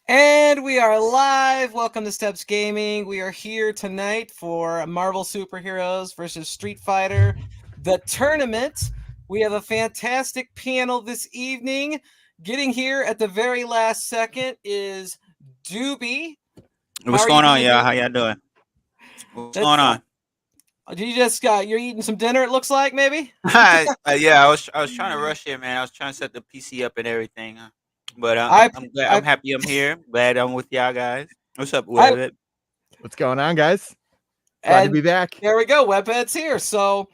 And we are live. Welcome to Steps Gaming. We are here tonight for Marvel Superheroes versus Street Fighter, the tournament. We have a fantastic panel this evening. Getting here at the very last second is Doobie. What's going on, y'all? How y'all doing? What's going on? You just you're eating some dinner. It looks like maybe. Yeah, I was trying to rush here, man. I was trying to set the PC up and everything, but I'm glad. I'm happy I'm here. Glad I'm with y'all guys. What's up, Webhead? What's going on, guys? Glad to be back. There we go. Webhead's here. So,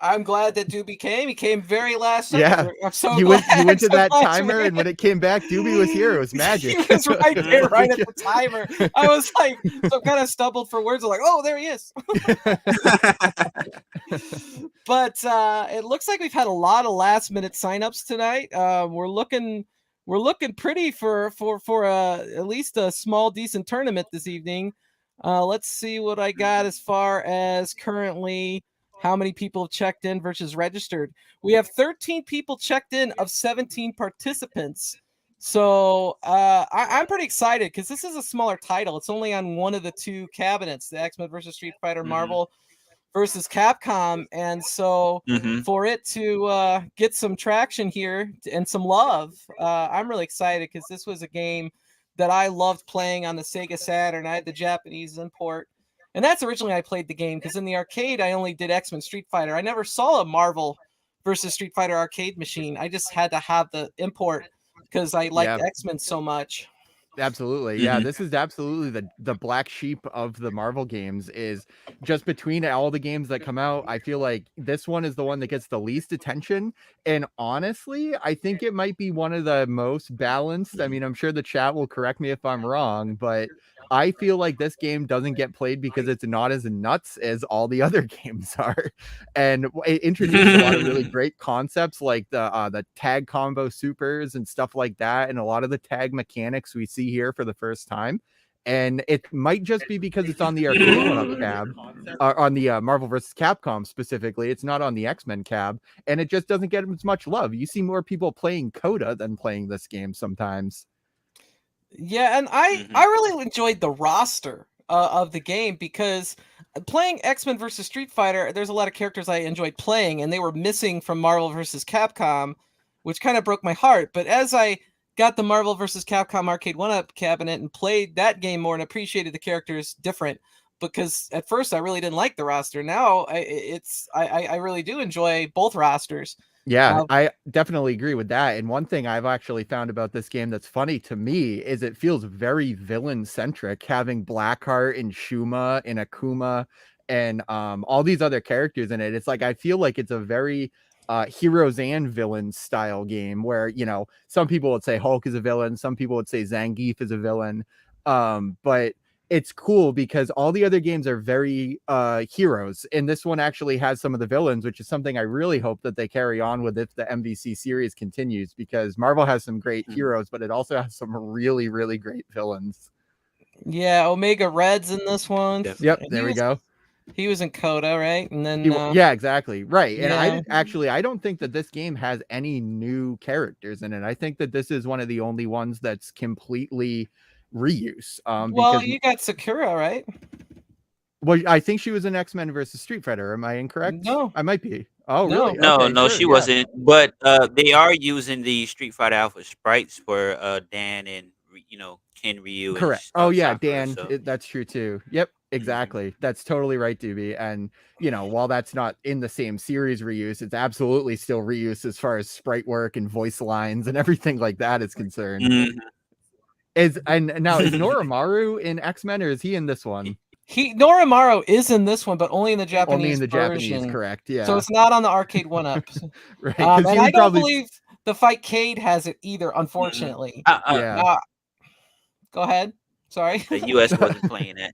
I'm glad that Doobie came. He came very last second. Yeah, I'm so you glad. went to that timer, and when it came back, Doobie was here. It was magic. He was right there, right at the timer. I was like, so kind of stumbled for words. I'm like, oh, there he is. But it looks like we've had a lot of last minute signups tonight. We're looking pretty for at least a small decent tournament this evening. Let's see what I got as far as currently how many people have checked in versus registered. We have 13 people checked in of 17 participants. So I'm pretty excited because this is a smaller title. It's only on one of the two cabinets, the X-Men versus Street Fighter, Marvel versus Capcom. And so for it to get some traction here and some love, I'm really excited because this was a game that I loved playing on the Sega Saturn. I had the Japanese import. And that's originally I played the game because in the arcade, I only did X-Men Street Fighter. I never saw a Marvel versus Street Fighter arcade machine. I just had to have the import because I liked X-Men so much. Absolutely. Yeah, this is absolutely the black sheep of the Marvel games. Is just between all the games that come out, I feel like this one is the one that gets the least attention. And honestly, I think it might be one of the most balanced. I mean, I'm sure the chat will correct me if I'm wrong, but I feel like this game doesn't get played because it's not as nuts as all the other games are. And it introduced a lot of really great concepts like the tag combo supers and stuff like that, and a lot of the tag mechanics we see here for the first time. And it might just be because it's on the Arcade1Up cab, on the Marvel vs. Capcom specifically. It's not on the X-Men cab, and it just doesn't get as much love. You see more people playing Coda than playing this game sometimes. Yeah, and I really enjoyed the roster of the game because playing X-Men versus Street Fighter, there's a lot of characters I enjoyed playing, and they were missing from Marvel versus Capcom, which kind of broke my heart. But as I got the Marvel versus Capcom Arcade1Up cabinet and played that game more and appreciated the characters different, because at first I really didn't like the roster. Now I really do enjoy both rosters. Yeah, I definitely agree with that. And one thing I've actually found about this game that's funny to me is it feels very villain centric, having Blackheart and Shuma and Akuma and all these other characters in it. It's like I feel like it's a very heroes and villains style game where, you know, some people would say Hulk is a villain, some people would say Zangief is a villain. But it's cool because all the other games are very heroes, and this one actually has some of the villains, which is something I really hope that they carry on with if the MVC series continues, because Marvel has some great heroes, but it also has some really, really great villains. Yeah, Omega Red's in this one. Yep, there we go. He was in Coda, right? And then yeah, exactly, right. And I don't think that this game has any new characters in it. I think that this is one of the only ones that's completely reuse. Well, you got Sakura, right? Well, I think she was in X-Men versus Street Fighter. Am I incorrect? No, I might be. Oh, no. really? No, okay, no, sure, she wasn't. But they are using the Street Fighter Alpha sprites for Dan and Ken Ryu. Correct. And oh yeah, Sakura, Dan. so. That's true too. Yep, exactly. That's totally right, Doobie. And while that's not in the same series reuse, it's absolutely still reuse as far as sprite work and voice lines and everything like that is concerned. Now is Noromaru in X-Men, or is he in this one? Noromaru is in this one, but only in the Japanese Only in the version. Japanese, correct? Yeah. So it's not on the Arcade1Up. Right. And I don't believe the Fightcade has it either, unfortunately. Yeah. Go ahead. Sorry. The U.S. wasn't playing it.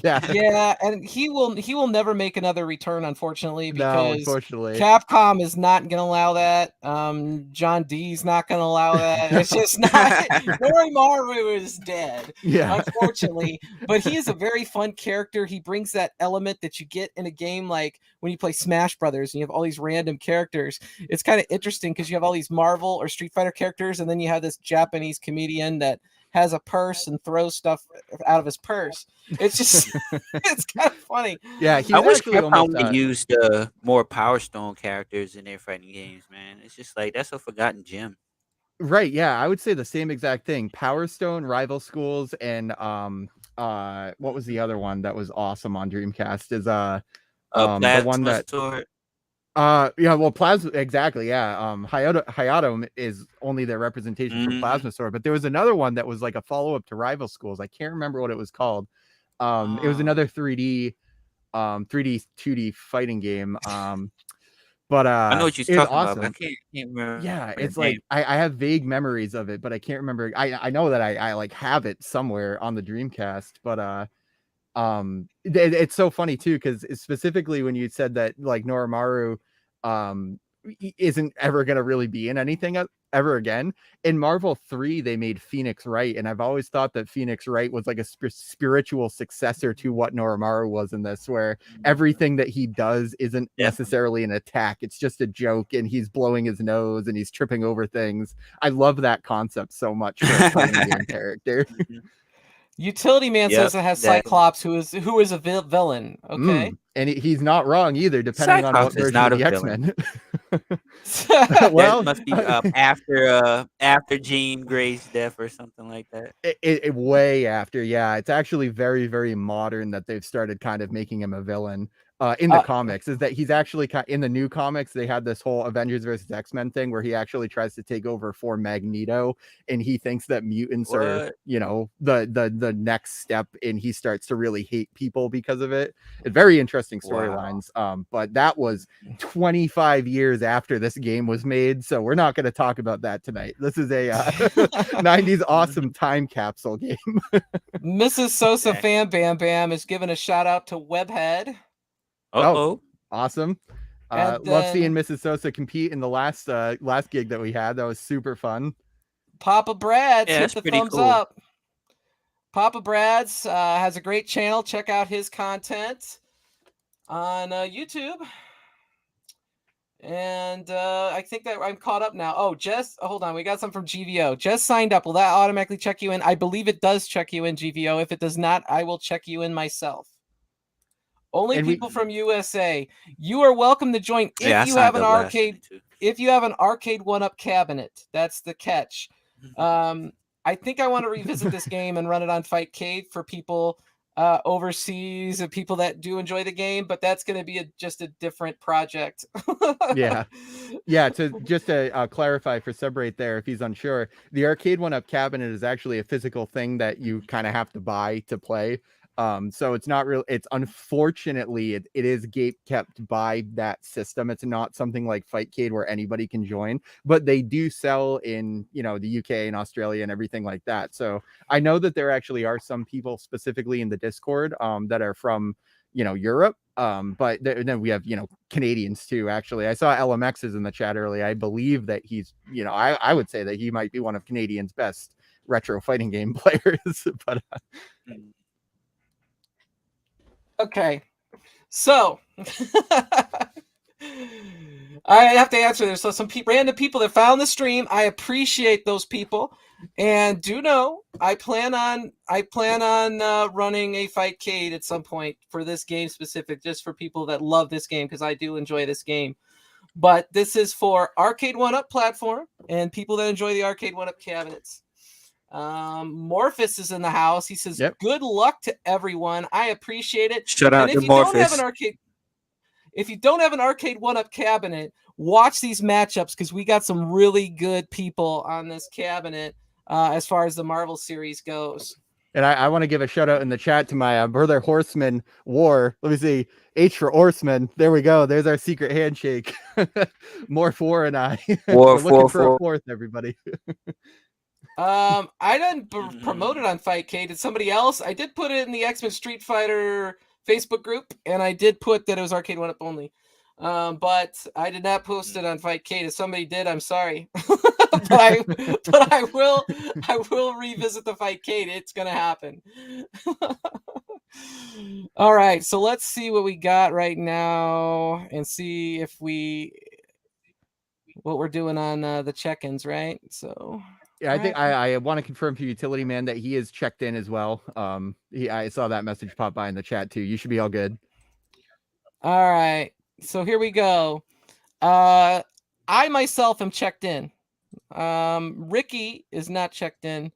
Yeah, and he will never make another return, unfortunately, because no, unfortunately, Capcom is not going to allow that. John D's not going to allow that. It's just not. Norimaru is dead, unfortunately. But he is a very fun character. He brings that element that you get in a game like when you play Smash Brothers and you have all these random characters. It's kind of interesting because you have all these Marvel or Street Fighter characters, and then you have this Japanese comedian that has a purse and throws stuff out of his purse. It's just, it's kind of funny. Yeah, I wish Capcom would used more Power Stone characters in their fighting games, man. It's just like, that's a forgotten gem. Right, yeah, I would say the same exact thing. Power Stone, Rival Schools, and what was the other one that was awesome on Dreamcast? Is the one that Sword. Yeah, well, Plasma, exactly, yeah. Hayato is only their representation from Plasma Sword, but there was another one that was like a follow-up to Rival Schools. I can't remember what it was called. It was another 3D 2D fighting game. But I know what you're talking awesome. about. But I can't remember. Yeah, it's like I have vague memories of it, but I can't remember. I know that I like have it somewhere on the Dreamcast, but it's so funny too, because specifically when you said that like Norimaru isn't ever going to really be in anything ever again. In Marvel 3 they made Phoenix Wright, and I've always thought that Phoenix Wright was like a spiritual successor to what Norimaru was in this, where everything that he does isn't necessarily an attack, it's just a joke, and he's blowing his nose and he's tripping over things. I love that concept so much for a fighting game character. Utility Man says it has Cyclops, who is a villain. Okay, and he's not wrong either, depending on what version of the X-Men. Well, that must be after Jean Grey's death or something like that. It way after, yeah. It's actually very, very modern that they've started kind of making him a villain. In the comics, is that he's actually in the new comics, they had this whole Avengers versus X-Men thing where he actually tries to take over for Magneto, and he thinks that mutants are, you know, the next step, and he starts to really hate people because of it. It's very interesting storylines. But that was 25 years after this game was made, so we're not going to talk about that tonight. This is a 90s awesome time capsule game. Mrs. Sosa Fan Bam Bam is giving a shout out to Webhead. Oh, awesome. Love seeing Mrs. Sosa compete in the last gig that we had. That was super fun. Papa Brad's hit the thumbs up. Papa Brad's has a great channel. Check out his content on YouTube. And I think that I'm caught up now. Oh, Jess, hold on. We got some from GVO. Jess signed up. Will that automatically check you in? I believe it does check you in, GVO. If it does not, I will check you in myself. Only people from USA. You are welcome to join if you have an arcade. If you have an Arcade1Up cabinet, that's the catch. I think I want to revisit this game and run it on Fightcade for people overseas and people that do enjoy the game, but that's going to be just a different project. Yeah. To clarify for Subrate there, if he's unsure, the Arcade1Up cabinet is actually a physical thing that you kind of have to buy to play. So it's not real. It's unfortunately it is gate kept by that system. It's not something like Fightcade where anybody can join, but they do sell in, you know, the UK and Australia and everything like that. So I know that there actually are some people specifically in the Discord that are from, you know, Europe. But then we have, you know, Canadians too. Actually, I saw LMX is in the chat earlier. I believe that he's, you know, I would say that he might be one of Canadians' best retro fighting game players. But okay, so I have to answer this. So some random people that found the stream, I appreciate those people, and do know I plan on running a Fightcade at some point for this game specific, just for people that love this game, because I do enjoy this game. But this is for Arcade1Up platform and people that enjoy the Arcade1Up cabinets. Morphus is in the house. He says, good luck to everyone. I appreciate it. Shout out to Morphus. If you don't have an Arcade1Up cabinet, watch these matchups, because we got some really good people on this cabinet as far as the Marvel series goes. And I want to give a shout out in the chat to my brother Horseman War. Let me see. H for Horseman. There we go. There's our secret handshake. Morph War and I. War, We're looking for a fourth, everybody. I didn't promote it on Fightcade. Did somebody else? I did put it in the X-Men Street Fighter Facebook group, and I did put that it was Arcade1Up only. But I did not post it on Fightcade. If somebody did, I'm sorry. but I will revisit the Fightcade. It's gonna happen. All right, so let's see what we got right now and see if what we're doing on the check-ins, right? So yeah, I think I want to confirm for Utility Man that he is checked in as well. I saw that message pop by in the chat too. You should be all good. All right, so here we go. I myself am checked in. Ricky is not checked in.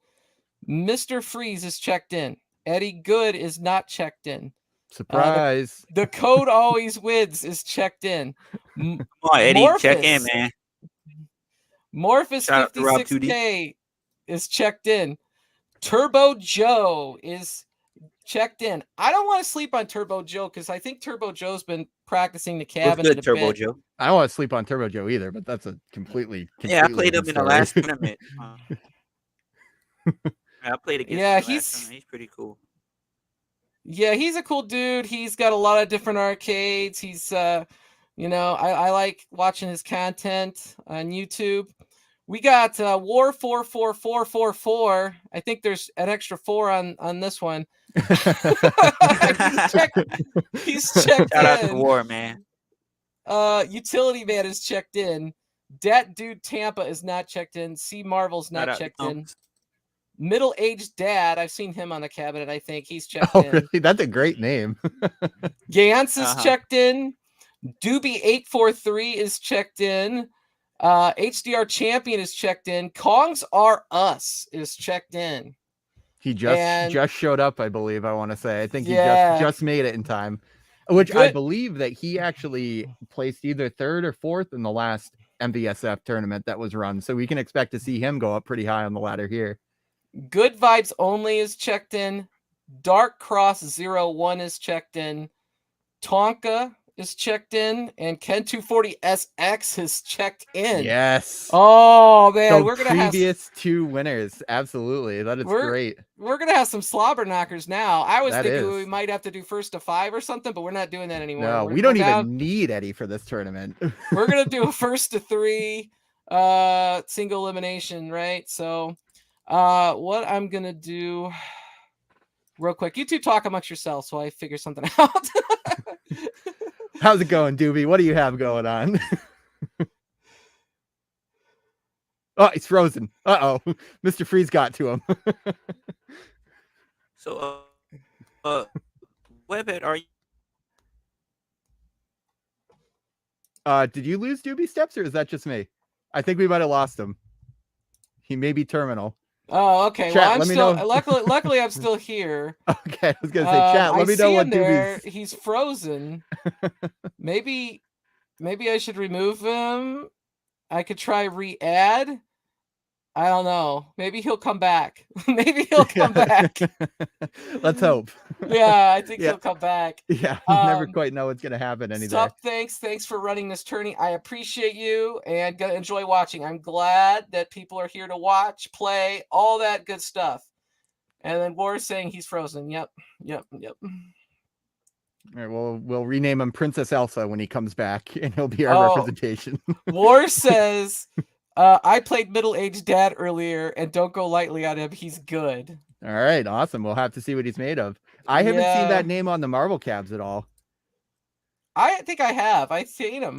Mr. Freeze is checked in. Eddie Good is not checked in. Surprise. The code always wins is checked in. Come on, Eddie, Morphus, check in, man. Morphus 56K is checked in. Turbo Joe is checked in. I don't want to sleep on Turbo Joe because I think Turbo Joe's been practicing the cabin. What's good, Turbo Joe? I don't want to sleep on Turbo Joe either, but that's a completely I played him in the last tournament. I played against him last tournament. He's pretty cool. Yeah, he's a cool dude. He's got a lot of different arcades. He's I like watching his content on YouTube. We got War 44444. I think there's an extra 4 on this one. He's checked Shout in. Out to War, man. Utility Man is checked in. Dat Dude Tampa is not checked in. C Marvel's not checked in. Middle-aged Dad, I've seen him on the cabinet. I think he's checked in. Really? That's a great name. Gantz is checked in. Doobie 843 is checked in. HDR Champion is checked in. Kongs Are Us is checked in. He just showed up, I believe. I want to say. I think he just made it in time. Which I believe that he actually placed either 3rd or 4th in the last MVSF tournament that was run. So we can expect to see him go up pretty high on the ladder here. Good Vibes Only is checked in. Dark Cross 01 is checked in. Tonka is checked in. And Ken 240SX is checked in. Yes. Oh, man. So we're going to have previous 2 winners. Absolutely. That is great. We're going to have some slobber knockers now. I was thinking we might have to do 1st to 5 or something, but we're not doing that anymore. No, we don't even need Eddie for this tournament. We're going to do a 1st to 3 single elimination, right? So what I'm going to do real quick. You two talk amongst yourselves while I figure something out. How's it going, Doobie? What do you have going on? Oh, he's frozen. Uh-oh. Mr. Freeze got to him. So, Webhead, are you? Did you lose Doobie Steps, or is that just me? I think we might have lost him. He may be terminal. Oh, okay. Chat, well, I'm still luckily I'm still here. Okay, I was gonna say, chat. Let me know what Doobie's. He's frozen. Maybe I should remove him. I could try re-add. I don't know. Maybe he'll come back. Maybe he'll come back. Let's hope. Yeah, I think he'll come back. Yeah, you never quite know what's gonna happen anyway. Thanks for running this tourney. I appreciate you and gonna enjoy watching. I'm glad that people are here to watch, play, all that good stuff. And then War's saying he's frozen. Yep. All right, we'll rename him Princess Elsa when he comes back, and he'll be our representation. War says, I played middle-aged dad earlier, and don't go lightly on him. He's good. All right, awesome. We'll have to see what he's made of. I haven't seen that name on the Marvel Cabs at all. I think I have. I've seen him.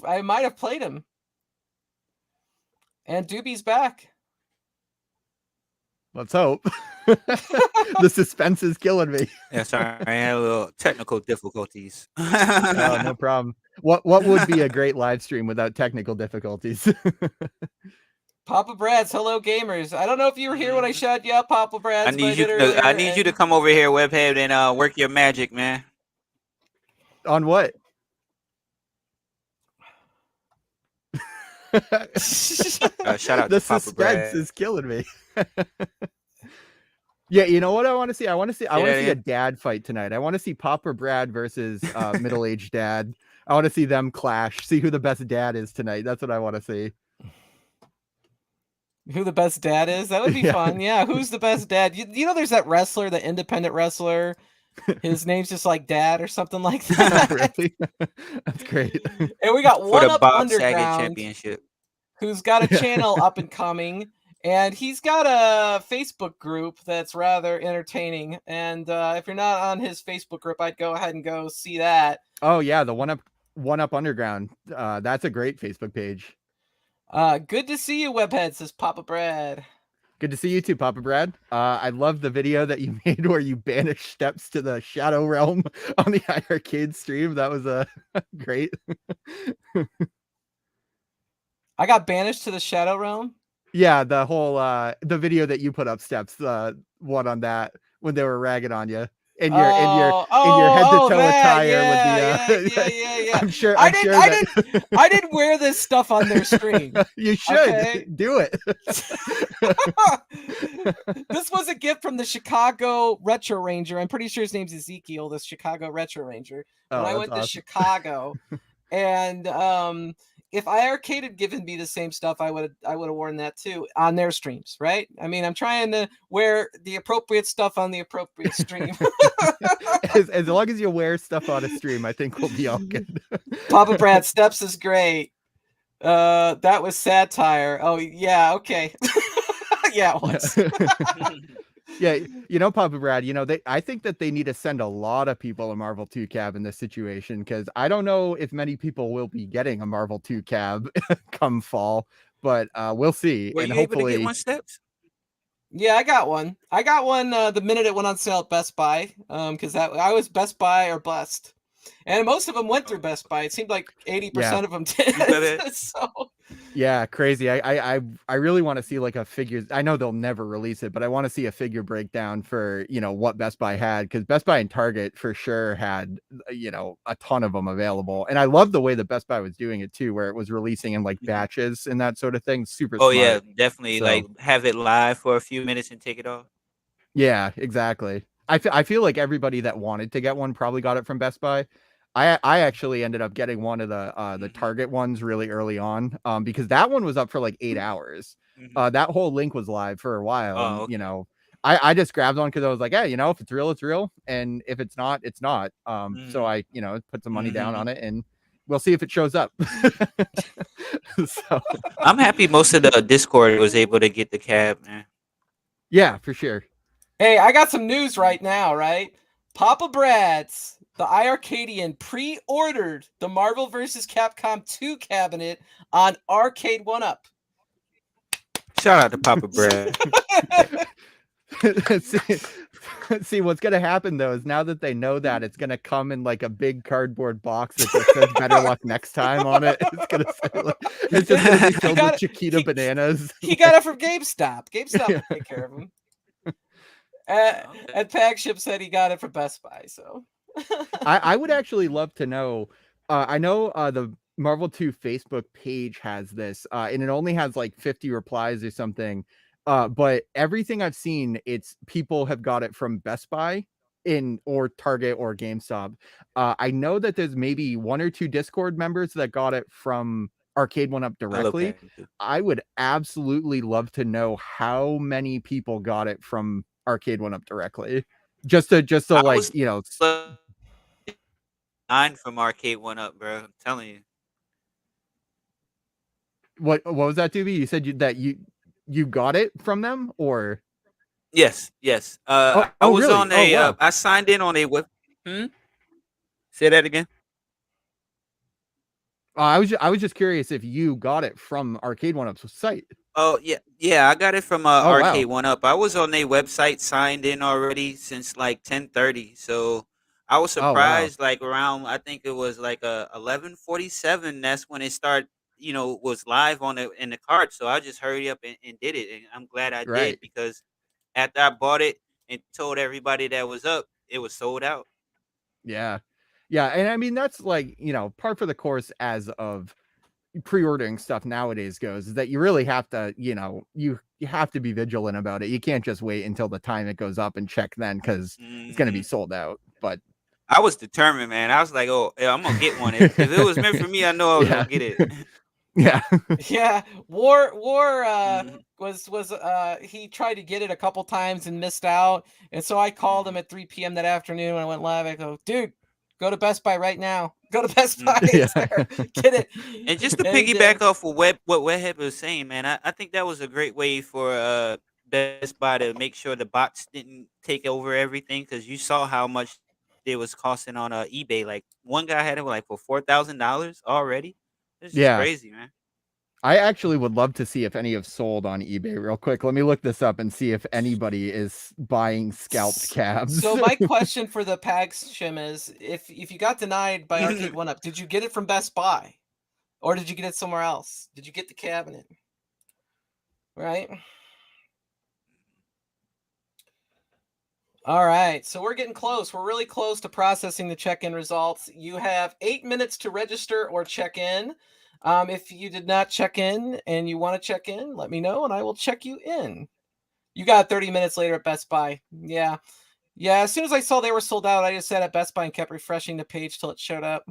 I might have played him. And Doobie's back. Let's hope. The suspense is killing me. Yeah, sorry. I had a little technical difficulties. Oh, no problem. What would be a great live stream without technical difficulties? Papa Brad's hello gamers. I don't know if you were here when I shot you up, Papa Brad's. I need you to come over here, Webhead, and work your magic, man. On what? Shout out the to Papa suspense Brad. Is killing me. Yeah, you know what I want to see? I want to see a dad fight tonight. I want to see Papa Brad versus middle-aged dad. I want to see them clash. See who the best dad is tonight. That's what I want to see. Who the best dad is? That would be fun. Yeah, who's the best dad? You know, there's that wrestler, the independent wrestler. His name's just like Dad or something like that. Really? That's great. And we got For the 1UP Bob Saget Underground, Championship. who's got a channel up and coming, and he's got a Facebook group that's rather entertaining. And if you're not on his Facebook group, I'd go ahead and go see that. Oh yeah, the 1UP Underground. That's a great Facebook page. Good to see you, Webhead, says Papa Brad. Good to see you too, Papa Brad. I love the video that you made where you banished Steps to the Shadow Realm on the iArcade stream. That was great. I got banished to the Shadow Realm? Yeah, the whole the video that you put up, Steps, one on that when they were ragging on you. In your head to toe attire with the yeah. I'm sure I didn't wear this stuff on their stream. You should do it. This was a gift from the Chicago Retro Ranger. I'm pretty sure his name's Ezekiel, this Chicago Retro Ranger. When I went to Chicago, and if iArcade had given me the same stuff, I would have worn that too on their streams, right? I mean, I'm trying to wear the appropriate stuff on the appropriate stream. as long as you wear stuff on a stream, I think we'll be all good. Papa Brad, Steps is great. That was satire. Oh yeah, okay. Yeah, it was. Yeah, Papa Brad, I think that they need to send a lot of people a Marvel 2 cab in this situation, because I don't know if many people will be getting a Marvel 2 cab come fall, but we'll see. Were and you hopefully able to get one, Steps? Yeah, I got one. The minute it went on sale at Best Buy, because I was Best Buy or bust. And most of them went through Best Buy. It seemed like 80% of them did. So yeah, crazy. I really want to see like a figure. I know they'll never release it, but I want to see a figure breakdown for what Best Buy had, because Best Buy and Target for sure had a ton of them available. And I love the way that Best Buy was doing it too, where it was releasing in like batches and that sort of thing. Super smart. Yeah, definitely. So, like have it live for a few minutes and take it off. Yeah, exactly. I feel like everybody that wanted to get one probably got it from Best Buy. I actually ended up getting one of the Target ones really early on, because that one was up for like 8 hours. That whole link was live for a while. Oh, okay. I just grabbed one because I was like, hey, if it's real, it's real, and if it's not, it's not. So I put some money down on it, and we'll see if it shows up. So I'm happy most of the Discord was able to get the cab, man. Yeah, for sure. Hey, I got some news right now, right? Papa Brad's, the iArcadian, pre-ordered the Marvel vs. Capcom 2 cabinet on Arcade1Up. Shout out to Papa Brad. See, what's gonna happen though is now that they know that, it's gonna come in like a big cardboard box that just says "Better luck next time" on it. It's gonna say, like, it's just gonna be filled with Chiquita bananas. He got it from GameStop. GameStop will take care of him. And Pagship said he got it from Best Buy. So I would actually love to know. I know the Marvel 2 Facebook page has this, and it only has like 50 replies or something. But everything I've seen, it's people have got it from Best Buy or Target or GameStop. I know that there's maybe 1 or 2 Discord members that got it from Arcade1Up directly. I would absolutely love to know how many people got it from Arcade1Up directly. Just so like, 9 from Arcade1Up, bro. I'm telling you. What was that, Doobie? You said that you got it from them, or? Yes. I was really? On a wow. I signed in on a web. Say that again. I was just curious if you got it from Arcade1Up's site. Oh yeah, I got it from Arcade1Up. I was on their website, signed in already since like 10:30. So I was surprised, like around, I think it was like 11:47. That's when it started, was live in the cart. So I just hurried up and did it, and I'm glad I did, because after I bought it and told everybody that was up, it was sold out. Yeah, and I mean that's like par for the course as of pre-ordering stuff nowadays goes, is that you really have to you have to be vigilant about it. You can't just wait until the time it goes up and check then, because it's going to be sold out. But I was determined, man. I was like, oh yeah, I'm gonna get one. If it was meant for me, I know I was gonna get it. Yeah. War he tried to get it a couple times and missed out, and so I called him at 3 p.m. that afternoon when I went live. I go, dude, go to Best Buy right now. Go to Best Buy. It's there. Get it. And just to piggyback off of what Webhead was saying, man, I think that was a great way for Best Buy to make sure the bots didn't take over everything, because you saw how much it was costing on eBay. Like one guy had it like for $4,000 already. It's just crazy, man. I actually would love to see if any have sold on eBay real quick. Let me look this up and see if anybody is buying scalped cabs. So my question for the Pags Shim is, if you got denied by Arcade1Up, did you get it from Best Buy? Or did you get it somewhere else? Did you get the cabinet? Right? All right, so we're getting close. We're really close to processing the check-in results. You have 8 minutes to register or check in. If you did not check in and you want to check in, let me know and I will check you in. You got 30 minutes later at Best Buy. Yeah. As soon as I saw they were sold out, I just sat at Best Buy and kept refreshing the page till it showed up.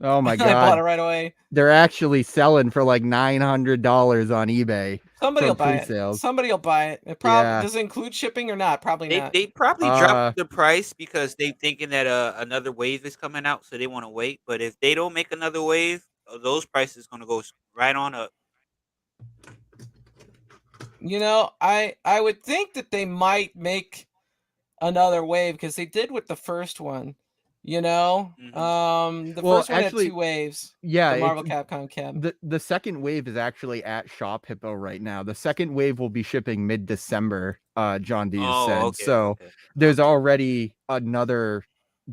Oh my God. I bought it right away. They're actually selling for like $900 on eBay. Somebody will buy it. Somebody will buy it. It probably does it include shipping or not? Probably not. They probably dropped the price because they thinking that another wave is coming out, so they want to wait. But if they don't make another wave, those prices gonna go right on up. You know, I would think that they might make another wave because they did with the first one. You know, the first one had 2 waves. Yeah, the Marvel Capcom cab. The second wave is actually at Shop Hippo right now. The second wave will be shipping mid-December. John D said. Okay, so there's already another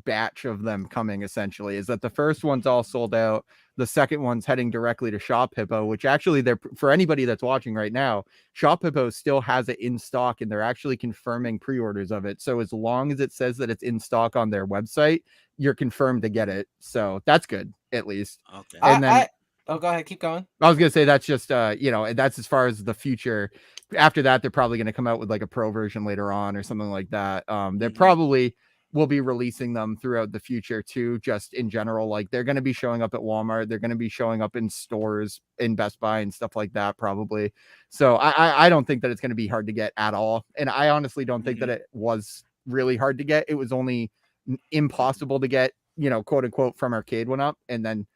batch of them coming. Essentially, is that the first one's all sold out. The second one's heading directly to Shop Hippo, which actually they're, for anybody that's watching right now, Shop Hippo still has it in stock and they're actually confirming pre-orders of it. So as long as it says that it's in stock on their website, you're confirmed to get it. So that's good, at least. Okay. And then go ahead, keep going. I was gonna say that's just that's as far as the future. After that, they're probably gonna come out with like a pro version later on or something like that. They're probably will be releasing them throughout the future too, just in general. Like they're going to be showing up at Walmart. They're going to be showing up in stores in Best Buy and stuff like that, probably. So I don't think that it's going to be hard to get at all. And I honestly don't think that it was really hard to get. It was only impossible to get, quote unquote, from Arcade1Up. And then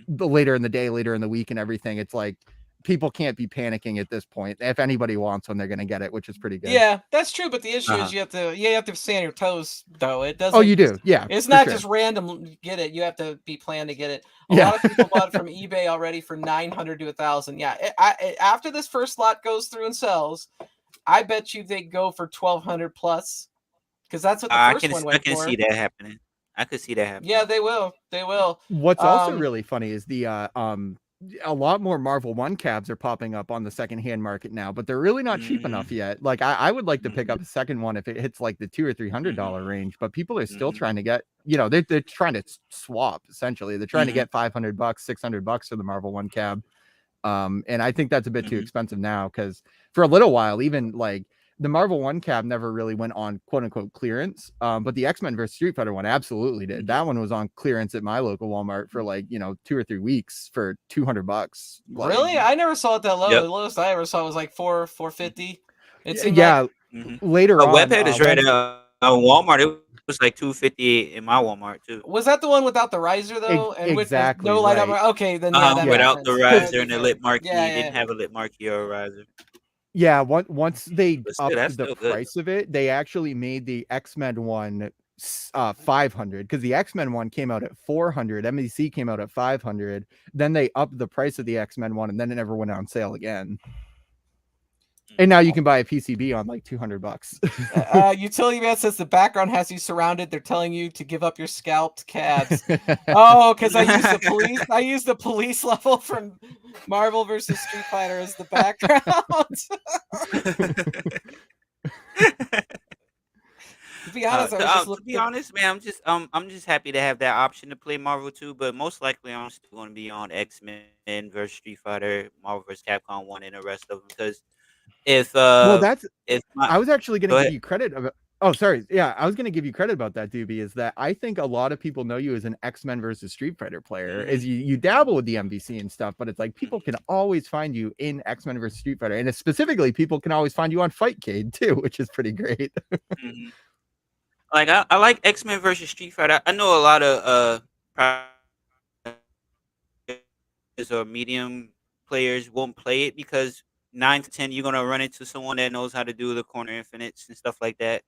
later in the day, later in the week and everything, it's like, people can't be panicking at this point. If anybody wants one, they're going to get it, which is pretty good. Yeah, that's true. But the issue is you have to stay on your toes, though. It doesn't. Oh, you do. Yeah. It's not just random get it. You have to be planned to get it. A lot of people bought it from eBay already for $900 to $1,000. Yeah. After this first lot goes through and sells, I bet you they go for $1,200 plus, because that's what the first one went for. I can see that happening. I could see that happening. Yeah, they will. They will. What's also really funny is a lot more Marvel 1 cabs are popping up on the secondhand market now, but they're really not cheap enough yet. Like I would like to pick up a second one if it hits like the $200 or $300 range, but people are still trying to get, they're trying to swap essentially. They're trying to get $500, $600 for the Marvel 1 cab. And I think that's a bit too expensive now, because for a little while, even like the Marvel 1 cab never really went on quote unquote clearance. But the X-Men vs. Street Fighter one absolutely did. That one was on clearance at my local Walmart for like, 2 or 3 weeks for $200. Like, really? I never saw it that low. The lowest I ever saw was like $450. Later on. Webhead is right at Walmart. It was like $258 in my Walmart too. Was that the one without the riser though? And exactly. With no light up? Okay, then without the riser and the lit marquee. Didn't have a lit marquee or a riser. Yeah, once they upped the price of it, they actually made the X-Men one 500, because the X-Men one came out at 400, MEC came out at 500. Then they upped the price of the X-Men one, and then it never went on sale again. And now you can buy a PCB on like $200. Utility Man says the background has you surrounded. They're telling you to give up your scalped cabs. Oh, because I used the police. I used the police level from Marvel vs. Street Fighter as the background. To be honest, man, I'm just happy to have that option to play Marvel 2, but most likely I'm still going to be on X-Men vs. Street Fighter, Marvel vs. Capcom 1, and the rest of them, because I was actually going to give you credit Oh, sorry. Yeah, I was going to give you credit about that, Doobie, is that I think a lot of people know you as an X-Men versus Street Fighter player. Is you dabble with the MVC and stuff, but it's like people can always find you in X-Men versus Street Fighter. And specifically, people can always find you on Fightcade too, which is pretty great. Like I like X-Men versus Street Fighter. I know a lot of or medium players won't play it because 9 to 10 you're gonna run into someone that knows how to do the corner infinites and stuff like that.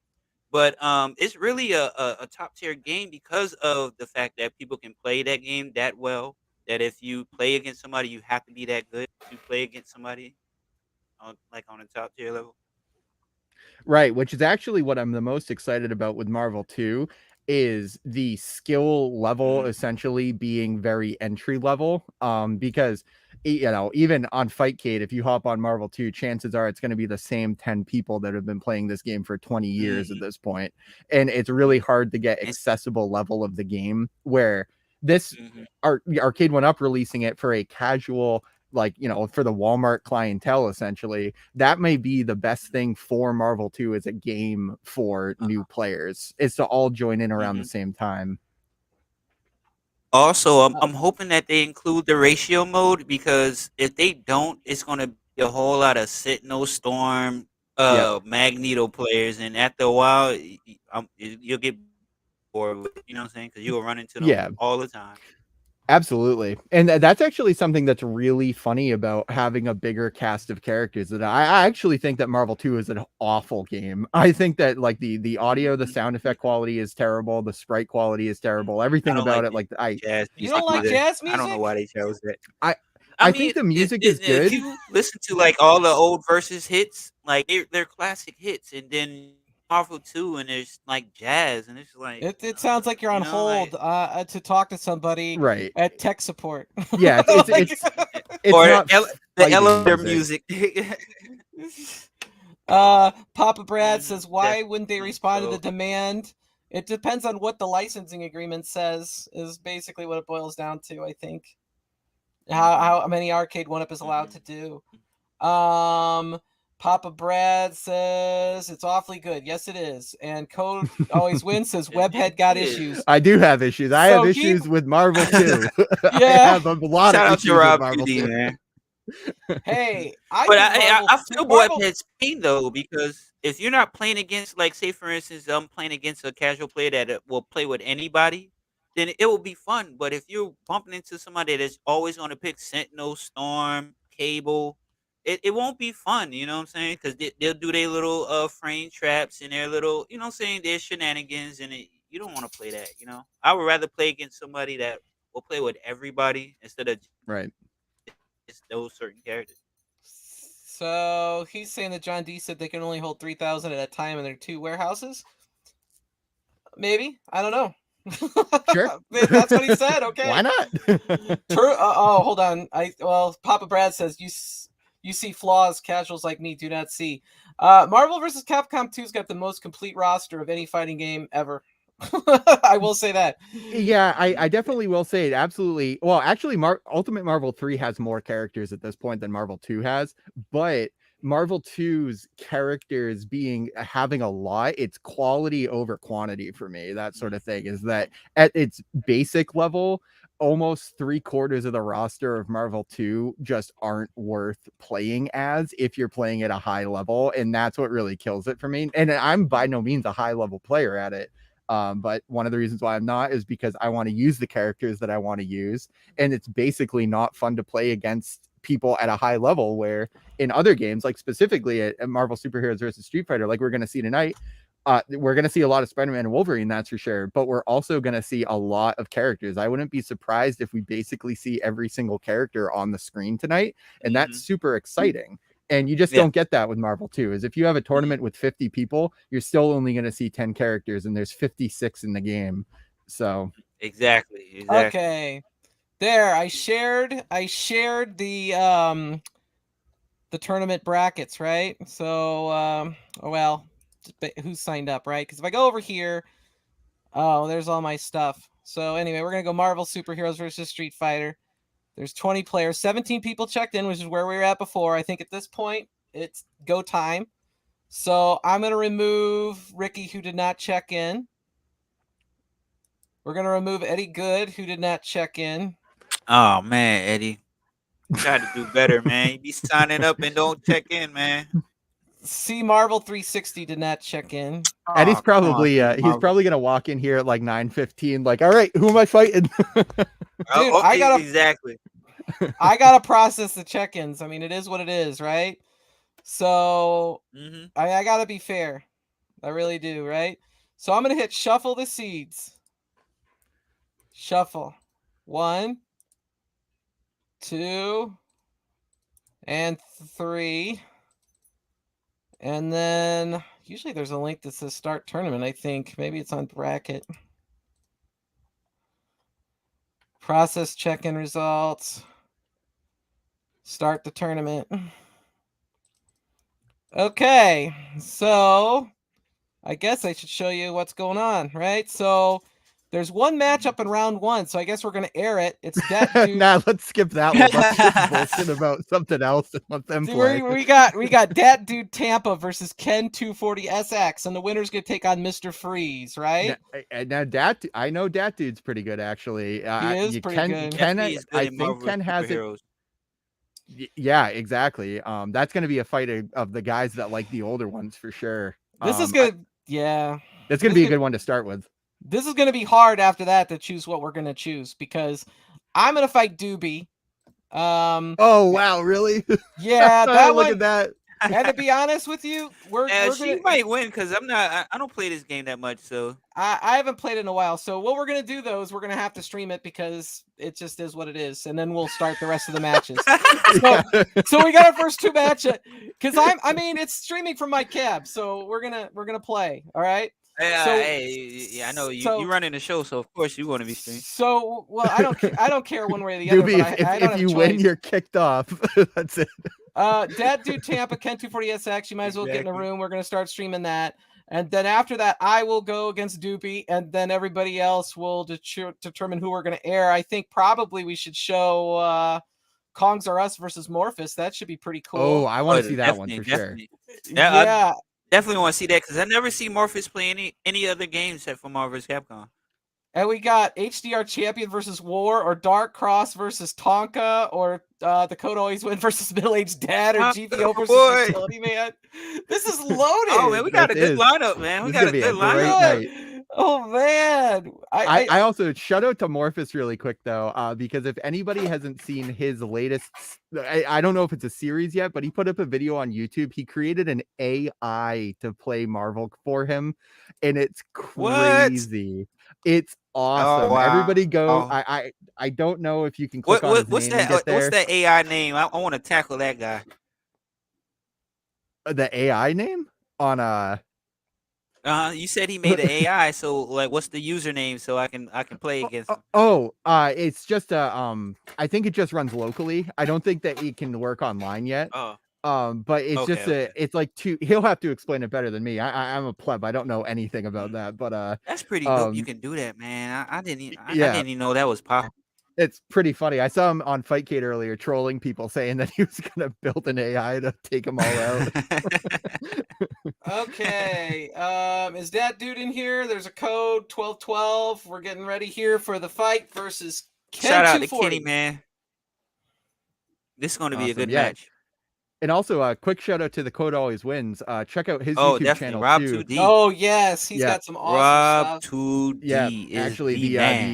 But it's really a top tier game because of the fact that people can play that game that well. That if you play against somebody, you have to be that good to play against somebody on a top tier level. Right, which is actually what I'm the most excited about with Marvel 2 is the skill level essentially being very entry level. Because even on Fightcade, if you hop on Marvel 2, chances are it's going to be the same 10 people that have been playing this game for 20 years at this point. And it's really hard to get accessible level of the game where this Arcade1Up releasing it for a casual, like, for the Walmart clientele, essentially, that may be the best thing for Marvel 2 as a game for new players, is to all join in around the same time. Also, I'm hoping that they include the ratio mode, because if they don't, it's gonna be a whole lot of Sentinel Storm, Magneto players, and after a while, you'll get bored with it, you know what I'm saying? Because you'll run into them all the time. Absolutely. And that's actually something that's really funny about having a bigger cast of characters. That I actually think that Marvel 2 is an awful game. I think that like the audio, the sound effect quality is terrible, the sprite quality is terrible, everything about it. Like you don't like jazz music? I don't know why they chose it. I think the music is good. If you listen to like all the old versus hits, like they're classic hits, and then Marvel 2 and there's like jazz, and it's like it sounds like you're on hold to talk to somebody at tech support. Yeah, it's or not the elevator music. Papa Brad says, why wouldn't they respond to the demand? It depends on what the licensing agreement says, is basically what it boils down to, I think. How many Arcade1Up is allowed to do. Papa Brad says it's awfully good. Yes, it is. And Code Always Wins says Webhead got issues. I do have issues. I have issues with Marvel too. I have a lot of issues with Marvel too. Man. Hey, I feel Webhead's pain though, because if you're not playing against, like, say for instance, I'm playing against a casual player that will play with anybody, then it will be fun. But if you're bumping into somebody that's always going to pick Sentinel, Storm, Cable, it won't be fun. You know what I'm saying? Because they'll do their little frame traps and their little, you know what I'm saying, their shenanigans, and you don't want to play that. You know, I would rather play against somebody that will play with everybody instead of those certain characters. So he's saying that John D said they can only hold 3,000 at a time in their 2 warehouses. Maybe, I don't know. Sure, that's what he said. Okay, why not? Hold on. Papa Brad says you see flaws casuals like me do not see. Marvel vs. Capcom 2's got the most complete roster of any fighting game ever. I will say that. Yeah, I definitely will say it. Absolutely. Well, actually, Ultimate Marvel 3 has more characters at this point than Marvel 2 has, but Marvel 2's characters having a lot, it's quality over quantity for me. That sort of thing is that at its basic level, almost 3/4 of the roster of Marvel 2 just aren't worth playing as if you're playing at a high level, and that's what really kills it for me. And I'm by no means a high level player at it. But one of the reasons why I'm not is because I want to use the characters that I want to use. And it's basically not fun to play against people at a high level, where in other games, like specifically at Marvel Superheroes versus Street Fighter, like we're going to see tonight, we're going to see a lot of Spider-Man and Wolverine, that's for sure. But we're also going to see a lot of characters. I wouldn't be surprised if we basically see every single character on the screen tonight. And that's super exciting. And you just don't get that with Marvel 2. Is if you have a tournament with 50 people, you're still only going to see 10 characters, and there's 56 in the game. So exactly. Okay, there. I shared the tournament brackets, right? So who signed up, right? Because if I go over here, there's all my stuff. So anyway, we're gonna go Marvel Superheroes versus Street Fighter. There's 20 players, 17 people checked in, which is where we were at before. I think at this point, it's go time. So I'm going to remove Ricky, who did not check in. We're going to remove Eddie Good, who did not check in. Oh, man, Eddie. Try to do better, man. You be signing up and don't check in, man. C Marvel 360 did not check in. Eddie's probably he's probably gonna walk in here at like 9:15, like, all right, who am I fighting? Dude, exactly. I gotta process the check-ins. I mean, it is what it is, right? So I gotta be fair. I really do, right? So I'm gonna hit shuffle the seeds. Shuffle. 1, 2, and 3. And then usually there's a link that says start tournament, I think. Maybe it's on bracket. Process check-in results. Start the tournament. Okay, so I guess I should show you what's going on, right? So there's one matchup in round 1, so I guess we're gonna air it. It's that dude. Nah, let's skip that one. Let's just bullshit about something else and let them play. We got Dat Dude Tampa versus Ken 240 SX, and the winner's gonna take on Mr. Freeze, right? Now Dat, I know Dat Dude's pretty good actually. He is pretty good. I think Ken has it. Yeah, exactly. That's going to be a fight of the guys that like the older ones for sure. This is good. Yeah. That's going to be a good one to start with. This is going to be hard after that to choose what we're going to choose, because I'm going to fight Doobie. Oh, wow. Really? Yeah. That Look at that. And to be honest with you, she might win because I don't play this game that much, so I haven't played it in a while. So what we're gonna do though is we're gonna have to stream it because it just is what it is, and then we'll start the rest of the matches. So we got our first 2 matches because I mean it's streaming from my cab, so we're gonna play. All right. Yeah, I know you running the show, so of course you want to be streamed. So well, I don't care one way or the other. Doobie, if you win, you're kicked off. That's it. Dat Dude Tampa, Ken 240 SX, you might as well get in the room. We're going to start streaming that. And then after that, I will go against Doobie, and then everybody else will determine who we're going to air. I think probably we should show Kongs Are Us versus Morphus. That should be pretty cool. Oh, I want to see that one for sure. Yeah, I definitely want to see that because I never see Morphus play any other games except for Marvel vs. Capcom. And we got HDR Champion versus War, or Dark Cross versus Tonka, or the Code Always Win versus Middle Aged Dad, or GVO versus Utility Man. This is loaded. Oh man, we got a good lineup, man. We got a good lineup. Oh man. I also shout out to Morphus really quick though, because if anybody hasn't seen his latest, I don't know if it's a series yet, but he put up a video on YouTube. He created an AI to play Marvel for him, and it's crazy. It's awesome. Oh, wow. Everybody go. I don't know if you can click on his name and get there. What's that AI name? I want to tackle that guy. The AI name on you said he made an AI, so like what's the username so I can play against him? It's just I think it just runs locally. I don't think that it can work online yet. But it's it's like he'll have to explain it better than me. I'm a pleb. I don't know anything about that, but that's pretty dope. You can do that, man. I didn't even know that was possible. It's pretty funny. I saw him on Fightcade earlier trolling people saying that he was gonna build an AI to take them all out. Okay. Is that dude in here? There's a code 1212. We're getting ready here for the fight versus Ken. Shout out to Kenny, man. This is going to be a good match. And also a quick shout out to the Code Always Wins. Check out his YouTube channel Rob too. 2D. Oh yes, he's got some awesome stuff. Rob 2D. Yeah, actually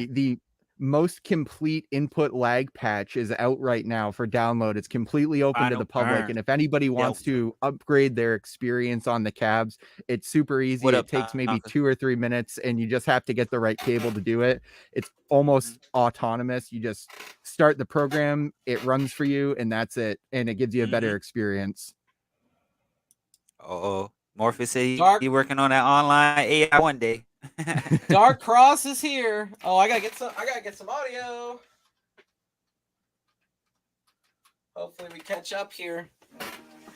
the most complete input lag patch is out right now for download. It's completely open to the public, and if anybody wants to upgrade their experience on the cabs, it's super easy. It takes maybe 2 or 3 minutes, and you just have to get the right cable to do it. It's almost autonomous. You just start the program, it runs for you, and that's it, and it gives you a better experience. Morpheus said he's working on that online AI one day. Dark Cross is here. Oh, I gotta get some audio. Hopefully we catch up here.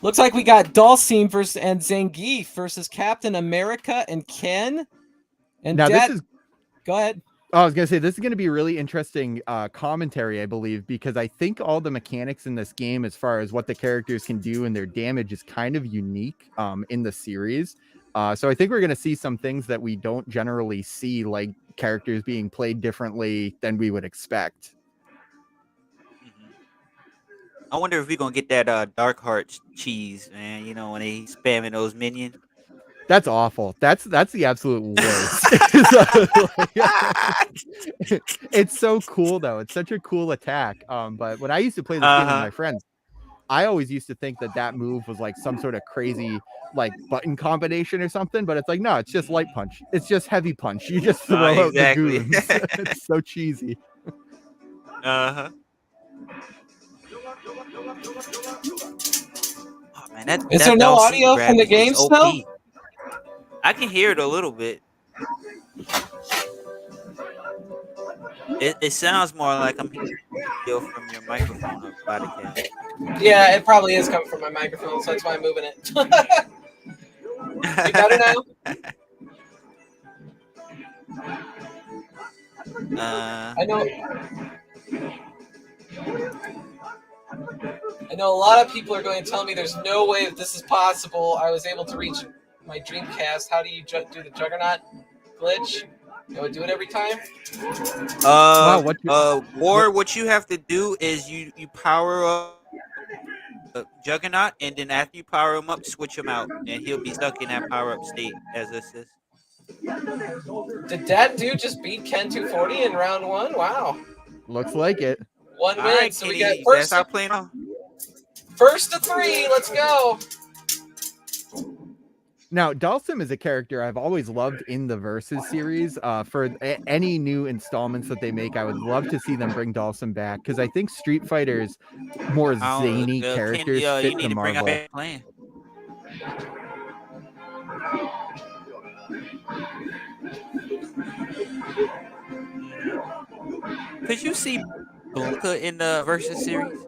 Looks like we got Dulcine and Zangief versus Captain America and Ken. And now go ahead. I was gonna say this is gonna be a really interesting commentary, I believe, because I think all the mechanics in this game, as far as what the characters can do and their damage, is kind of unique in the series. So I think we're gonna see some things that we don't generally see, like characters being played differently than we would expect. I wonder if we're gonna get that Dark Hearts cheese, man. You know when they spamming those minions. That's awful. That's the absolute worst. It's so cool though. It's such a cool attack. But when I used to play this game with my friends, I always used to think that move was like some sort of crazy like button combination or something. But it's like, no, it's just light punch. It's just heavy punch. You just throw out the goons. It's so cheesy. Oh man, is there no audio from the game still? I can hear it a little bit. It sounds more like I'm hearing from your microphone or body cam. Yeah, it probably is coming from my microphone, so that's why I'm moving it. You better now? I know a lot of people are going to tell me there's no way that this is possible. I was able to reach my Dreamcast. How do you do the Juggernaut glitch? Do I do it every time? What you have to do is you power up Juggernaut, and then after you power him up, switch him out, and he'll be stuck in that power up state as assist. Did that dude just beat Ken 240 in round 1? Wow. Looks like it. 1 win. Right, so Kitty, we got first to 3. Let's go. Now, Dalsim is a character I've always loved in the Versus series. For any new installments that they make, I would love to see them bring Dalsim back, because I think Street Fighter's more zany characters fit the Marvel. Could you see Blanca in the Versus series?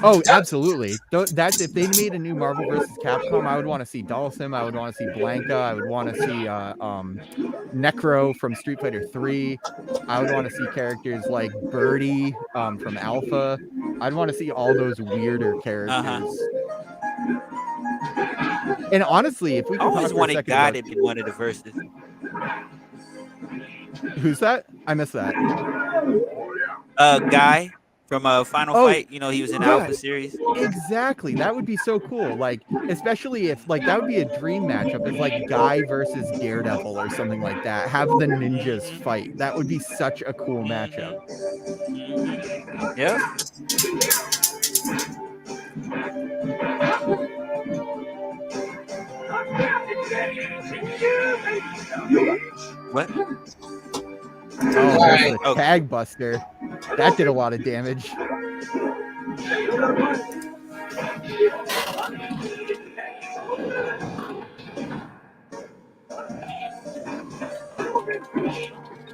Oh, absolutely. That's if they made a new Marvel versus Capcom, I would want to see Dalsim. I would want to see Blanca. I would want to see Necro from Street Fighter 3. I would want to see characters like Birdie from Alpha. I'd want to see all those weirder characters. And honestly, if we could talk for a second about it in one of the verses. Who's that? I missed that. Guy from Final Fight. You know, he was in Alpha series. Exactly. That would be so cool. Like, especially if like that would be a dream matchup. It's like Guy versus Daredevil or something like that. Have the ninjas fight. That would be such a cool matchup. Yeah. What? Oh, right. Tag Buster. That did a lot of damage.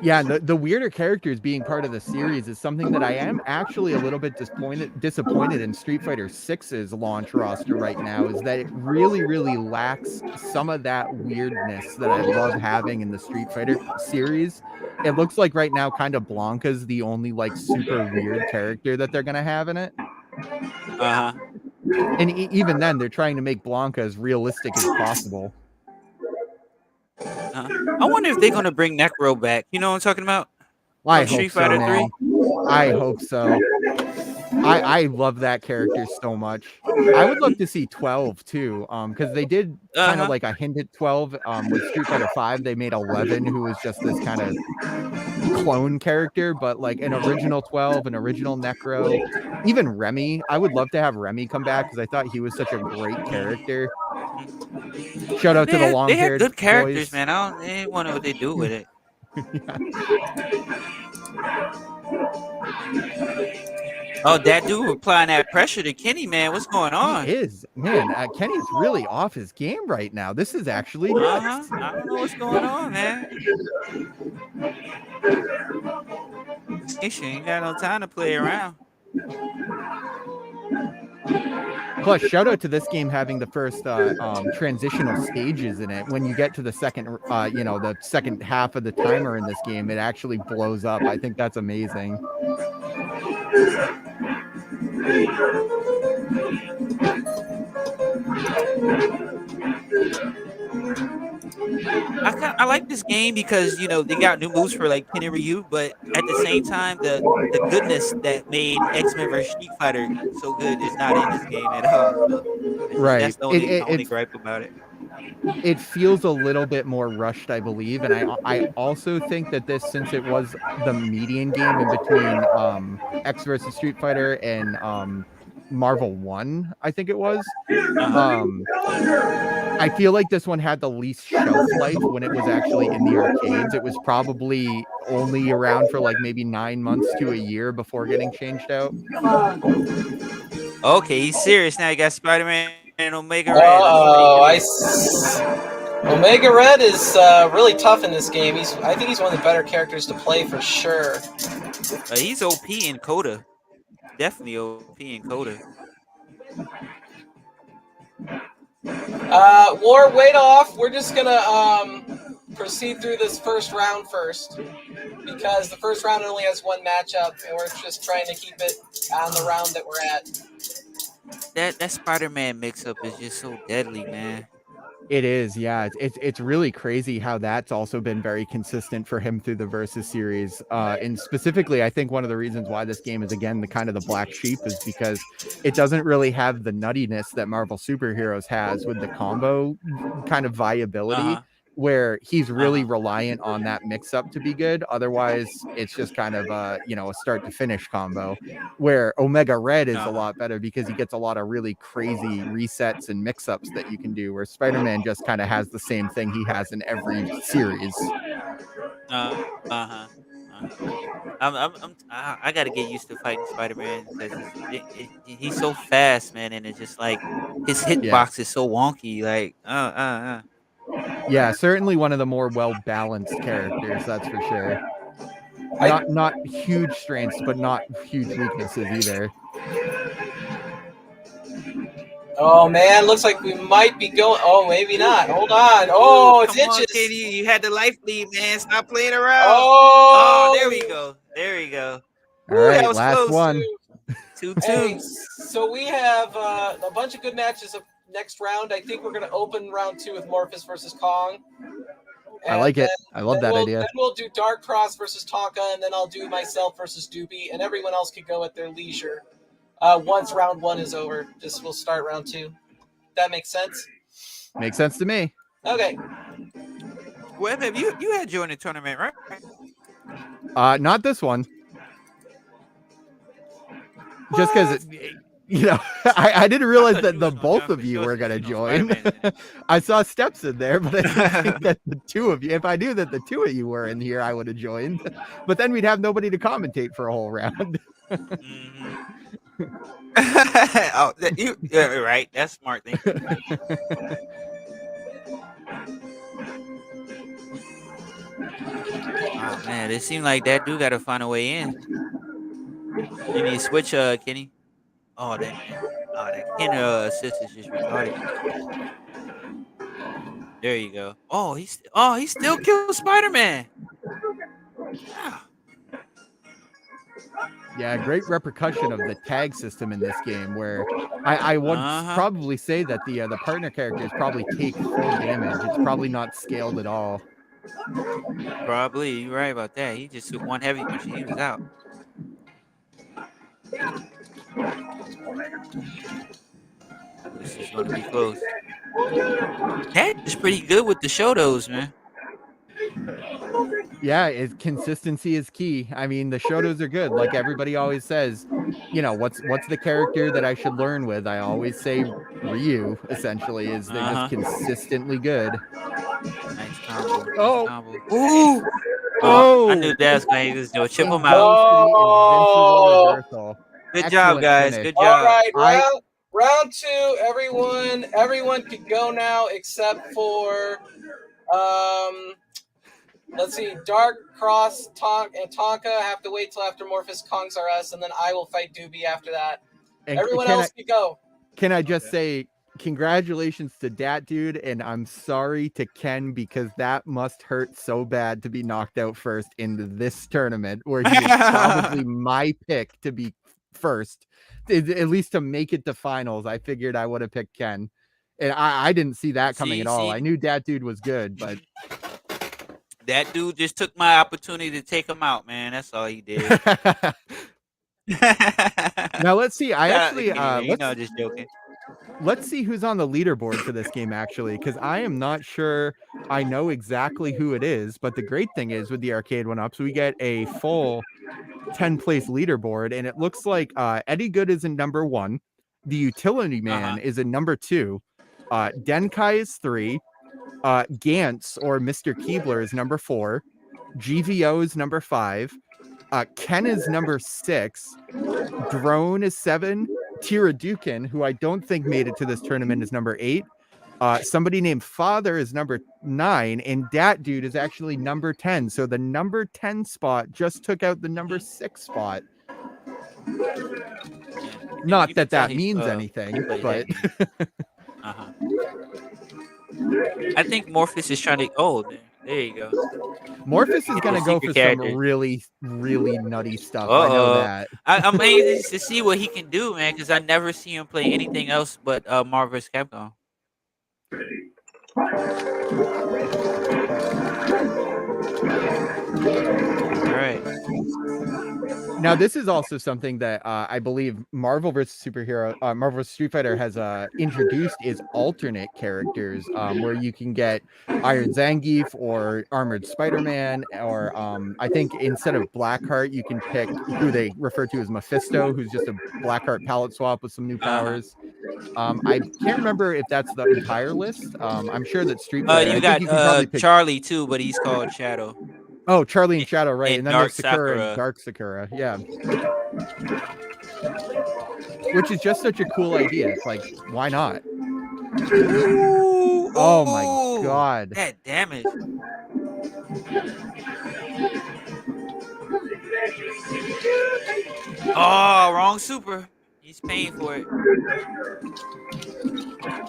Yeah, the weirder characters being part of the series is something that I am actually a little bit disappointed in Street Fighter 6's launch roster right now, is that it really lacks some of that weirdness that I love having in the Street Fighter series. It looks like right now kind of Blanca's the only like super weird character that they're going to have in it. And even then, they're trying to make Blanca as realistic as possible. I wonder if they're gonna bring Necro back. You know what I'm talking about? I hope Street Fighter 3. I hope so. I love that character so much. I would love to see 12 too, because they did kind of like a hint at 12 with Street Fighter 5. They made 11, who was just this kind of clone character, but like an original 12, an original Necro, even Remy. I would love to have Remy come back because I thought he was such a great character. Shout out to the long-haired. They had good characters, man. I don't know what they do with it. Oh, that dude applying that pressure to Kenny, man. What's going on? He is, man. Kenny's really off his game right now. This is actually nuts. I don't know what's going on, man. She ain't got no time to play around. Plus, shout out to this game having the first transitional stages in it. When you get to the second, the second half of the timer in this game, it actually blows up. I think that's amazing. I like this game because they got new moves for like Ken and Ryu, but at the same time, the goodness that made X-Men vs Street Fighter so good is not in this game at all. So Right. that's the only gripe about it. It feels a little bit more rushed, I believe, and I also think that this, since it was the median game in between X versus Street Fighter and Marvel 1, I think it was. I feel like this one had the least shelf life when it was actually in the arcades. It was probably only around for like maybe 9 months to a year before getting changed out. Okay, he's serious now. You got Spider-Man and Omega Red. Omega Red is really tough in this game. I think he's one of the better characters to play for sure. He's OP in Coda. Definitely OP in Coda. War, wait off. We're just gonna proceed through this first round first, because the first round only has one matchup, and we're just trying to keep it on the round that we're at. That Spider-Man mix-up is just so deadly, man. It is, yeah. It's really crazy how that's also been very consistent for him through the Versus series. And specifically, I think one of the reasons why this game is, again, the kind of the black sheep is because it doesn't really have the nuttiness that Marvel Superheroes has with the combo kind of viability, where he's really reliant on that mix-up to be good. Otherwise, it's just kind of a start to finish combo, where Omega Red is a lot better because he gets a lot of really crazy resets and mix-ups that you can do, where Spider-Man just kind of has the same thing he has in every series. I got to get used to fighting Spider-Man because he's so fast, man, and it's just like his hitbox is so wonky. Like, Yeah, certainly one of the more well-balanced characters, that's for sure. Not huge strengths, but not huge weaknesses either. Oh man, looks like we might be going. Oh, maybe not. Hold on. Oh, it's come itches. On, Katie, you had the life lead, man. Stop playing around. Oh, there we go. There we go. All right, that was last close. One. 2-2. Hey, so we have a bunch of good matches of next round. I think we're going to open round 2 with Morpheus versus Kong. I like it. I love that idea. Then we'll do Dark Cross versus Tonka, and then I'll do myself versus Doobie, and everyone else can go at their leisure. Once round 1 is over, we'll start round 2. That makes sense? Makes sense to me. Okay. Webhead, you had joined the tournament, right? Not this one. Just because, I didn't realize that the both of you were going to join. I saw Steps in there, but I didn't think that the two of you, if I knew that the two of you were in here, I would have joined. But then we'd have nobody to commentate for a whole round. You're right. That's smart thing. Oh man, it seemed like that dude got to find a way in. You need to switch, Kenny. Oh, that Ken assist is just retarded. There you go. Oh, he still killed Spider-Man. Yeah. Yeah, great repercussion of the tag system in this game, where I would probably say that the partner characters probably take full damage. It's probably not scaled at all. Probably, you're right about that. He just took one heavy punch and he was out. This is going to be close. That is pretty good with the Shotos, man. Yeah, consistency is key. I mean, the Shotos are good. Like everybody always says, what's the character that I should learn with? I always say Ryu, essentially, is they're just consistently good. Nice combo. Oh. Combo. Ooh. I knew that was going to do a chip him out. Oh. Good job, guys. Finish. Good job. All right, round 2, everyone could go now except for let's see, Dark Cross, and Tonka have to wait till after Morpheus Kongs R Us, and then I will fight Doobie after that. Everyone else can go. Can I just say congratulations to Dat Dude, and I'm sorry to Ken because that must hurt so bad to be knocked out first in this tournament where he was probably my pick to be first, at least to make it to finals. I figured I would have picked Ken, and I didn't see that coming at all. I knew Dat Dude was good, but that dude just took my opportunity to take him out, man. That's all he did. Now let's see. I actually just joking. Let's see who's on the leaderboard for this game, actually, because I am not sure I know exactly who it is. But the great thing is with the Arcade1Ups, we get a full 10-place leaderboard, and it looks like Eddie Good is in number 1. The Utility Man is in number 2. Denkai is 3. Gantz, or Mr. Keebler, is number 4. GVO is number 5. Ken is number 6. Drone is 7. Tira Dukin, who I don't think made it to this tournament, is number 8. Somebody named Father is number 9, and Dat Dude is actually number 10. So the number 10 spot just took out the number 6 spot. Not that that means anything, but I think Morpheus is trying to. Oh, there you go. Morpheus is going to go for some really, really nutty stuff. I know that. I'm anxious to see what he can do, man, because I never see him play anything else but Marvel vs. Capcom. All right. Now, this is also something that I believe Marvel vs. Street Fighter has introduced is alternate characters, where you can get Iron Zangief or Armored Spider-Man, or I think instead of Blackheart, you can pick who they refer to as Mephisto, who's just a Blackheart palette swap with some new powers. I can't remember if that's the entire list. I'm sure that Street Fighter. You got Charlie too, but he's called Shadow. Oh, Charlie and Shadow, right? And then Dark there's Sakura and Dark Sakura, yeah. Which is just such a cool idea. It's like, why not? Ooh, oh my god. That damage. Oh, wrong super. He's paying for it.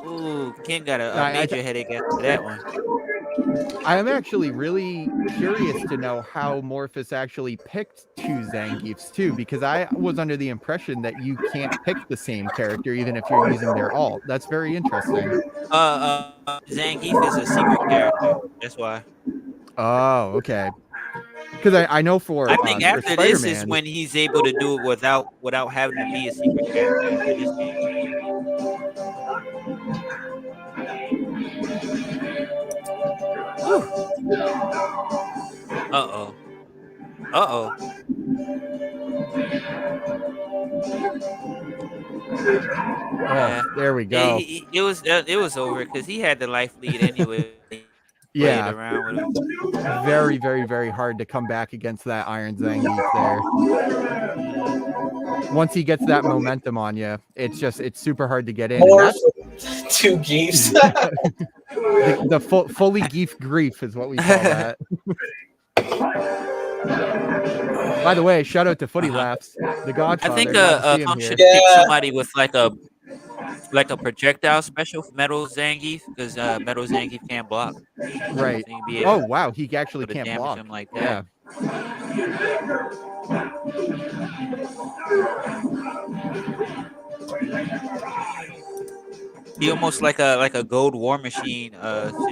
Ooh, Ken got a major headache after that one. I am actually really curious to know how Morpheus actually picked 2 Zangiefs too, because I was under the impression that you can't pick the same character even if you're using their alt. That's very interesting. Zangief is a secret character. That's why. Oh, okay. Because I know for I think after this is when he's able to do it without having to be a secret character after this game. Uh-oh. Uh-oh. There we go. It was over because he had the life lead anyway. Yeah. Around with him. Very, very, very hard to come back against that Iron Zangief there. Once he gets that momentum on you, it's super hard to get in. More 2 Geefs. the fully Geef grief is what we call that. By the way, shout out to Footy Laughs, the Godfather. I think should pick somebody with like a projectile special for Metal Zangief, because Metal Zangief can't block. Right. So wow, he actually can't block him like that. He almost like a gold war machine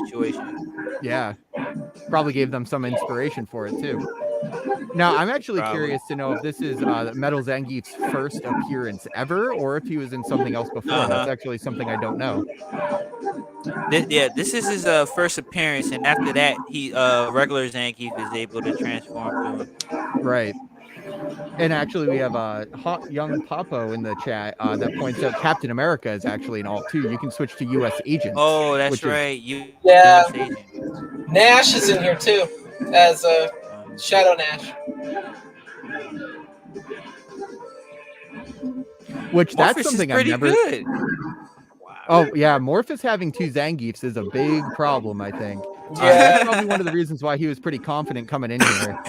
situation. Yeah. Probably gave them some inspiration for it too. Now, I'm actually curious to know if this is Metal Zangief's first appearance ever, or if he was in something else before. That's actually something I don't know. This is his first appearance, and after that, he regular Zangief is able to transform to him. Right. And actually, we have a hot young Papo in the chat that points out Captain America is actually an alt too. You can switch to U.S. Agent. Oh, that's right. US Agent. Nash is in here too, as Shadow Nash. Which that's something I've never. Good. Oh yeah, Morpheus having 2 Zangiefs is a big problem, I think. Yeah. That's probably one of the reasons why he was pretty confident coming in here.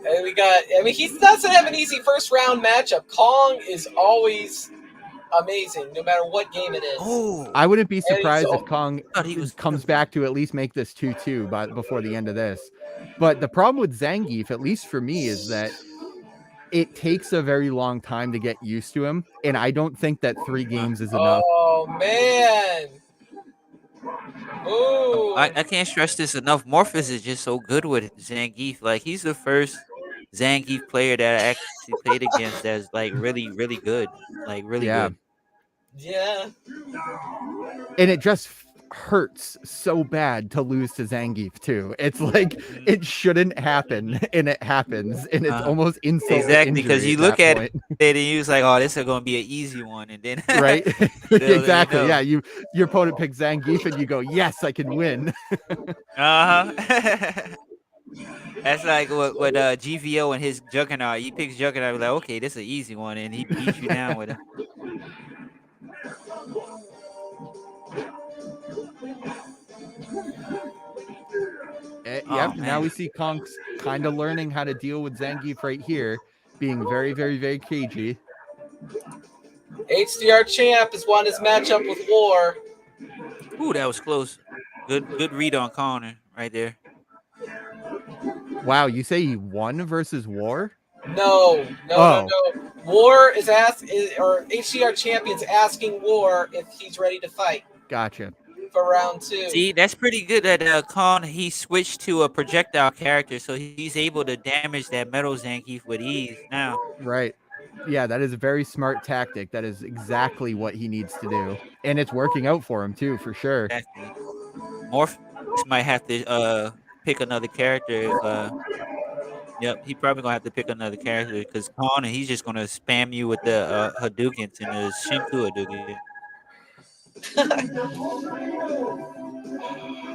And we got. I mean, he doesn't have an easy first round matchup. Kong is always amazing, no matter what game it is. Oh, I wouldn't be surprised so- if Kong thought he was comes back to at least make this 2-2 before the end of this. But the problem with Zangief, at least for me, is that it takes a very long time to get used to him, and I don't think that 3 games is enough. Oh man! Ooh. I can't stress this enough. Morpheus is just so good with Zangief. Like he's the first Zangief player that I actually played against that's like really, really good. Like really Yeah. good. Yeah. And it just hurts so bad to lose to Zangief too. It's like it shouldn't happen, and it happens, and it's almost insult exactly because you look at point. it and you was like, "Oh, this is going to be an easy one," and then right, exactly, you know. yeah. Your opponent picks Zangief, and you go, "Yes, I can win." That's like what GVO and his Juggernaut. He picks Juggernaut, like, okay, this is an easy one, and he beats you down with it. Yep. Now we see Konk's kind of learning how to deal with Zangief right here, being very, very, very cagey. HDR champ has won his matchup with War. Ooh, that was close. Good read on Connor right there. Wow, you say he won versus War? No. War is or HDR champion's asking War if he's ready to fight. Gotcha. For round 2. See, that's pretty good that Khan, he switched to a projectile character, so he's able to damage that metal Zangief with ease now. Right. Yeah, that is a very smart tactic. That is exactly what he needs to do. And it's working out for him too, for sure. Exactly. Morpheus might have to pick another character if yep, he probably gonna have to pick another character because Khan, he's just gonna spam you with the Hadoukens and the Shinku Hadouken.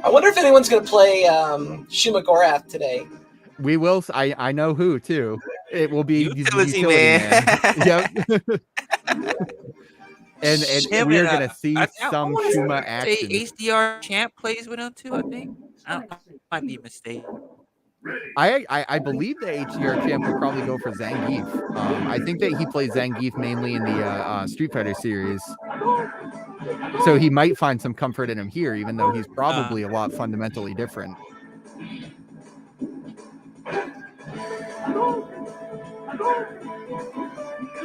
I wonder if anyone's going to play Shuma Gorath today. We will. I know who too. It will be Utility Man. Yep. and we're going to see some Shuma action. HDR champ plays with him too, I think. I might be mistaken. I believe the HDR champ will probably go for Zangief. I think that he plays Zangief mainly in the Street Fighter series. So he might find some comfort in him here, even though he's probably a lot fundamentally different.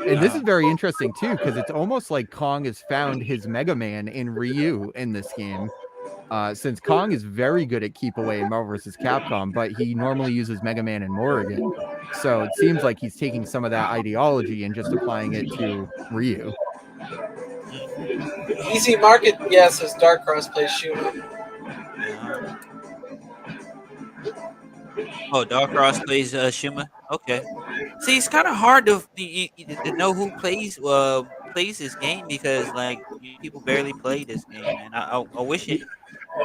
And this is very interesting too, because it's almost like Kong has found his Mega Man in Ryu in this game. Since Kong is very good at keep away in Marvel vs. Capcom, but he normally uses Mega Man and Morrigan. So it seems like he's taking some of that ideology and just applying it to Ryu. Easy market, yes, as Dark Cross plays Shuma. Oh, Dark Cross plays Shuma. Okay. See, it's kind of hard to know who plays this game because like people barely play this game, and I wish it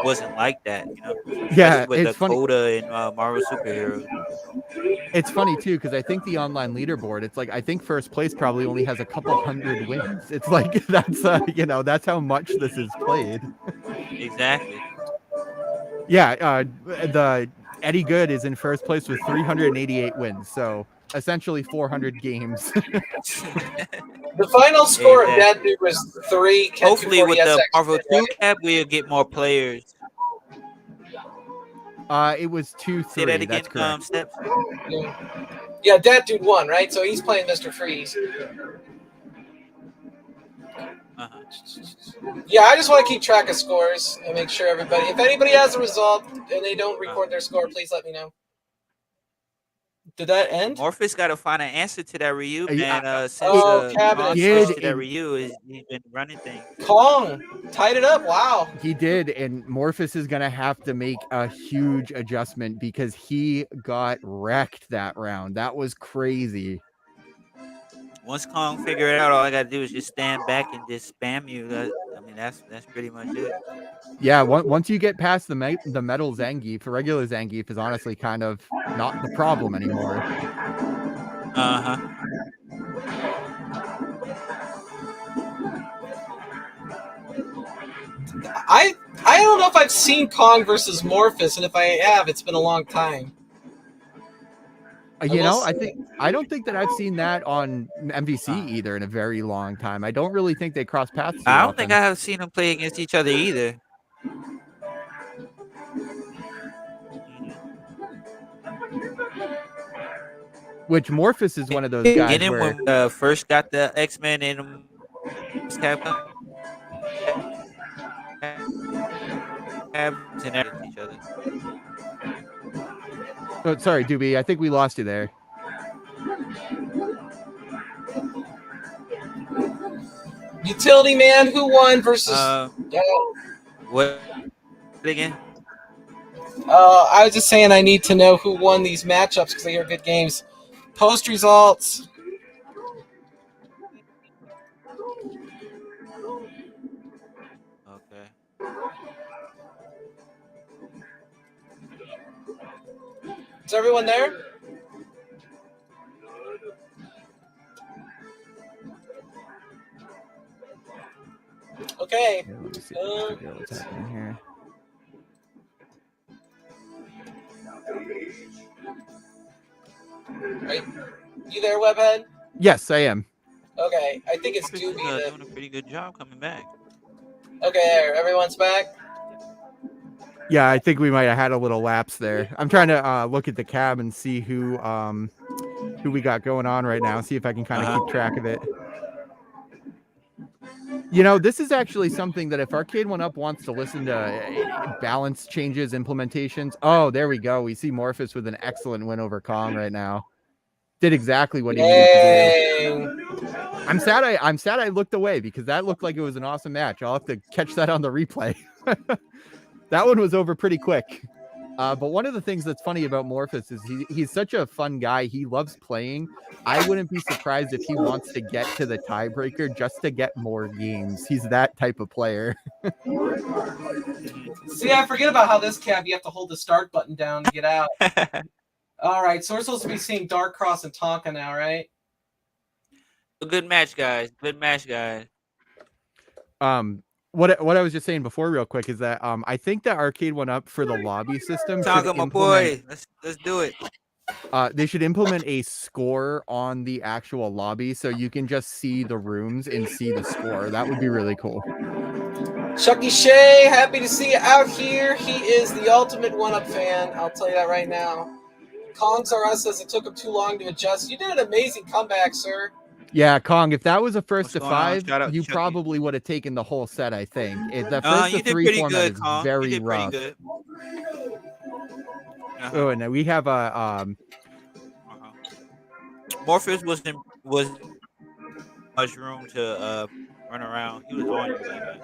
wasn't like that, you know. Yeah, with it's funny. Coda and Marvel Superheroes. It's funny too because I think the online leaderboard, it's like I think first place probably only has a couple hundred wins. It's like that's that's how much this is played. Exactly. Yeah, the Eddie Good is in first place with 388 wins, so essentially 400 games. The final score of that dude was 3. Hopefully, with the Marvel 2 tab, we'll get more players. It was 2-3. Say that again, that's correct. Steps. Yeah, that dude won, right? So he's playing Mr. Freeze. Yeah, I just want to keep track of scores and make sure if anybody has a result and they don't record their score, please let me know. Did that end? Morpheus got to find an answer to that Ryu, man. Since Cabinet switched to that Ryu, he's been running things. Kong tied it up. Wow. He did, and Morpheus is gonna have to make a huge adjustment because he got wrecked that round. That was crazy. Once Kong figure it out, all I gotta do is just stand back and just spam you. I mean, that's pretty much it. Yeah, once you get past the metal Zangief, the regular Zangief is honestly kind of not the problem anymore. I don't know if I've seen Kong versus Morpheus, and if I have, it's been a long time. You know, I don't think that I've seen that on MVC either in a very long time. I don't really think they cross paths too I don't often. think I have seen them play against each other either. Which Morphus is one of those guys where when first got the X-Men and Capcom and each other. Oh, sorry, Doobie. I think we lost you there. Utility Man, who won versus? What again? I was just saying I need to know who won these matchups because they are good games. Post results. Okay. Is everyone there? Okay. Let me see what's happening here. Right. You there, Webhead? Yes, I am. Okay, I think it's Doobie. Doing a pretty good job coming back. Okay, everyone's back. Yeah, I think we might have had a little lapse there. I'm trying to look at the cab and see who we got going on right now. See if I can kind of keep track of it. You know, this is actually something that if Arcade1Up wants to listen to balance changes, implementations. Oh, there we go. We see Morphus with an excellent win over Kong right now. Did exactly what he needed to do. I'm sad I looked away because that looked like it was an awesome match. I'll have to catch that on the replay. That one was over pretty quick. But one of the things that's funny about Morphus is he's such a fun guy. He loves playing. I wouldn't be surprised if he wants to get to the tiebreaker just to get more games. He's that type of player. See, I forget about how this cab, you have to hold the start button down to get out. All right, so we're supposed to be seeing Dark Cross and Tonka now, right? Good match, guys. Good match, guys. What I was just saying before, real quick, is that I think that Arcade1Up for the lobby system Tonka, my boy. Let's do it. They should implement a score on the actual lobby so you can just see the rooms and see the score. That would be really cool. Chucky Shea, happy to see you out here. He is the ultimate 1UP fan. I'll tell you that right now. Kongs R Us says it took him too long to adjust. You did an amazing comeback, sir. Yeah, Kong, if that was a first to 5, you Chucky. Probably would have taken the whole set, I think. The first to 3 format is very rough. Oh, and we have a Morpheus was much room to run around. He was on you like that.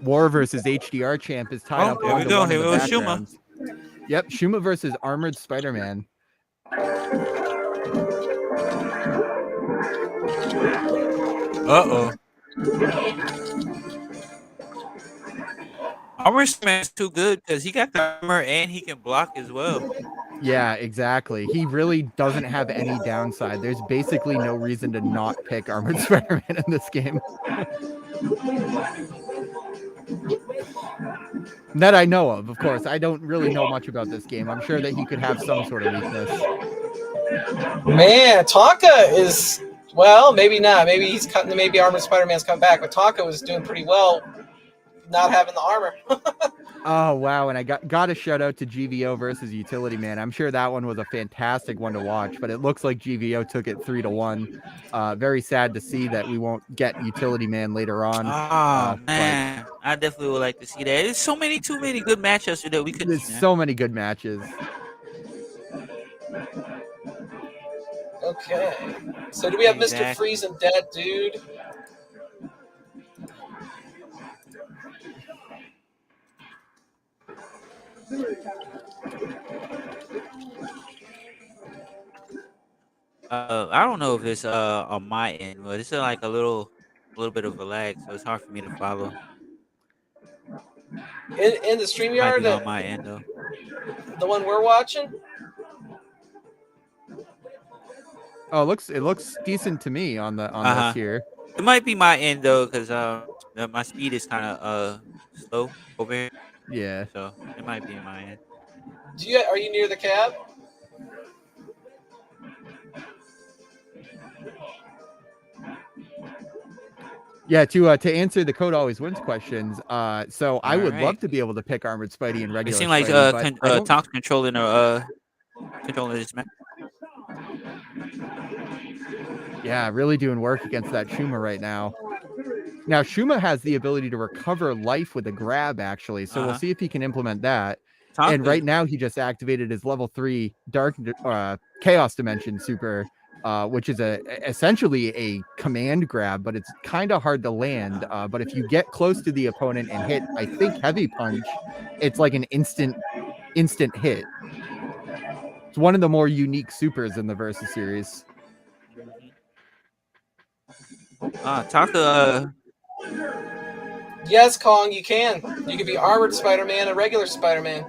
War versus HDR champ is tied up. Here we go. Here goes Shuma. Yep, Shuma versus Armored Spider-Man. Uh-oh. Armored Spider-Man's too good because he got the armor and he can block as well. Yeah, exactly. He really doesn't have any downside. There's basically no reason to not pick Armored Spider-Man in this game. That I know of course. I don't really know much about this game. I'm sure that he could have some sort of weakness. Man, Tonka is, well, maybe not. Maybe he's cutting. Maybe Armored Spider-Man's come back, but Tonka was doing pretty well, not having the armor. Oh wow! And I got a shout out to GVO versus Utility Man. I'm sure that one was a fantastic one to watch, but it looks like GVO took it 3-1. Very sad to see that we won't get Utility Man later on. Oh man, I definitely would like to see that. There's too many good matchups that we could. There's so many good matches. Okay, so do we have Mr. Freeze and Dead Dude? I don't know if it's on my end, but it's like a little bit of a lag, so it's hard for me to follow. In the StreamYard, on my end though. The one we're watching. Oh, it looks decent to me on this here. It might be my end though, because my speed is kind of slow over here. Yeah. So it might be in my end. Are you near the cab? Yeah, to answer the code always wins questions. So I would love to be able to pick Armored Spidey and It regular seems like Spidey, but Tom's controlling this match. Yeah, really doing work against that Shuma right now. Now Shuma has the ability to recover life with a grab, actually. So we'll see if he can implement that. And right now he just activated his level 3 Dark Chaos Dimension super, which is essentially a command grab, but it's kind of hard to land. But if you get close to the opponent and hit, I think, Heavy Punch, it's like an instant hit. It's one of the more unique supers in the Versus series. Taka. Yes, Kong, you can. You could be Armored Spider-Man and regular Spider-Man.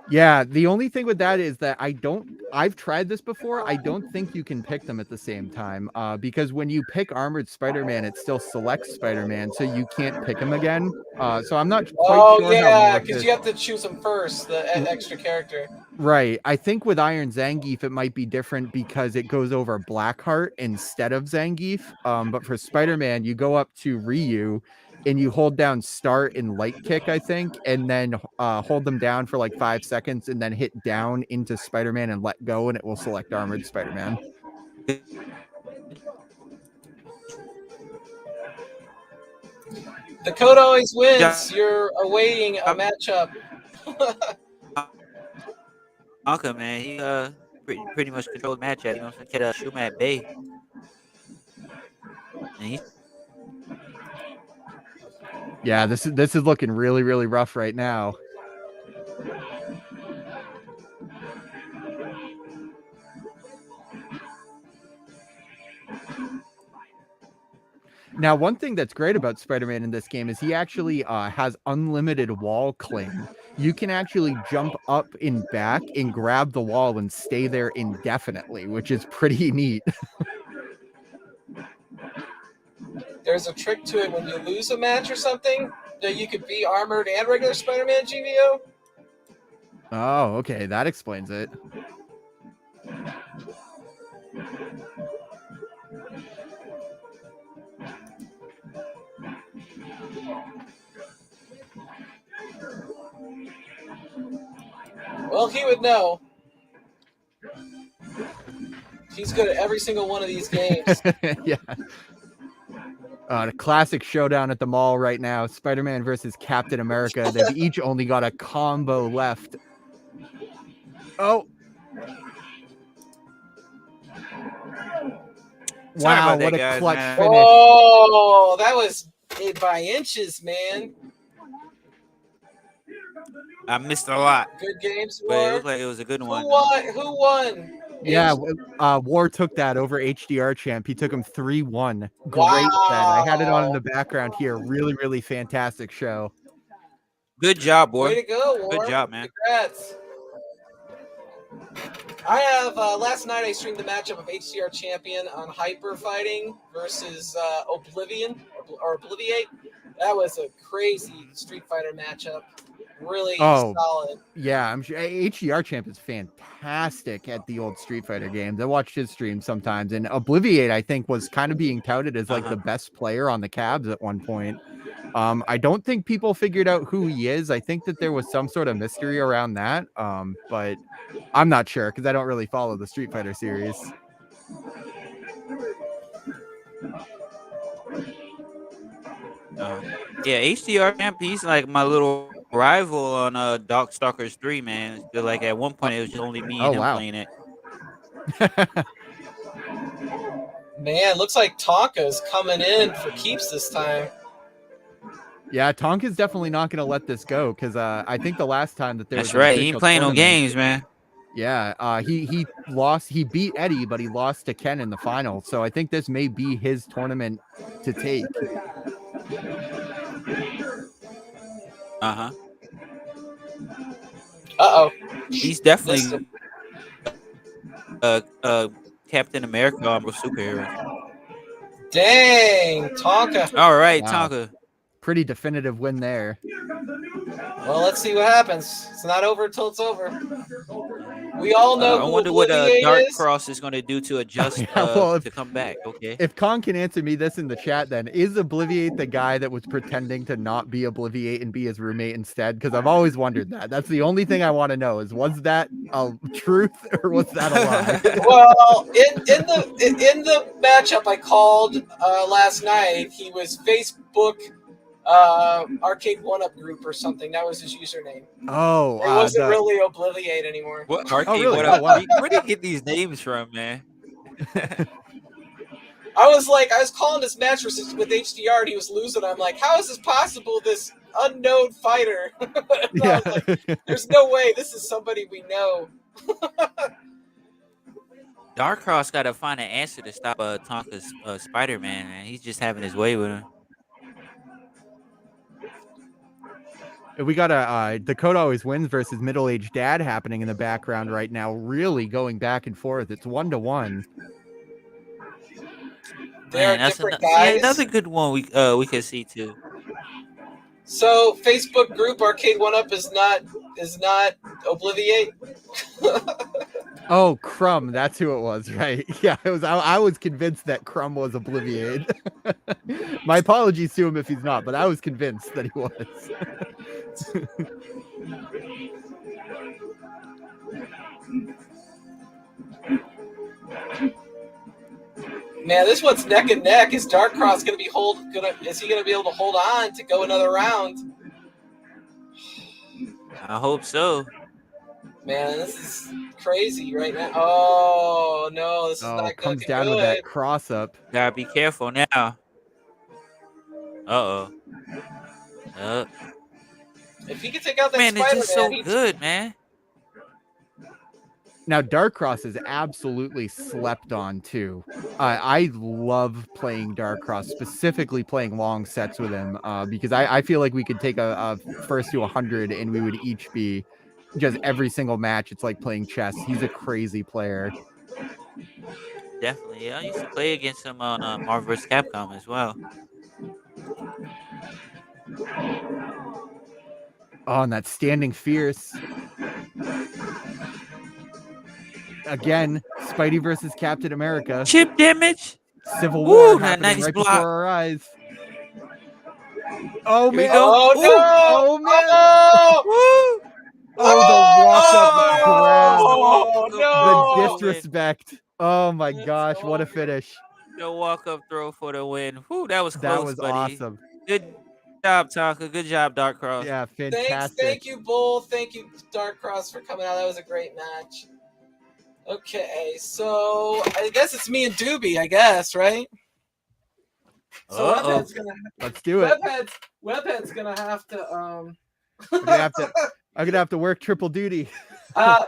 Yeah, the only thing with that is that I've tried this before. I don't think you can pick them at the same time, because when you pick Armored Spider-Man, it still selects Spider-Man, so you can't pick him again. So I'm not quite sure. Oh yeah, because you have to choose him first, the extra character. Right. I think with Iron Zangief, it might be different because it goes over Blackheart instead of Zangief. But for Spider-Man, you go up to Ryu and you hold down start and light kick, I think, and then hold them down for like 5 seconds and then hit down into Spider-Man and let go, and it will select Armored Spider-Man. The code always wins. You're awaiting a matchup. Anka, man, he pretty much controlled the matchup. You know, get a Shuma at bay. Yeah, this is looking really, really rough right now. Now, one thing that's great about Spider-Man in this game is he actually has unlimited wall cling. You can actually jump up and back and grab the wall and stay there indefinitely, which is pretty neat. There's a trick to it when you lose a match or something, that you could be Armored and regular Spider-Man GVO. Oh, okay. That explains it. Well, he would know. He's good at every single one of these games. Yeah. The classic showdown at the mall right now. Spider-Man versus Captain America. They've each only got a combo left. Oh. Wow, what a clutch finish. Oh, that was by inches, man. I missed a lot. Good games, but it looked like it was a good one. Who won? Yeah, War took that over HDR Champ. He took him 3-1. Great wow. set. I had it on in the background here. Really, really fantastic show. Good job, boy. Way to go, War. Good job, man. Congrats. I have last night I streamed the matchup of HDR Champion on Hyper Fighting versus Oblivion or Obliviate. That was a crazy Street Fighter matchup. Really solid. Yeah, I'm sure HDR Champ is fantastic at the old Street Fighter games. I watched his stream sometimes, and Obliviate, I think, was kind of being touted as like the best player on the cabs at one point. I don't think people figured out who he is. I think that there was some sort of mystery around that, but I'm not sure because I don't really follow the Street Fighter series. Yeah, HDR Champ, he's like my little rival on Darkstalkers 3, man. Like at one point it was just only me and him playing it. Man, looks like Tonka's coming in for keeps this time. Yeah, Tonka's definitely not going to let this go because I think the last time that there was right. He ain't playing no games, man. Yeah, he lost. He beat Eddie, but he lost to Ken in the final. So I think this may be his tournament to take. He's definitely Captain America superhero. Dang, Tonka. All right, Tonka. Pretty definitive win there. Well, let's see what happens. It's not over until it's over. We all know I who wonder what Obliviate Dark is. Cross is going to do to adjust to come back. Okay. If Kong can answer me this in the chat, then is Obliviate the guy that was pretending to not be Obliviate and be his roommate instead? Because I've always wondered that. That's the only thing I want to know is, was that a truth or was that a lie? Well, in the matchup I called last night, he was Facebook Arcade1Up group or something. That was his username. Oh, it wasn't really Obliviate anymore. What Arcade? Oh, really? Wow. Where do you get these names from, man? I was calling this match with HDR and he was losing. I'm like, how is this possible? This unknown fighter. Yeah. I was like, there's no way this is somebody we know. Dark Cross got to find an answer to stop Tonka's Spider-Man, man. He's just having his way with him. We got a Dakota Always Wins versus Middle-Aged Dad happening in the background right now, really going back and forth. It's 1-1. They're different guys. Another good one we can see too. So Facebook group Arcade1Up is not Obliviate. Oh, Crumb, that's who it was, right? Yeah, it was. I was convinced that Crumb was Obliviate. My apologies to him if he's not, but I was convinced that he was. Man, this one's neck and neck. Is Dark Cross gonna be is he gonna be able to hold on to go another round? I hope so. Man, this is crazy right now. Oh no, this is not comes down with that cross up. Gotta be careful now. Uh-oh. If he can take out that man, Spider-Man, it's just so good, man. Now, Dark Cross is absolutely slept on, too. I love playing Dark Cross, specifically playing long sets with him, because I feel like we could take a first to 100 and we would each be just every single match. It's like playing chess. He's a crazy player. Definitely. Yeah, I used to play against him on Marvel vs. Capcom as well. Oh, and that standing fierce. Again, Spidey versus Captain America. Chip damage. Civil War happening nice right block. before our eyes. Oh, Here man. Oh, no. Oh, man. Oh, the walk-up grab. Oh, The disrespect. Oh, my gosh. What a finish. The walk-up throw for the win. Whew, that was close, That was buddy. awesome. Good job, Tonka. Good job, Dark Cross. Yeah, fantastic. Thank you, Bull. Thank you, Dark Cross, for coming out. That was a great match. Okay, so I guess it's me and Doobie, I guess, right? So Webhead's gonna. Let's do it. Webhead's gonna have to. I'm gonna have to work triple duty. My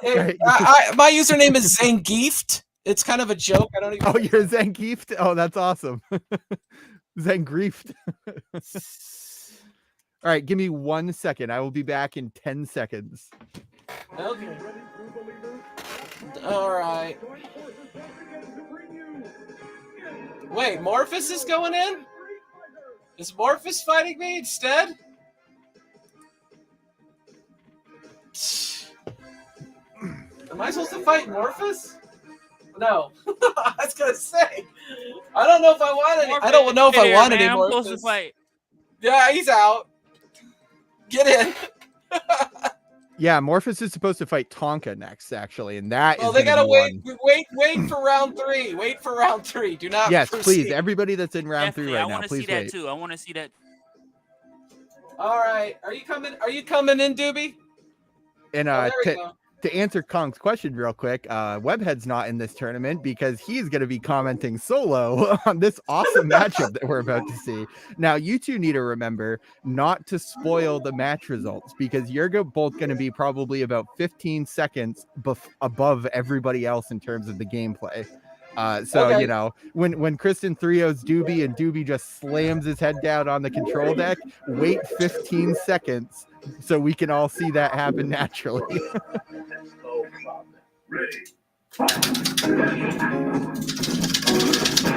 username is Zangieft. It's kind of a joke. I don't even. Oh, you're Zangieft? Oh, that's awesome. Zangrieft. All right, give me 1 second. I will be back in 10 seconds. Okay. All right. Wait, Morphus is going in? Is Morphus fighting me instead? Am I supposed to fight Morphus? No. I was gonna say. I don't know if I want any. I don't know if I want any Morphus. I'm supposed to fight. Yeah, he's out. Get in. Yeah, Morphus is supposed to fight Tonka next, actually, and that is. They gotta wait for round 3. Wait for round 3. Do not. Yes, proceed. please, everybody that's in round 3 right now, please wait. I want to see that too. I want to see that. All right, are you coming in, Doobie? And there we go. To answer Kong's question real quick, Webhead's not in this tournament because he's going to be commenting solo on this awesome matchup that we're about to see. Now, you two need to remember not to spoil the match results because you're both going to be probably about 15 seconds above everybody else in terms of the gameplay. Okay. You know, when Kristen 3-0's Doobie and Doobie just slams his head down on the control deck, wait 15 seconds so we can all see that happen naturally.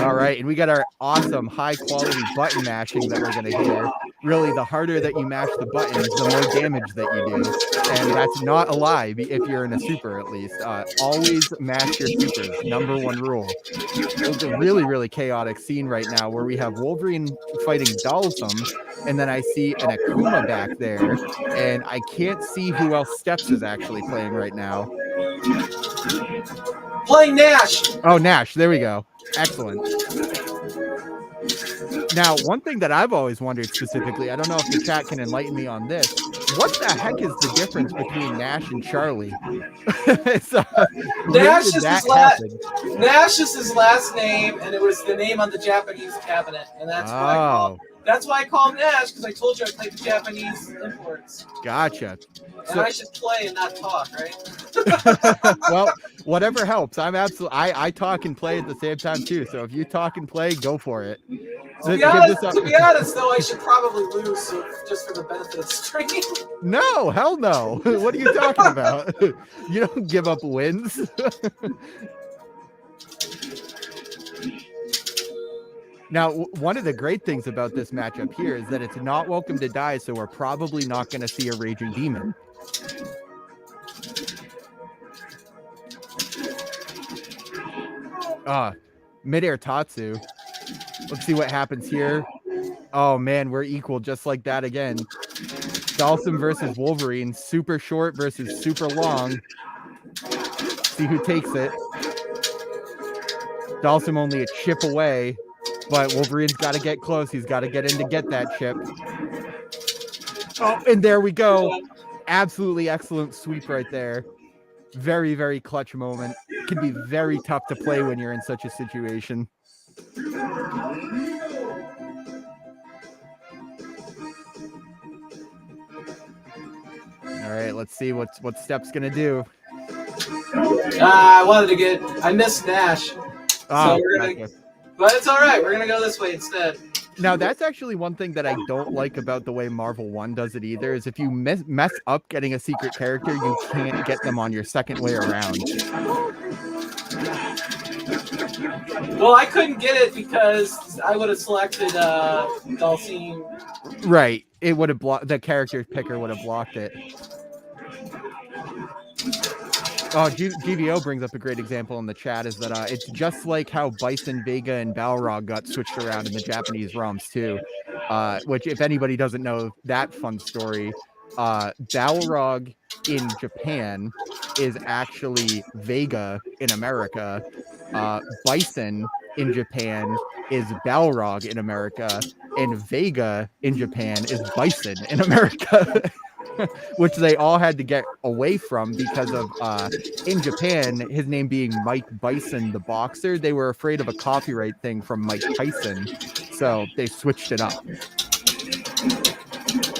All right, and we got our awesome high quality button mashing that we're going to hear really, the harder that you mash the buttons, the more damage that you do. And that's not a lie if you're in a super, at least. Always mash your supers. Number one rule. It's a really, really chaotic scene right now where we have Wolverine fighting Dalsum, and then I see an Akuma back there, and I can't see who else Steps is actually playing right now. Playing Nash. Oh, Nash. There we go. Excellent. Now, one thing that I've always wondered specifically, I don't know if the chat can enlighten me on this. What the heck is the difference between Nash and Charlie? Nash is his last name, and it was the name on the Japanese cabinet, and that's why I call him Nash, because I told you I played the Japanese imports. Gotcha. And I should play and not talk, right? Well, whatever helps. I talk and play at the same time too. So if you talk and play, go for it. To be honest, though, I should probably lose, so just for the benefit of streaming. No, hell no. What are you talking about? You don't give up wins. Now, one of the great things about this matchup here is that it's not welcome to die, so we're probably not going to see a Raging Demon. Midair Tatsu. Let's see what happens here. Oh, man, we're equal just like that again. Dalsum versus Wolverine. Super short versus super long. See who takes it. Dalsum only a chip away. But Wolverine's got to get close. He's got to get in to get that chip. Oh, and there we go. Absolutely excellent sweep right there. Very, very clutch moment. It can be very tough to play when you're in such a situation. All right, let's see what Step's going to do. I missed Nash. So we're gonna... But it's all right. We're going to go this way instead. Now, that's actually one thing that I don't like about the way Marvel 1 does it either, is if you mess up getting a secret character, you can't get them on your second way around. Well, I couldn't get it because I would have selected Dalsum. Right. It would have blocked, the character picker would have blocked it. Oh, GVO brings up a great example in the chat, is that it's just like how Bison, Vega, and Balrog got switched around in the Japanese ROMs too. Which, if anybody doesn't know that fun story, Balrog in Japan is actually Vega in America. Bison in Japan is Balrog in America, and Vega in Japan is Bison in America. Which they all had to get away from because of, in Japan, his name being Mike Bison, the boxer, they were afraid of a copyright thing from Mike Tyson, so they switched it up.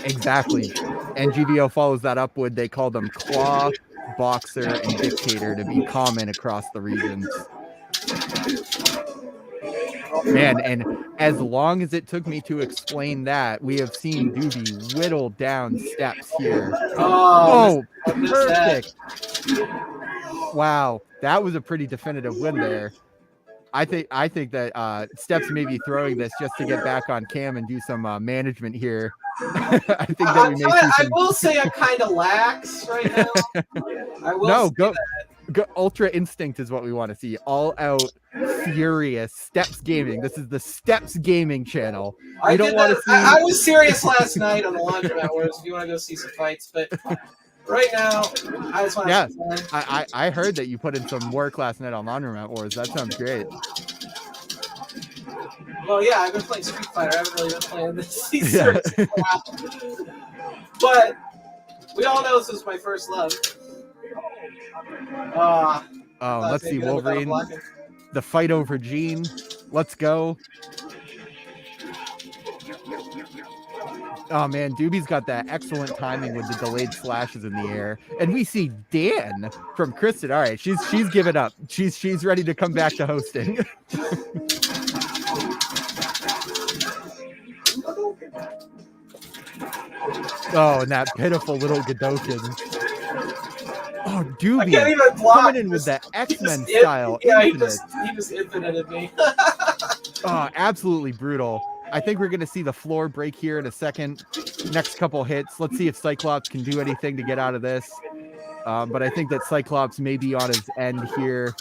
Exactly. And GVO follows that up with, they call them Claw, Boxer, and Dictator to be common across the regions. Man, and as long as it took me to explain that, we have seen Doobie whittle down Steps here. Oh, perfect. Wow, that was a pretty definitive win there. I think that Steps may be throwing this just to get back on cam and do some management here. I think that we may see some... I will say I'm kind of lax right now. I will go Ultra Instinct is what we want to see. All out, furious Steps Gaming. This is the Steps Gaming channel. I was serious last night on the Laundromat Wars. If you want to go see some fights, but right now, I just want to. I heard that you put in some work last night on Laundromat Wars. That sounds great. Well, yeah, I've been playing Street Fighter. I haven't really been playing this series for a while. But we all know this is my first love. Let's see, Wolverine. The fight over Gene. Let's go. Oh man, Doobie's got that excellent timing with the delayed slashes in the air. And we see Dan from Kristen. All right, she's given up. She's ready to come back to hosting. Oh, and that pitiful little Godokins. Oh, Doobie coming in with that X-Men style. Yeah, he just infinite at me. Oh, absolutely brutal. I think we're going to see the floor break here in a second. Next couple hits. Let's see if Cyclops can do anything to get out of this. But I think that Cyclops may be on his end here.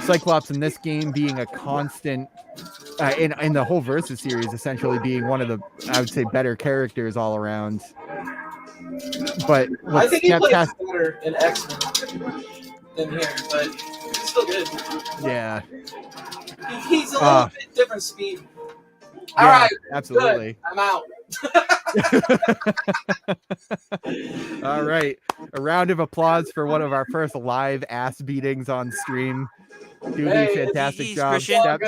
Cyclops in this game being a constant, in the whole Versus series, essentially being one of the, I would say, better characters all around. But I think he plays better in X-Men than here, but he's still good. Yeah. He's a little bit different speed. All yeah, right, absolutely. Good. I'm out. All right, a round of applause for one of our first live ass beatings on stream. Doobie, fantastic job. Steps.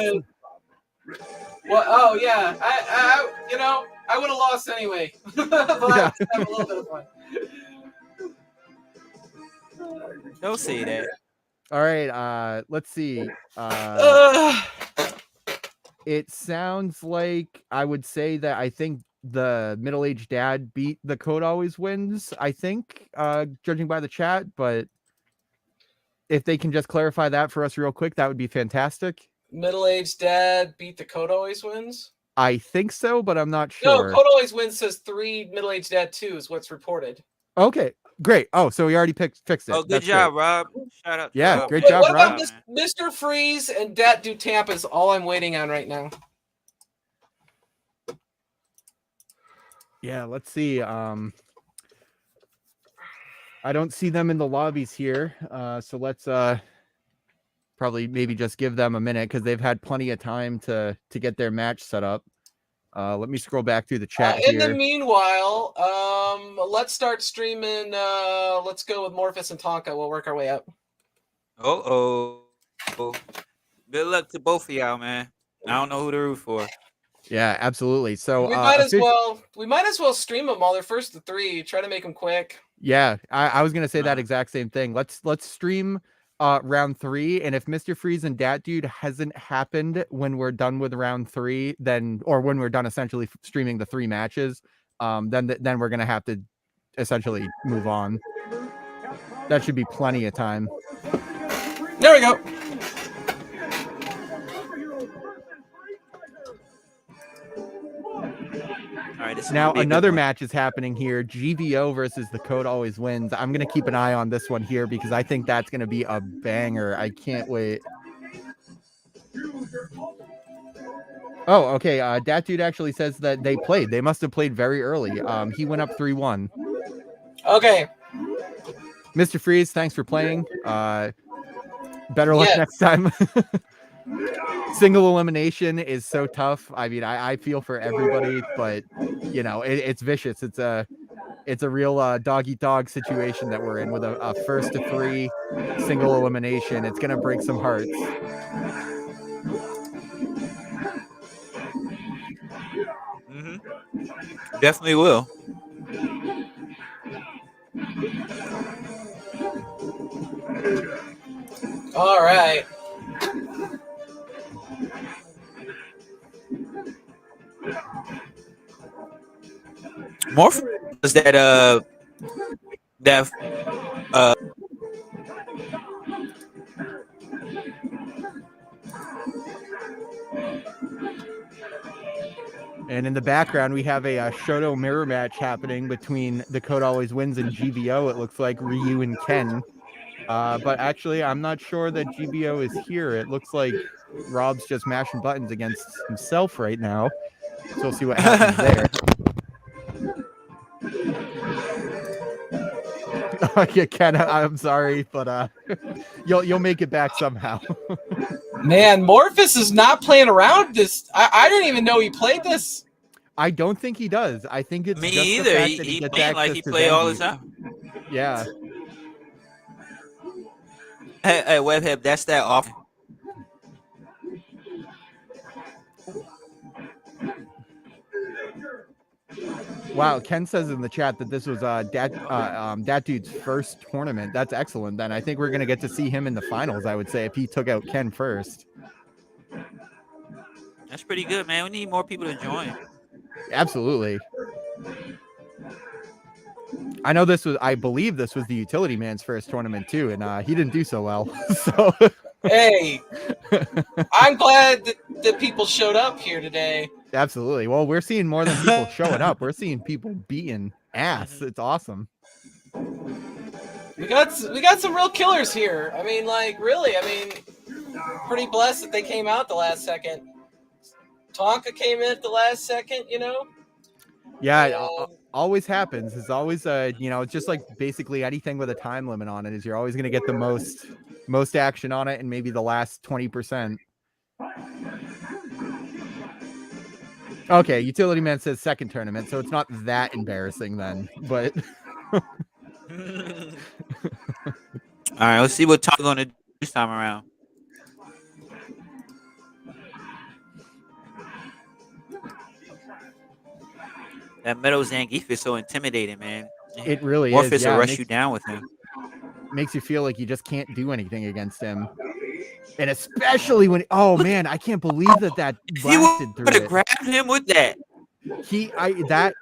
Well, oh yeah, I would have lost anyway, but I have a little bit of fun. Don't say that. All right, let's see. It sounds like I would say that I think the middle-aged dad beat the code always wins, I think, judging by the chat, but if they can just clarify that for us real quick, that would be fantastic. Middle-aged dad beat the code always wins? I think so, but I'm not sure. No, code always wins says 3, middle-aged dad 2 is what's reported. Okay, great. Oh, so we already fixed it. Oh, good job, Rob. Shout out. Yeah, great job, what Rob. About Mr. Freeze and Dat Do Tampa is all I'm waiting on right now. Yeah, let's see. I don't see them in the lobbies here, so let's probably maybe just give them a minute because they've had plenty of time to get their match set up. Let me scroll back through the chat in here. the meanwhile, let's start streaming. Let's go with Morphus and Tonka. We'll work our way up. Good luck to both of y'all, man. I don't know who to root for. Yeah, absolutely. So we might as well stream them while they're first to 3. Try to make them quick. Yeah, I was gonna say that exact same thing. Let's stream round 3, and if Mr. Freeze and Dat Dude hasn't happened when we're done with round 3, then or when we're done essentially streaming the 3 matches, then we're gonna have to essentially move on. That should be plenty of time. There we go. All right, now another match is happening here. GVO versus the code always wins. I'm going to keep an eye on this one here because I think that's going to be a banger. I can't wait. Oh, okay. Dat Dude actually says that they played. They must have played very early. He went up 3-1. Okay. Mr. Freeze, thanks for playing. Better luck next time. Single elimination is so tough. I mean, I feel for everybody, but you know, it's vicious. It's a real dog eat dog situation that we're in with a first to 3 single elimination. It's gonna break some hearts. Definitely will. All right. Morph is that and in the background we have a Shoto mirror match happening between the code always wins and GVO. It looks like Ryu and Ken, but actually I'm not sure that GVO is here. It looks like Rob's just mashing buttons against himself right now, so we'll see what happens there. Yeah, Ken, I'm sorry, but you'll make it back somehow. Man, Morphus is not playing around this. I didn't even know he played this. I don't think he does. I think it's me just either. The fact that he gets playing like he play all the time. Yeah. Hey, Webhead, that's that off. Wow, Ken says in the chat that this was Dat Dude's first tournament. That's excellent. Then I think we're gonna get to see him in the finals. I would say if he took out Ken first. That's pretty good, man. We need more people to join. Absolutely. I know this was. I believe this was the Utility Man's first tournament too, and he didn't do so well. So Hey, I'm glad that people showed up here today. Absolutely. Well, we're seeing more than people showing up. We're seeing people beating ass. It's awesome. We got some real killers here. I mean, like, really, I mean, pretty blessed that they came out the last second. Tonka came in at the last second, you know? Yeah, it always happens. It's always it's just like basically anything with a time limit on it is you're always going to get the most action on it and maybe the last 20%. Okay, Utility Man says second tournament, so it's not that embarrassing then, but all right, let's see what Tom's going to do this time around. That Meadow Zangief is so intimidating, man. It really Morpheus is. Yeah, will rush you down with him. Makes you feel like you just can't do anything against him. And especially when, oh man, I can't believe that lasted through it. You would have grabbed him with that.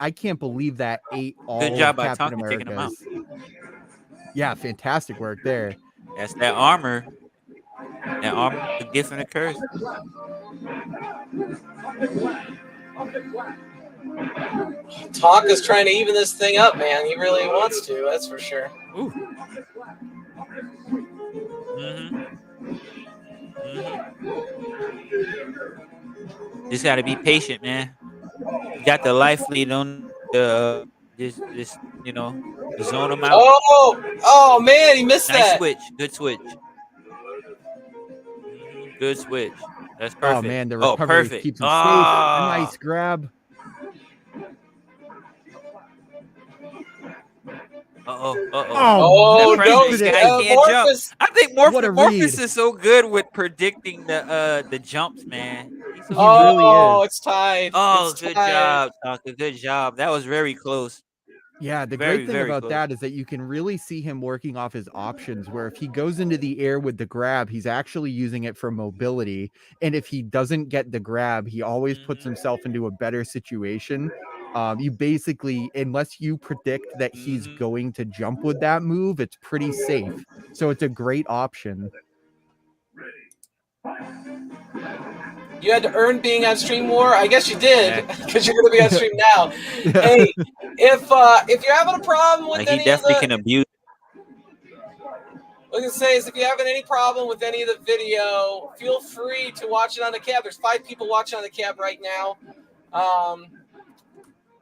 I can't believe that ate all Good job of by Captain Tonka taking him out. America's. Yeah, fantastic work there. That's that armor. That armor, the gift and the curse. Tonka's trying to even this thing up, man. He really wants to, that's for sure. Ooh. Just gotta be patient, man. You got the life lead on the just zone him out. Oh man, he missed nice that. Switch. Good switch. Good switch. That's perfect. Oh man, the recovery perfect. keeps him safe. A nice grab. Oh no! This guy can't jump. I think Morpheus is so good with predicting the jumps, man. He really is. It's tied. Oh, it's good tied. job, Tonka. Good job. That was very close. Yeah, the great thing about that is that you can really see him working off his options, where if he goes into the air with the grab, he's actually using it for mobility. And if he doesn't get the grab, he always puts himself into a better situation. You basically, unless you predict that he's going to jump with that move, it's pretty safe. So it's a great option. You had to earn being on Stream War. I guess you did, because you're going to be on stream now. Hey, if you're having a problem with he definitely can abuse. What I was gonna say is, if you're having any problem with any of the video, feel free to watch it on the cab. There's 5 people watching on the cab right now.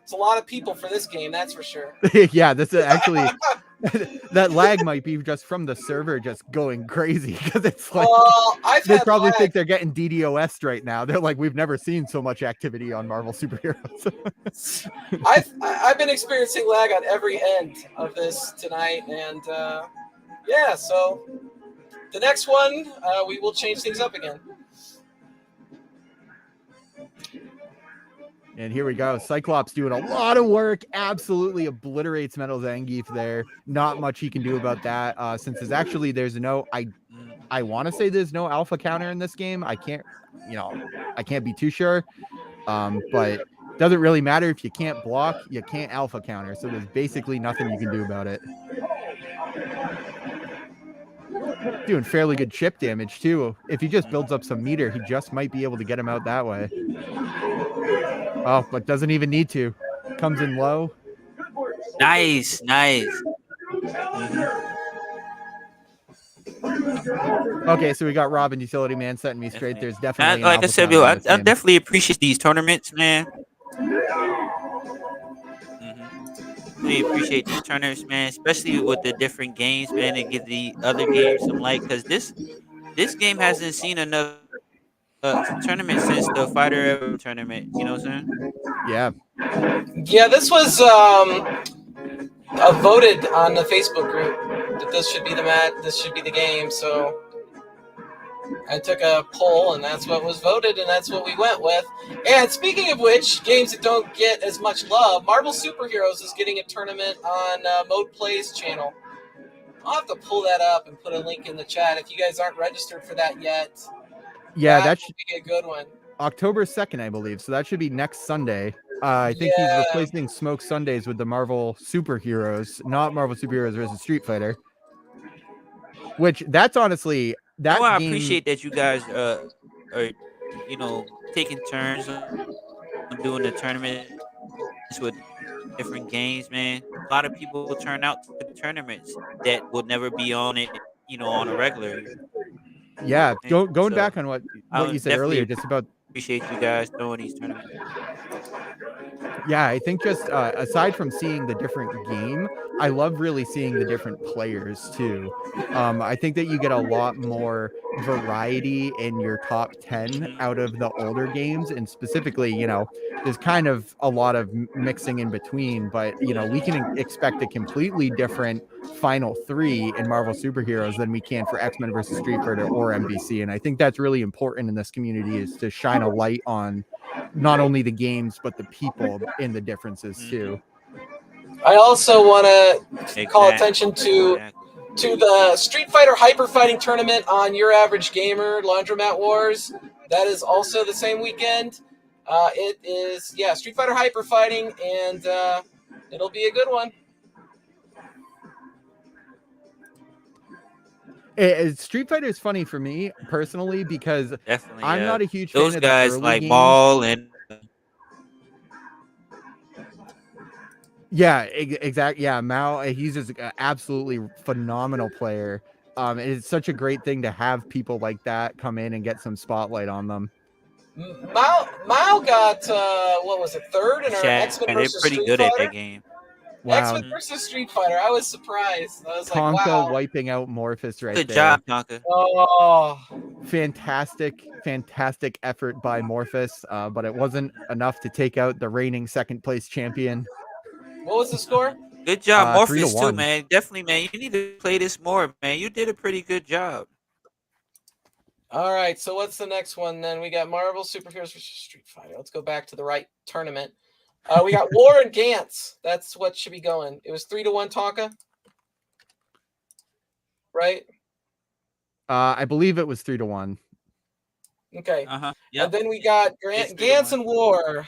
It's a lot of people for this game, that's for sure. Yeah, this is actually that lag might be just from the server just going crazy, because it's like they probably think they're getting DDoS'd right now. They're like, we've never seen so much activity on Marvel Superheroes. I've been experiencing lag on every end of this tonight, and yeah, so the next one we will change things up again. And here we go. Cyclops doing a lot of work. Absolutely obliterates Metal Zangief there. Not much he can do about that. Since there's no, I want to say there's no alpha counter in this game. I can't be too sure. But doesn't really matter. If you can't block, you can't alpha counter. So there's basically nothing you can do about it. Doing fairly good chip damage too. If he just builds up some meter, he just might be able to get him out that way. Oh, but doesn't even need to. Comes in low. Nice. Okay, so we got Robin Utility Man setting me straight. There's definitely like I said, I definitely appreciate these tournaments, man. Really appreciate these tournaments, man, especially with the different games, man, and give the other games some light, because this game hasn't seen another tournament since the Fighter Ever tournament. You know what I'm saying? Yeah, this was voted on the Facebook group that this should be the this should be the game. So I took a poll, and that's what was voted, and that's what we went with. And speaking of which, games that don't get as much love, Marvel Superheroes is getting a tournament on Mode Play's channel. I'll have to pull that up and put a link in the chat if you guys aren't registered for that yet. Yeah, that should be a good one. October 2nd, I believe. So that should be next Sunday. I think he's replacing Smoke Sundays with the Marvel Superheroes, not Marvel Superheroes versus Street Fighter. Which, that's honestly, that I game. appreciate that you guys are taking turns on doing the tournaments with different games, man. A lot of people turn out to the tournaments that will never be on it, on a regular. Yeah, going So back on what I you said earlier, definitely just about. appreciate you guys throwing these tournaments. Yeah, I think just aside from seeing the different game, I love really seeing the different players too. I think that you get a lot more variety in your top 10 out of the older games, and specifically, there's kind of a lot of mixing in between, but we can expect a completely different final three in Marvel Superheroes than we can for X-Men versus Street Fighter or MVC, and I think that's really important in this community, is to shine a light on not only the games but the people in the differences too. I also want to call Exactly. attention to the Street Fighter Hyper Fighting Tournament on Your Average Gamer Laundromat Wars. That is also the same weekend. It is Street Fighter Hyper Fighting, and it'll be a good one. Street Fighter is funny for me personally because Definitely, I'm not a huge those fan of the guys early like games. Maul and Yeah, exactly. Yeah, Mao, he's just an absolutely phenomenal player. It's such a great thing to have people like that come in and get some spotlight on them. Mao got what was it, third in our X-Men they're versus pretty Street good Fighter? at that game. Wow. X-Men versus Street Fighter. I was surprised. I was Tonka like, wow. wiping out Morphus right Good there. job, Tonka. Oh, fantastic effort by Morphus, but it wasn't enough to take out the reigning second place champion. What was the score? Good job, Morpheus, 3-1. too, man. Definitely, man. You need to play this more, man. You did a pretty good job. All right, so what's the next one then? We got Marvel Superheroes versus Street Fighter. Let's go back to the right tournament. We got War and Gantz. That's what should be going. It was 3-1 Tonka, right? I believe it was 3-1. Okay. Yep. And then we got Gantz and War.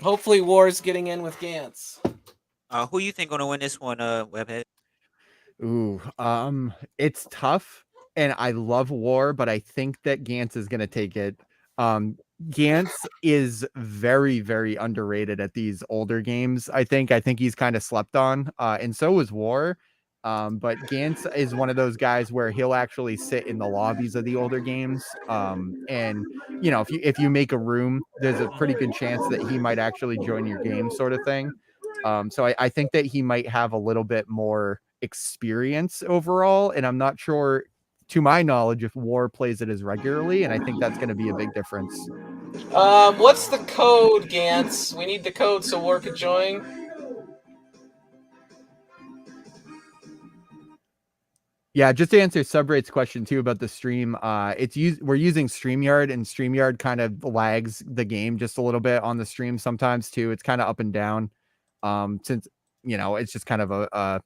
Hopefully War's getting in with Gantz. Who you think gonna win this one, Webhead? Ooh, it's tough, and I love War, but I think that Gantz is gonna take it. Gantz is very, very underrated at these older games. I think he's kind of slept on, and so is War. But Gantz is one of those guys where he'll actually sit in the lobbies of the older games. And if you make a room, there's a pretty good chance that he might actually join your game, sort of thing. So I think that he might have a little bit more experience overall, and I'm not sure, to my knowledge, if War plays it as regularly, and I think that's going to be a big difference. What's the code, Gantz? We need the code so War could join. Yeah, just to answer Subrate's question too about the stream, we're using StreamYard, and StreamYard kind of lags the game just a little bit on the stream sometimes too. It's kind of up and down, since it's just kind of a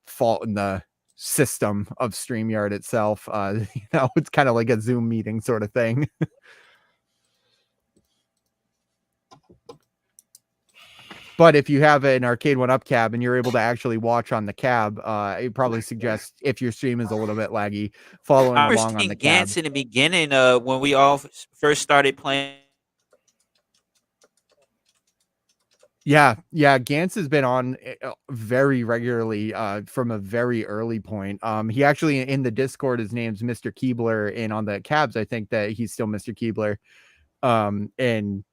fault in the system of StreamYard itself. It's kind of like a Zoom meeting sort of thing. But if you have an Arcade1Up cab and you're able to actually watch on the cab, it probably suggests, if your stream is a little bit laggy, following along on the cab. Gantz in the beginning, when we all first started playing. Yeah, Gantz has been on very regularly from a very early point. He actually, in the Discord, his name's Mr. Keebler, and on the cabs, I think that he's still Mr. Keebler. And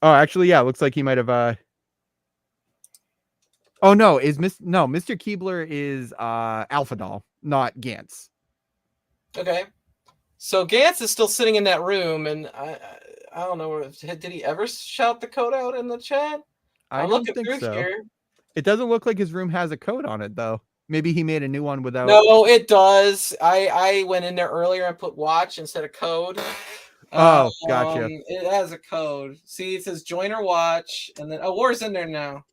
actually, yeah, looks like he might have. Oh no, Mr. Keebler is Alpha Doll, not Gantz. Okay, so Gantz is still sitting in that room, and I don't know. Did he ever shout the code out in the chat? I'm don't think through so. Here. It doesn't look like his room has a code on it though. Maybe he made a new one without. No, it does. I went in there earlier and put watch instead of code. Oh, gotcha. It has a code. See, it says join or watch, and then War's in there now.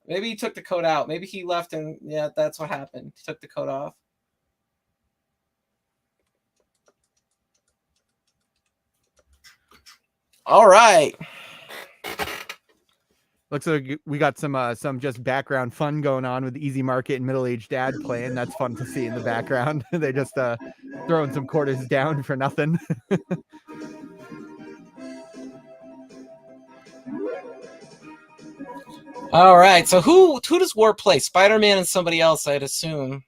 Maybe he took the code out. Maybe he left, and yeah, that's what happened. He took the code off. All right. Looks like we got some just background fun going on with Easy Market and Middle-Aged Dad playing. That's fun to see in the background. They just throwing some quarters down for nothing. All right. So who does War play? Spider-Man and somebody else, I'd assume.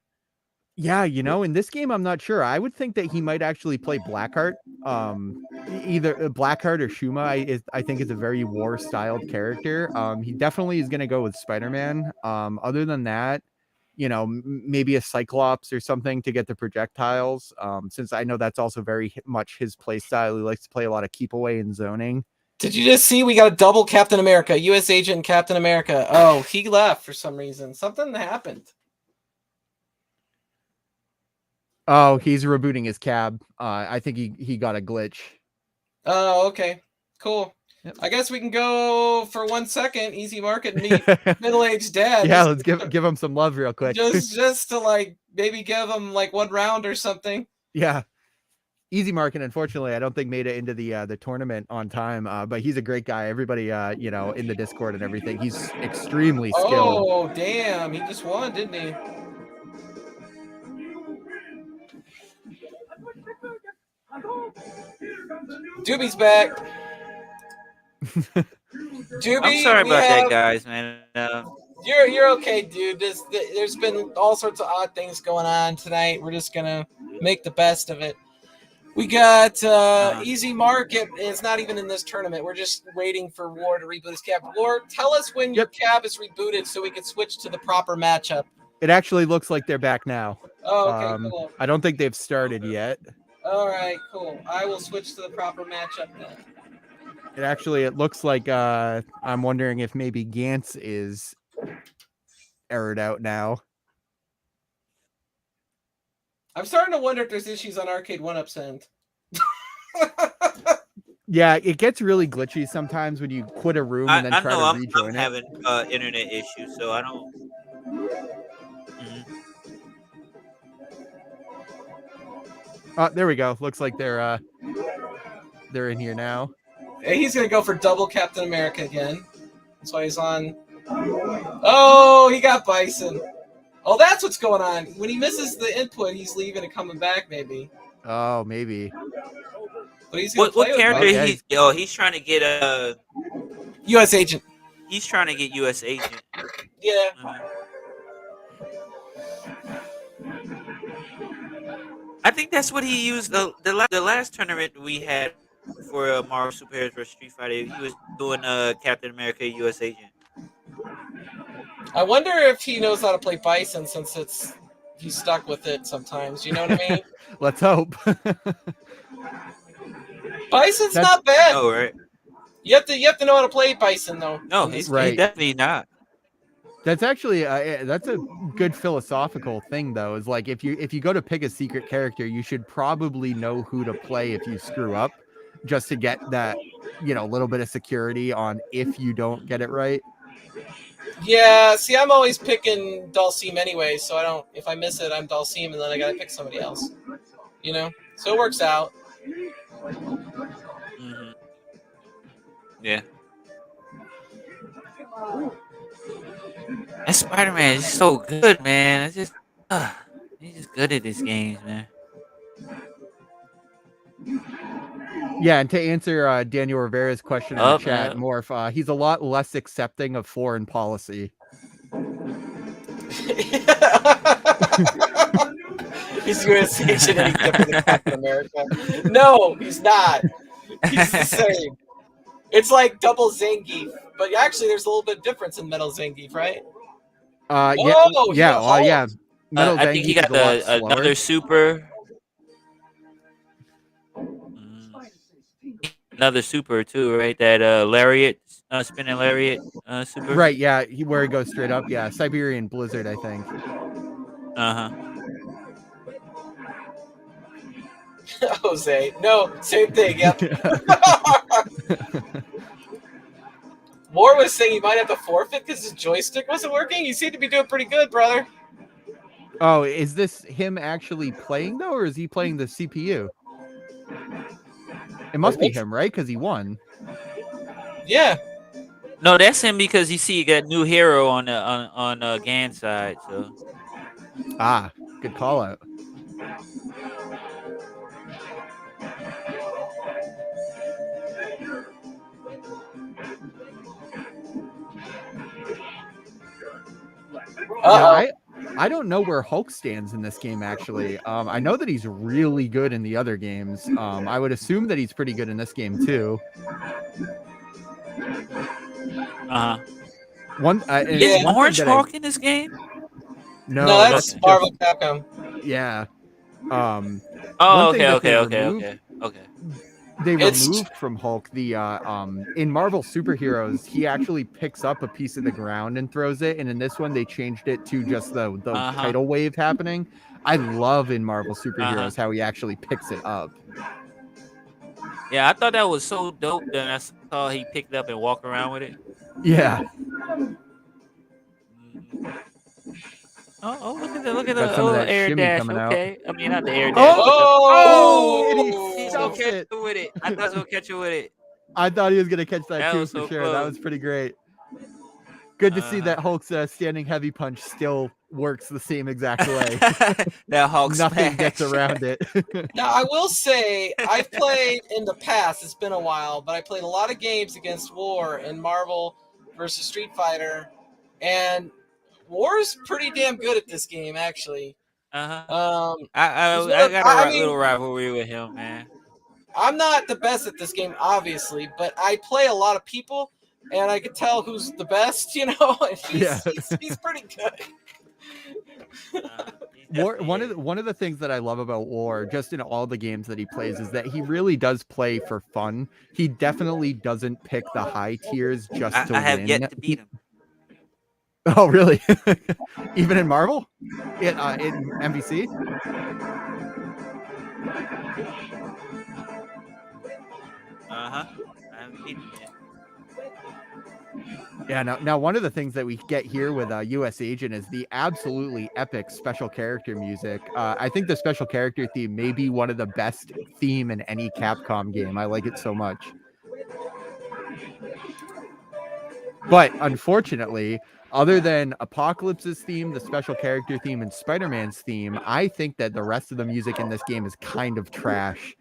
Yeah, you know, in this game, I'm not sure. I would think that he might actually play Blackheart. Either Blackheart or Shuma, I think is a very war-styled character. He definitely is going to go with Spider-Man. Other than that, you know, maybe a Cyclops or something to get the projectiles. Since I know that's also very much his play style. He likes to play a lot of keep away and zoning. Did you just see we got a double Captain America, U.S. Agent and Captain America? Oh, he left for some reason. Something happened. Oh, he's rebooting his cab. I think he got a glitch. Oh, okay. Cool. Yep. I guess we can go for 1 second. Easy Market and meet Middle-Aged Dad. Yeah, let's give him some love real quick. Just to like maybe give him like 1 round or something. Yeah. Easy Market, unfortunately, I don't think made it into the tournament on time. But he's a great guy. Everybody, you know, in the Discord and everything, he's extremely skilled. Oh, damn! He just won, didn't he? Doobie's back. Doobie, I'm sorry about that, guys, man. You're okay, dude. There's been all sorts of odd things going on tonight. We're just gonna make the best of it. We got Easy Market. It's not even in this tournament. We're just waiting for War to reboot his cab. War, tell us when your cab is rebooted so we can switch to the proper matchup. It actually looks like they're back now. Oh, okay, cool. I don't think they've started yet. All right, cool. I will switch to the proper matchup then. It looks like I'm wondering if maybe Gantz is errored out now. I'm starting to wonder if there's issues on Arcade1Up's end. Yeah, it gets really glitchy sometimes when you quit a room and then try to rejoin it. I'm having internet issues, so I don't. There we go. Looks like they're in here now. Hey, he's gonna go for double Captain America again. That's why he's on. Oh, he got Bison. Oh, that's what's going on. When he misses the input, he's leaving and coming back, maybe. Oh, maybe. But he's gonna what character he's trying to get a U.S. Agent. He's trying to get U.S. Agent. Yeah. I think that's what he used the last tournament we had for Marvel Superheroes vs. Street Fighter. He was doing Captain America U.S. Agent. I wonder if he knows how to play Bison since he's stuck with it sometimes. You know what I mean? Let's hope. Bison's not bad. Oh, right. You have to know how to play Bison though. No, he's definitely not. That's actually that's a good philosophical thing though. Is like if you go to pick a secret character, you should probably know who to play if you screw up, just to get that, you know, little bit of security on if you don't get it right. Yeah, see, I'm always picking Dulcim anyway, so if I miss it, I'm Dulcim, and then I gotta pick somebody else. You know? So it works out. Mm-hmm. Yeah. And Spider-Man is so good, man. He's just good at these games, man. Yeah, and to answer Daniel Rivera's question in the chat, Morph, he's a lot less accepting of foreign policy. He's U.S. Agent and he's different than Captain America. No, he's not. He's the same. It's like double Zangief, but actually there's a little bit of difference in Metal Zangief, right? Yeah. Metal I think he got another super. Another super too, right? That lariat, spinning lariat super. Right, yeah, where he goes straight up. Yeah, Siberian Blizzard, I think. Jose, no, same thing. Yep. Moore was saying he might have to forfeit because his joystick wasn't working. You seem to be doing pretty good, brother. Oh, is this him actually playing though, or is he playing the CPU? It must be him, right? Because he won. Yeah. No, that's him because you see you got new hero on the on Gan's side. So good call out. Now, I don't know where Hulk stands in this game, actually. I know that he's really good in the other games. I would assume that he's pretty good in this game, too. Is Orange Hulk in this game? No, that's Marvel Capcom. Yeah. Okay. They removed from Hulk the in Marvel Superheroes, he actually picks up a piece of the ground and throws it, and in this one they changed it to just the tidal wave happening. I love in Marvel Superheroes how he actually picks it up. Yeah, I thought that was so dope that I saw he picked up and walk around with it. Yeah. Oh, look at the little air dash. Okay. I mean, not the air dash. And he stuffs it with it. I thought he was gonna catch it with it. I thought he was gonna catch that too, for sure. Close. That was pretty great. Good to see that Hulk's standing heavy punch still works the same exact way. That Hulk nothing gets around it. Now, I will say, I've played in the past, it's been a while, but I played a lot of games against War in Marvel versus Street Fighter, and War's pretty damn good at this game, actually. I got a little rivalry with him, man. I'm not the best at this game, obviously, but I play a lot of people, and I can tell who's the best, you know. And he's pretty good. War, one of the things that I love about War, just in all the games that he plays, is that he really does play for fun. He definitely doesn't pick the high tiers just to win. I have yet to beat him. Oh, really? Even in Marvel? In MVC? I haven't beat him yet. Yeah, now one of the things that we get here with US Agent is the absolutely epic special character music. I think the special character theme may be one of the best theme in any Capcom game. I like it so much. But unfortunately, other than Apocalypse's theme, the special character theme, and Spider-Man's theme, I think that the rest of the music in this game is kind of trash.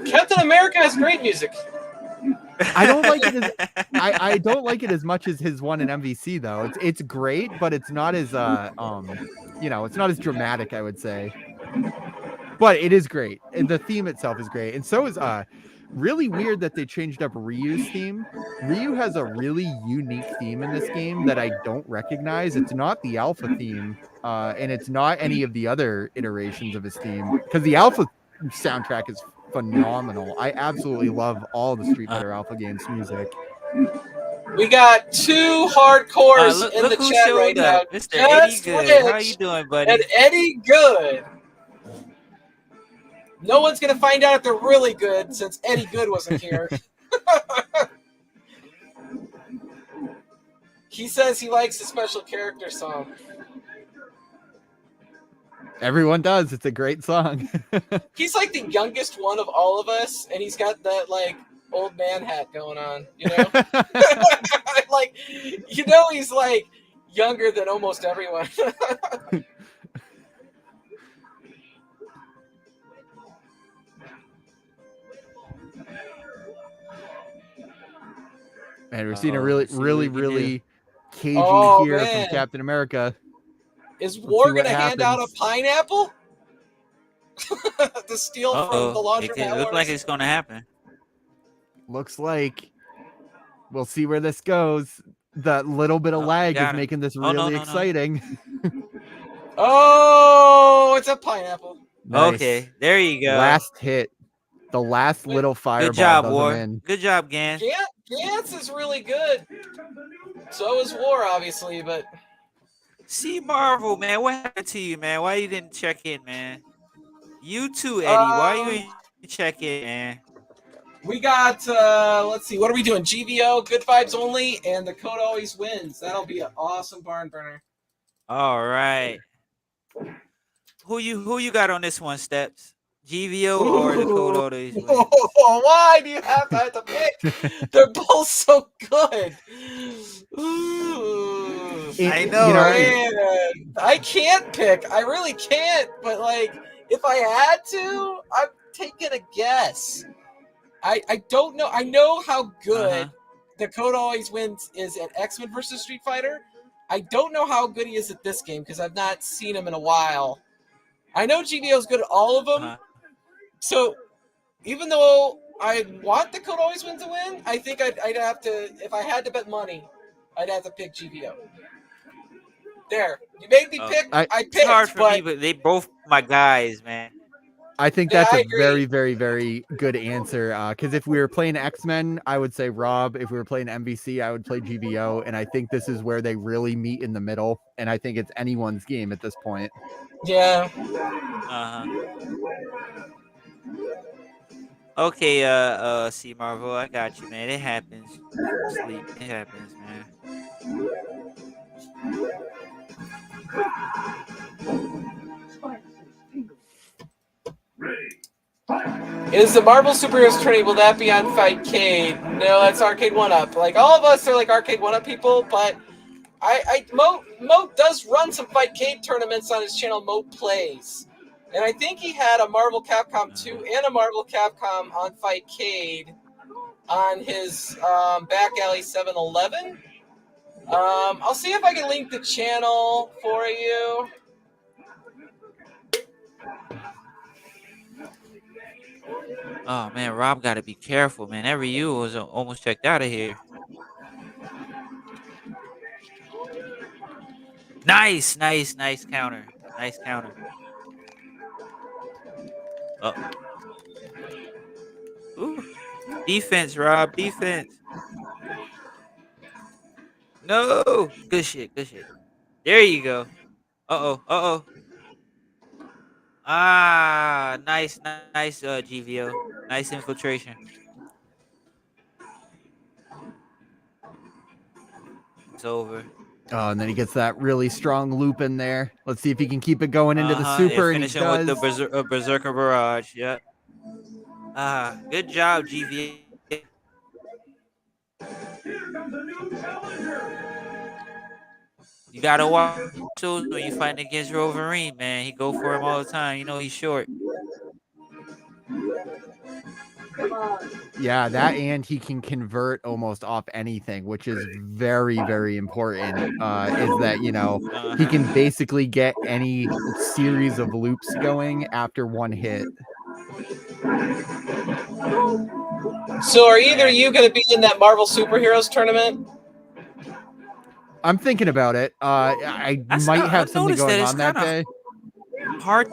Captain America has great music. I don't like it as I don't like it as much as his one in MVC though. It's great, but it's not as it's not as dramatic, I would say. But it is great. And the theme itself is great. And so is really weird that they changed up Ryu's theme. Ryu has a really unique theme in this game that I don't recognize. It's not the Alpha theme, and it's not any of the other iterations of his theme, because the Alpha soundtrack is phenomenal. I absolutely love all the Street Fighter Alpha games music. We got two hardcores in the chat right now. Mr. Eddie Good. How you doing, buddy? And Eddie Good. No one's going to find out if they're really good since Eddie Good wasn't here. He says he likes the special character song. Everyone does. It's a great song. He's like the youngest one of all of us, and he's got that like old man hat going on, you know? Like, you know, he's like younger than almost everyone. And we're seeing a really cagey here from Captain America. Is War going to hand out a pineapple to steal from the laundromat? It looks like it's going to happen. Looks like. We'll see where this goes. That little bit of lag is making this really exciting. Oh, it's a pineapple. Nice. Okay, there you go. Last hit. The last little fireball. Good job, War. Good job, Gans. Gans is really good. So is War, obviously, but... See, Marvel, man, what happened to you, man? Why you didn't check in, man? You too, Eddie. Why you didn't check in, man? We got, let's see, what are we doing? GVO, good vibes only, and the code always wins. That'll be an awesome barn burner. All right. Who you got on this one, Steps? GVO or the Code Always Wins? Why do you have to pick? They're both so good. I know, right? Man, I can't pick. I really can't. But like, if I had to, I'm taking a guess. I don't know. I know how good the Code Always Wins is at X-Men versus Street Fighter. I don't know how good he is at this game because I've not seen him in a while. I know GVO is good at all of them. So even though I want the Code Always Wins to win, I think I'd have to, if I had to bet money, I'd have to pick GVO. There. You made me pick. I picked. It's hard for me, but they both my guys, man. I think that's a very, very, very good answer. Because if we were playing X-Men, I would say Rob. If we were playing MVC, I would play GVO. And I think this is where they really meet in the middle. And I think it's anyone's game at this point. Yeah. Okay, see Marvel, I got you, man. It happens. Sleep. It happens, man. Is the Marvel Superheroes Tourney, will that be on Fightcade? No, that's Arcade1Up. Like, all of us are like Arcade1Up people, but Moat does run some Fightcade tournaments on his channel, Moat Plays. And I think he had a Marvel Capcom 2 and a Marvel Capcom on Fightcade on his Back Alley 7-Eleven. I'll see if I can link the channel for you. Oh man, Rob got to be careful, man. Every U was almost checked out of here. Nice counter. Nice counter. Ooh. Defense, Rob. Defense. No. Good shit. There you go. Uh-oh. Ah, nice, GVO. Nice infiltration. It's over. Oh, and then he gets that really strong loop in there. Let's see if he can keep it going into the super. And finishing with the Berserker Barrage. Yep. Good job, GVO. You gotta watch those when you fight against Wolverine, man. He go for him all the time. You know he's short. Yeah, that, and he can convert almost off anything, which is very, very important. Is that, you know, he can basically get any series of loops going after one hit. So are either of you going to be in that Marvel Superheroes tournament? I'm thinking about it. I might have something going on that day. Hard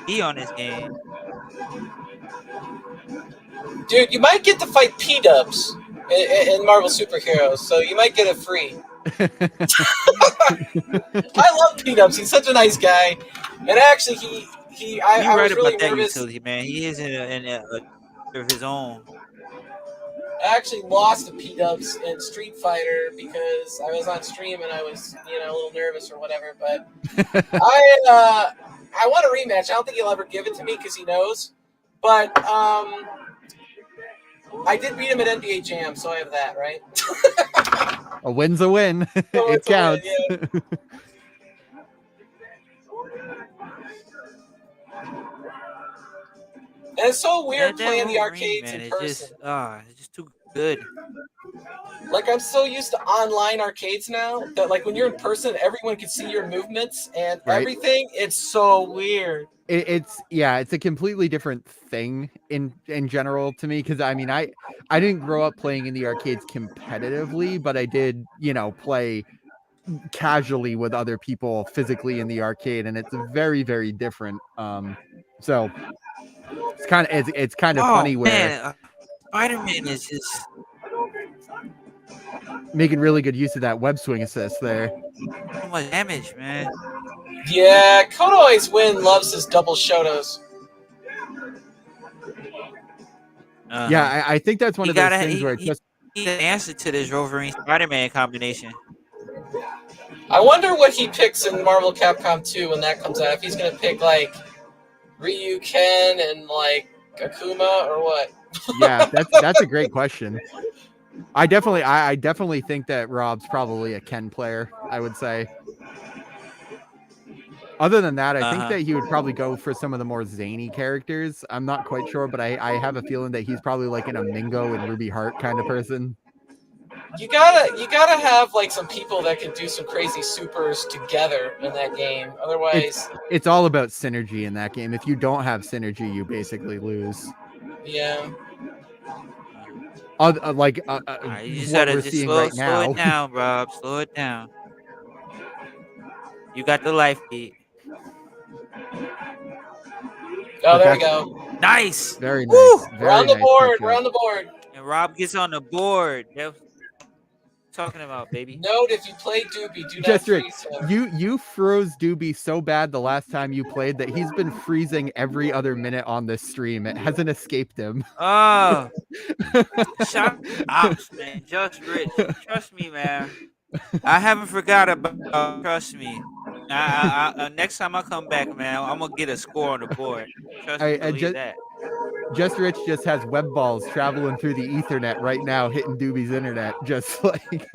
be on this game. Dude, you might get to fight P-Dubs in Marvel Superheroes, so you might get it free. I love P-Dubs. He's such a nice guy. And actually, I was really nervous. Utility, man. He is in a of his own. I actually lost to P-Dubs in Street Fighter because I was on stream and I was, a little nervous or whatever. But I want a rematch. I don't think he'll ever give it to me because he knows. But I did beat him at NBA Jam, so I have that, right? A win's a win. It counts. Win, yeah. And it's so weird playing the arcades in person. It's just too good. Like, I'm so used to online arcades now that, like, when you're in person, everyone can see your movements and everything. It's so weird. It's a completely different thing in general to me, because I mean I didn't grow up playing in the arcades competitively, but I did play casually with other people physically in the arcade, and it's very, very different. So it's kind of funny where Spider-Man is just making really good use of that web swing assist there. So much damage, man. Yeah, Code Always Win loves his double shotos. Yeah, I think that's one of those things where it's just an answer to this Wolverine Spider-Man combination. I wonder what he picks in Marvel Capcom 2 when that comes out. If he's gonna pick like Ryu, Ken, and like Akuma, or what? Yeah, that's a great question. I definitely think that Rob's probably a Ken player, I would say. Other than that, I think that he would probably go for some of the more zany characters. I'm not quite sure, but I have a feeling that he's probably like an Mingo and Ruby Heart kind of person. You gotta have like some people that can do some crazy supers together in that game. Otherwise, it's all about synergy in that game. If you don't have synergy, you basically lose. Yeah. You just what gotta we're just seeing slow right now. it down, Rob. Slow it down. You got the life feed. Oh, there we go. Nice. Very nice. We're on the board. We're on the board. And Rob gets on the board. That's what I'm talking about, baby. Note, if you play Doobie, do not Just Rich, freeze him. you froze Doobie so bad the last time you played that he's been freezing every other minute on this stream. It hasn't escaped him. Oh. Shut up, man. Just Rich. Trust me, man. I haven't forgot about. Trust me. Next time I come back, man, I'm gonna get a score on the board. Trust me, believe that. Just Rich just has web balls traveling through the Ethernet right now, hitting Doobie's internet, just like.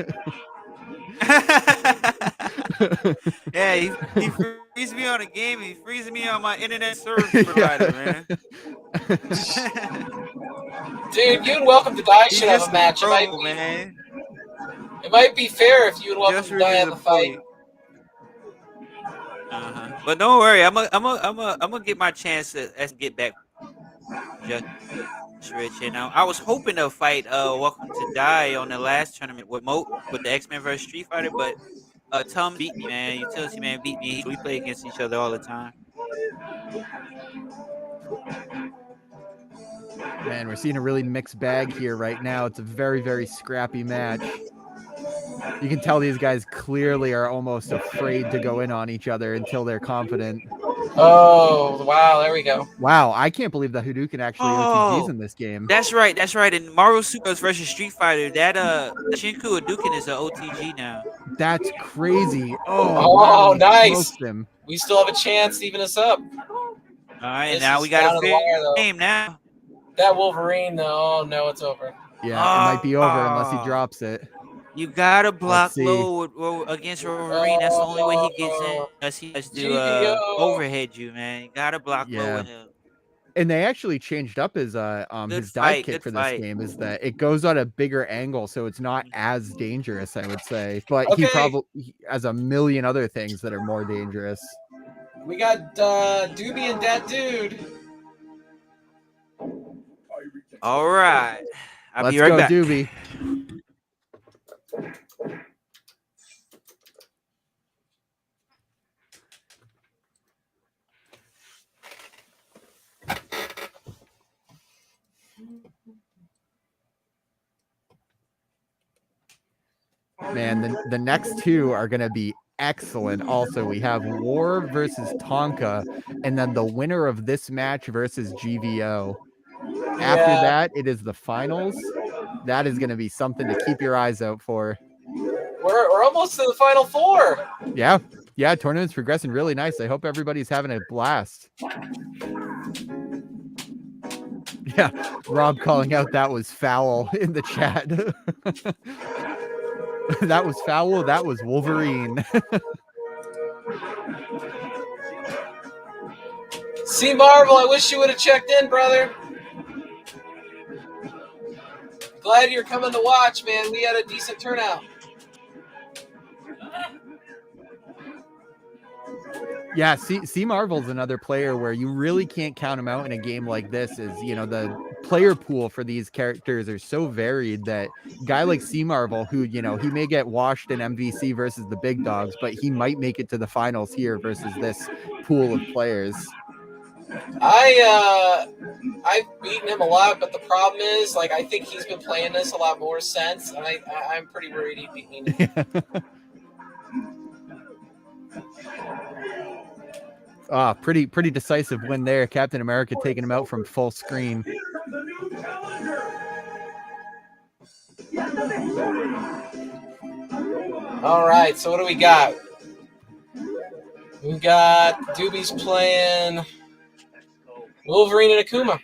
Yeah, he frees me on a game. He frees me on my internet service provider, man. Dude, you and Welcome to Die should have a match. It might be fair if you and Welcome to Die have a fight. But don't worry, I'm gonna get my chance to get back. Just Rich, you know, I was hoping to fight Welcome to Die on the last tournament with the X-Men vs Street Fighter, but Tom beat me, man. Utility Man beat me. We play against each other all the time. Man, we're seeing a really mixed bag here right now. It's a very, very scrappy match. You can tell these guys clearly are almost afraid to go in on each other until they're confident. Oh, wow. There we go. Wow. I can't believe that Hadouken actually OTGs in this game. That's right. That's right. In Marvel Super vs Street Fighter, that Shinku Hadouken is an OTG now. That's crazy. Oh, wow, nice. Him. We still have a chance to even us up. All right. Now we got a fair game now. That Wolverine, though. Oh, no, it's over. Yeah, it might be over unless he drops it. You gotta block low against Wolverine. That's the only way he gets in. Unless he has to overhead you, man. You gotta block low with him. And they actually changed up his dive kit for this game. Is that it goes on a bigger angle, so it's not as dangerous, I would say. But he probably has a million other things that are more dangerous. We got Doobie and that dude. All right, Let's be right back. Doobie. Man, the next two are going to be excellent. Also, we have War versus Tonka, and then the winner of this match versus GVO. After that, it is the finals. That is going to be something to keep your eyes out for. We're almost to the final four. Yeah, tournament's progressing really nice. I hope everybody's having a blast. Yeah, Rob calling out that was foul in the chat. That was foul. That was Wolverine. See, Marvel, I wish you would have checked in, brother. Glad you're coming to watch, man. We had a decent turnout. Yeah, see Marvel's another player where you really can't count him out in a game like this. Is, you know, the player pool for these characters are so varied that a guy like C Marvel, who, you know, he may get washed in MVC versus the big dogs, but he might make it to the finals here versus this pool of players. I've beaten him a lot, but the problem is, like, I think he's been playing this a lot more since, and I'm pretty worried he'd beat me. Pretty decisive win there. Captain America taking him out from full screen. All right, so what do we got? We got Doobie's playing Wolverine and Akuma.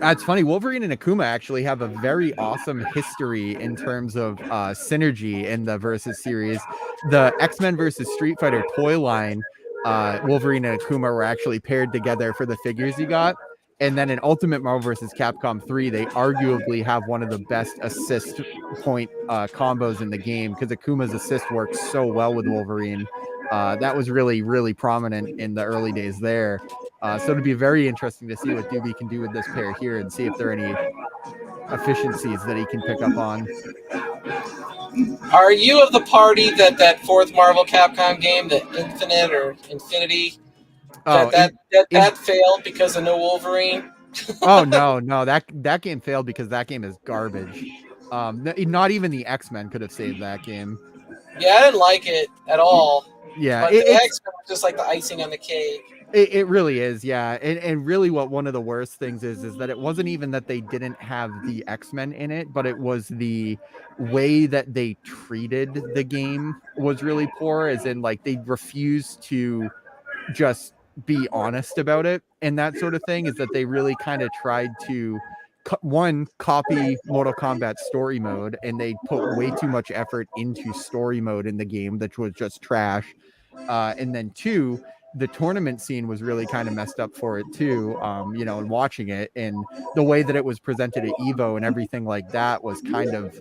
It's funny. Wolverine and Akuma actually have a very awesome history in terms of synergy in the Versus series. The X-Men versus Street Fighter toy line, Wolverine and Akuma were actually paired together for the figures you got. And then in Ultimate Marvel vs. Capcom 3, they arguably have one of the best assist point combos in the game because Akuma's assist works so well with Wolverine. That was really, really prominent in the early days there. So it'd be very interesting to see what Doobie can do with this pair here and see if there are any efficiencies that he can pick up on. Are you of the party that fourth Marvel Capcom game, the Infinite or Infinity, that failed because of no Wolverine? Oh no, that game failed because that game is garbage. Not even the X-Men could have saved that game. Yeah, I didn't like it at all. Yeah, but the X-Men was just like the icing on the cake. It really is, yeah. And really what one of the worst things is that it wasn't even that they didn't have the X-Men in it, but it was the way that they treated the game was really poor, as in like they refused to just be honest about it and that sort of thing. Is that they really kind of tried to copy Mortal Kombat story mode, and they put way too much effort into story mode in the game, which was just trash. And then two, the tournament scene was really kind of messed up for it too, and watching it and the way that it was presented at Evo and everything like that was kind of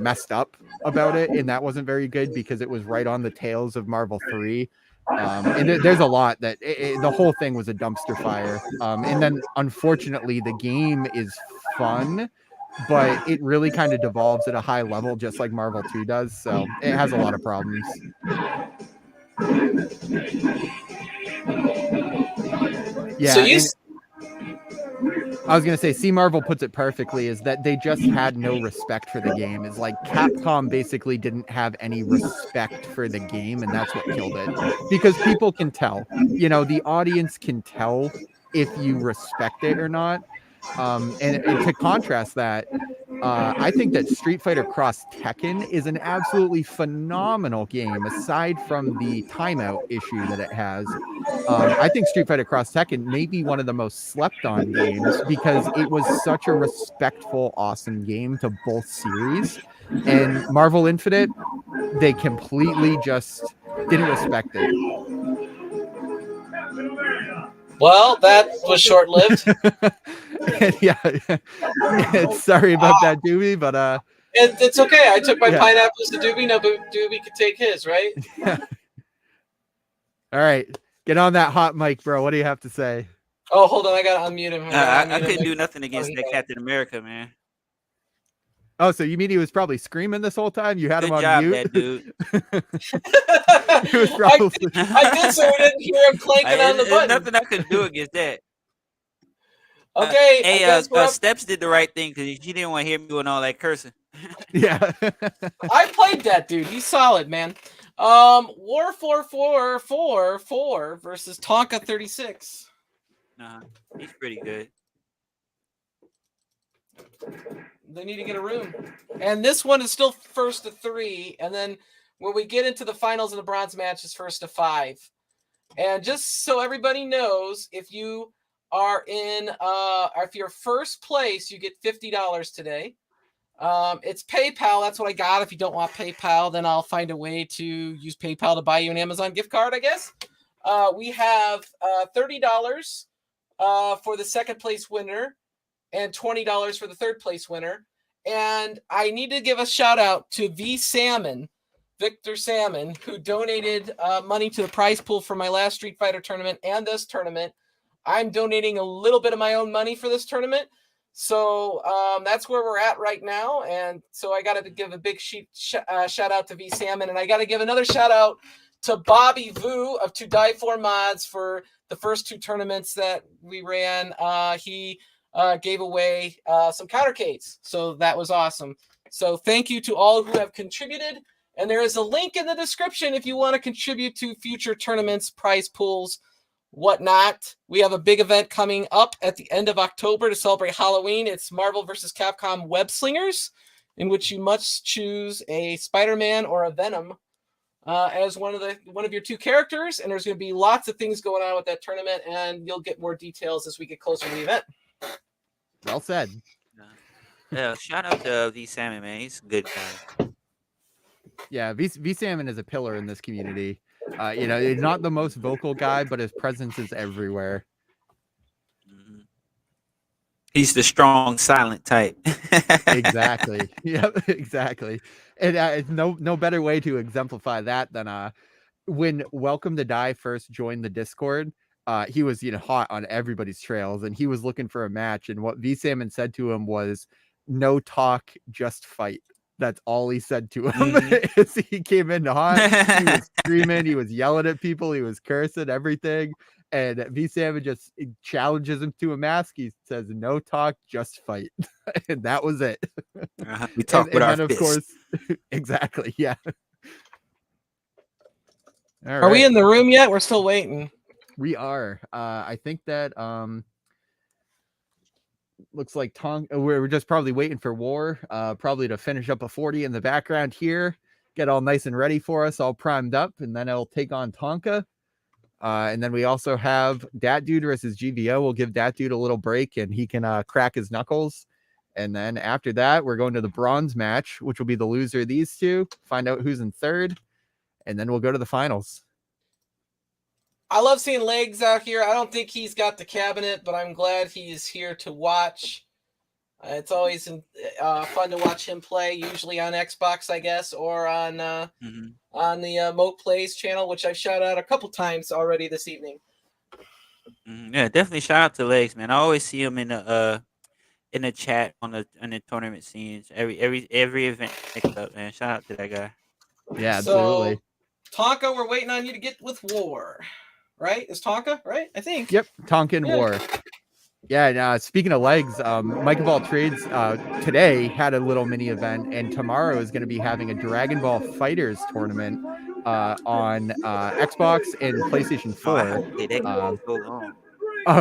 messed up about it, and that wasn't very good because it was right on the tails of Marvel 3. And there's a lot that the whole thing was a dumpster fire. And then unfortunately the game is fun, but it really kind of devolves at a high level just like Marvel 2 does, so it has a lot of problems. Yeah, so I was gonna say, see, Marvel puts it perfectly, is that they just had no respect for the game. Is like Capcom basically didn't have any respect for the game, and that's what killed it. Because people can tell, the audience can tell if you respect it or not. And to contrast that, I think that Street Fighter Cross Tekken is an absolutely phenomenal game, aside from the timeout issue that it has. I think Street Fighter Cross Tekken may be one of the most slept on games because it was such a respectful, awesome game to both series. And Marvel Infinite, they completely just didn't respect it. Well, that was short-lived. Yeah. Sorry about that, Doobie, but it's okay. I took my pineapples to Doobie. No, but Doobie could take his, right? Yeah. All right, get on that hot mic, bro. What do you have to say? Oh, hold on, I gotta unmute him. I couldn't do nothing against that Captain America, man. Oh, so you mean he was probably screaming this whole time? You had him on mute? That dude. He was probably... I did, so we didn't hear him clanking on the button. Nothing I could do against that. Okay. Hey, Steps did the right thing because she didn't want to hear me doing all that cursing. Yeah. I played that dude. He's solid, man. War 444 versus Tonka 36. Nah, he's pretty good. They need to get a room. And this one is still first to 3. And then when we get into the finals of the bronze match, it's first to 5. And just so everybody knows, if you are if you're first place, you get $50 today. It's PayPal. That's what I got. If you don't want PayPal, then I'll find a way to use PayPal to buy you an Amazon gift card, I guess. We have $30 for the second place winner and $20 for the third place winner. And I need to give a shout out to Victor Salmon, who donated money to the prize pool for my last Street Fighter tournament and this tournament. I'm donating a little bit of my own money for this tournament. So that's where we're at right now. And so I got to give a big shout out to V Salmon. And I got to give another shout out to Bobby Vu of To Die For Mods for the first 2 tournaments that we ran. He gave away some countercades. So that was awesome. So thank you to all who have contributed. And there is a link in the description if you want to contribute to future tournaments, prize pools, whatnot. We have a big event coming up at the end of October to celebrate Halloween. It's Marvel vs. Capcom Web Slingers. in which you must choose a Spider-Man or a Venom as one of your two characters, and there's going to be lots of things going on with that tournament, and you'll get more details as we get closer to the event. Well said. Yeah, shout out to V Salmon, man. He's a good guy. Yeah, V Salmon is a pillar in this community. You know, he's not the most vocal guy, but his presence is everywhere. Mm-hmm. He's the strong, silent type. Exactly. Yep, exactly. And no better way to exemplify that than when Welcome to Die first joined the Discord. He was, you know, hot on everybody's trails, and he was looking for a match. And what V Salmon said to him was, "No talk, just fight." That's all he said to him. Mm-hmm. He came in hot. He was screaming. He was yelling at people. He was cursing everything. And V Salmon just challenges him to a mask. He says, "No talk, just fight," and that was it. We talk with our then, of course, exactly. Yeah. Are we in the room yet? We're still waiting. We are. I think that looks like we're just probably waiting for War, probably to finish up a 40 in the background here, get all nice and ready for us, all primed up, and then it'll take on Tonka. And then we also have Dat Dude versus GVO. We'll give Dat Dude a little break, and he can crack his knuckles. And then after that, we're going to the bronze match, which will be the loser of these two. Find out who's in third, and then we'll go to the finals. I love seeing Legs out here. I don't think he's got the cabinet, but I'm glad he's here to watch. It's always fun to watch him play, usually on Xbox, I guess, or on the Moat Plays channel, which I've shouted out a couple times already this evening. Yeah, definitely shout out to Legs, man. I always see him in the chat on the tournament scenes. Every event picks up, man. Shout out to that guy. Yeah, absolutely. So, Tonka, we're waiting on you to get with War. Right? Is Tonka, right? I think. Yep, Tonka and War. Yeah, and speaking of Legs, Mike of All Trades today had a little mini event, and tomorrow is going to be having a Dragon Ball Fighters tournament on Xbox and PlayStation 4.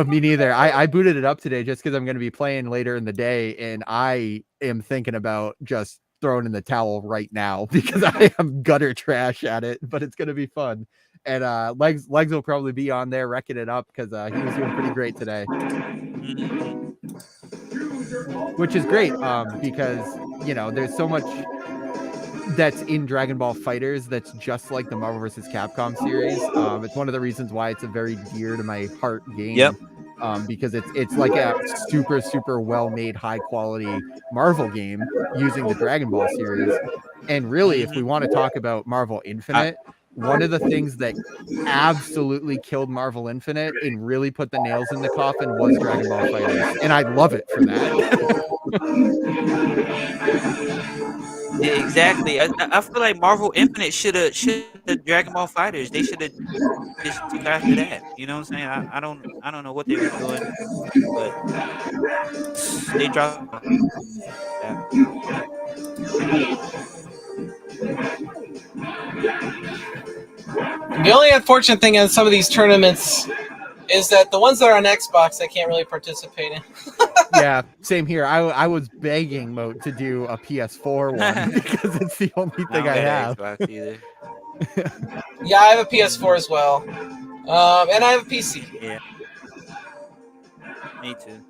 Me neither. I booted it up today just because I'm going to be playing later in the day, and I am thinking about just throwing in the towel right now because I am gutter trash at it, but it's going to be fun. And Legs will probably be on there wrecking it up because he was doing pretty great today. Which is great because, you know, there's so much that's in Dragon Ball Fighters that's just like the Marvel vs. Capcom series. It's one of the reasons why it's a very dear to my heart game. Yep. Because it's like a super, super well-made, high-quality Marvel game using the Dragon Ball series. And really, if we want to talk about Marvel Infinite, one of the things that absolutely killed Marvel Infinite and really put the nails in the coffin was Dragon Ball Fighters. And I love it for that. Yeah, exactly. I feel like Marvel Infinite should have Dragon Ball Fighters. They should have just took after that. You know what I'm saying? I don't know what they were doing, but they dropped. Yeah. The only unfortunate thing in some of these tournaments is that the ones that are on Xbox, I can't really participate in. Yeah, same here. I was begging Moat to do a PS4 one because it's the only thing I have. Xbox either. Yeah, I have a PS4 as well, and I have a PC. Yeah, me too.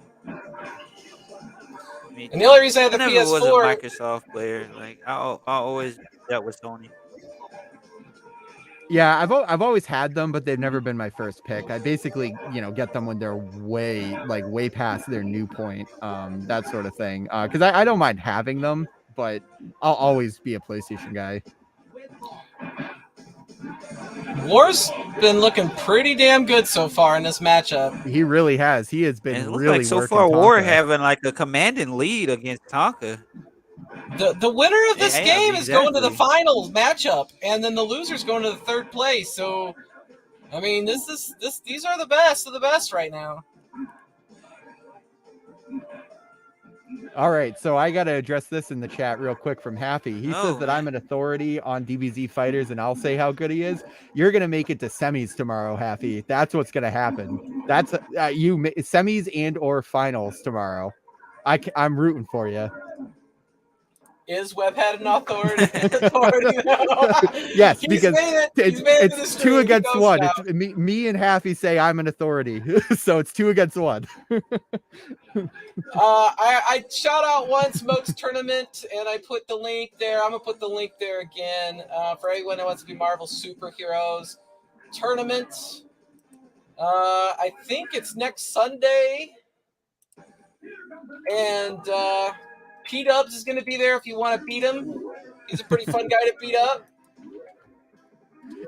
And the only reason I have the never PS4 was a Microsoft player. Like I always dealt with Sony. Yeah, I've always had them, but they've never been my first pick. I basically, you know, get them when they're way past their new point, that sort of thing. Because I don't mind having them, but I'll always be a PlayStation guy. War's been looking pretty damn good so far in this matchup. He really has. He has been and it looks really like so working far Tonka. War having like a commanding lead against Tonka. The winner of this game is going to the exactly. finals matchup, and then the loser's going to the third place. So, I mean, these are the best of the best right now. All right, so I got to address this in the chat real quick from Happy. He says that I'm an authority on DBZ fighters, and I'll say how good he is. You're going to make it to semis tomorrow, Happy. That's what's going to happen. That's semis and or finals tomorrow. I'm rooting for you. Is Webhead an authority though? Yes, He's because made it. He's made it to the it's stream. two against He goes one. now. It's me and Happy say I'm an authority, so it's 2 against 1. I shout out once Moke's tournament, and I put the link there. I'm gonna put the link there again for anyone that wants to be Marvel Superheroes tournament. I think it's next Sunday, and P-Dubs is gonna be there if you want to beat him. He's a pretty fun guy to beat up.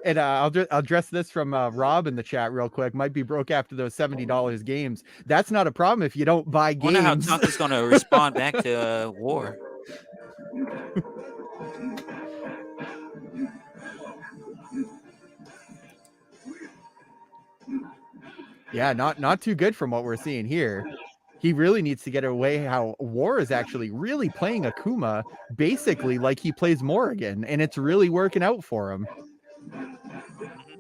And I'll address this from Rob in the chat real quick. Might be broke after those $70 games. That's not a problem if you don't buy games. I wonder how Tonka's going to respond back to War. Yeah, not too good from what we're seeing here. He really needs to get away how War is actually really playing Akuma basically like he plays Morrigan, and it's really working out for him.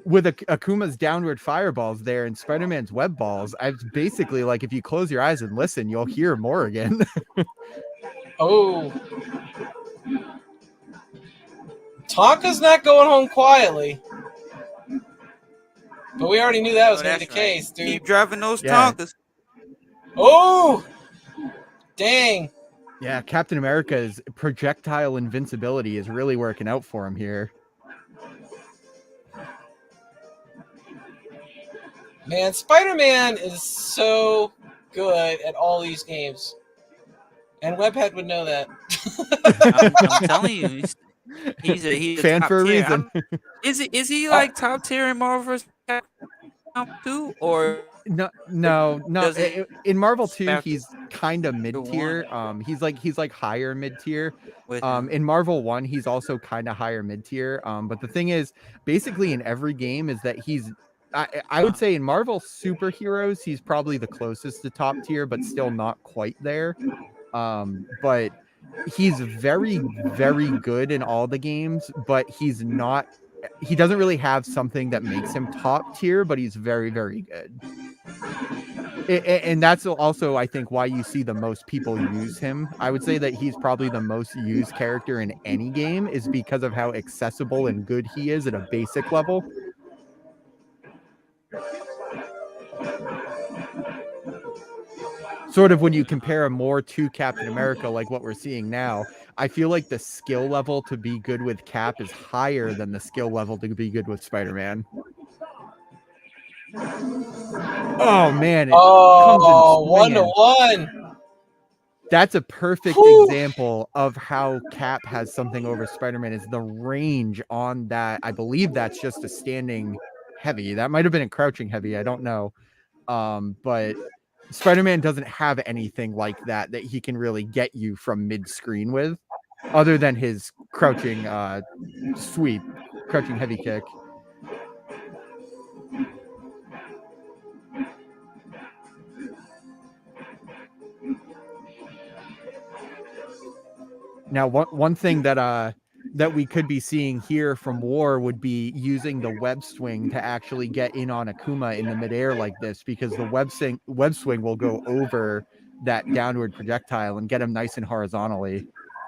With Akuma's downward fireballs there and Spider-Man's web balls, it's basically like if you close your eyes and listen, you'll hear Morrigan. Oh. Tonka's not going home quietly. But we already knew that was going to be the case, dude. Keep driving those Tonkas. Oh! Dang. Yeah, Captain America's projectile invincibility is really working out for him here. Man, Spider-Man is so good at all these games. And Webhead would know that. I'm telling you, he's a fan top for a tier. reason. Is he like top tier in Marvel vs. Capcom 2 or no. In Marvel 2 back he's kind of mid-tier. He's like higher mid-tier. with In Marvel 1 he's also kind of higher mid-tier. But the thing is, basically in every game is that he's I would say in Marvel superheroes he's probably the closest to top tier, but still not quite there. But he's very, very good in all the games, but he doesn't really have something that makes him top tier, but he's very, very good. And that's also, I think, why you see the most people use him. I would say that he's probably the most used character in any game is because of how accessible and good he is at a basic level. Sort of when you compare him more to Captain America, like what we're seeing now, I feel like the skill level to be good with Cap is higher than the skill level to be good with Spider-Man. Oh, man. Comes in 1-1. That's a perfect example of how Cap has something over Spider-Man is the range on that. I believe that's just a standing heavy. That might have been a crouching heavy. I don't know. But Spider-Man doesn't have anything like that he can really get you from mid-screen with, other than his crouching sweep, crouching heavy kick. Now, one thing that we could be seeing here from War would be using the web swing to actually get in on Akuma in the midair like this, because the web swing will go over that downward projectile and get him nice and horizontally.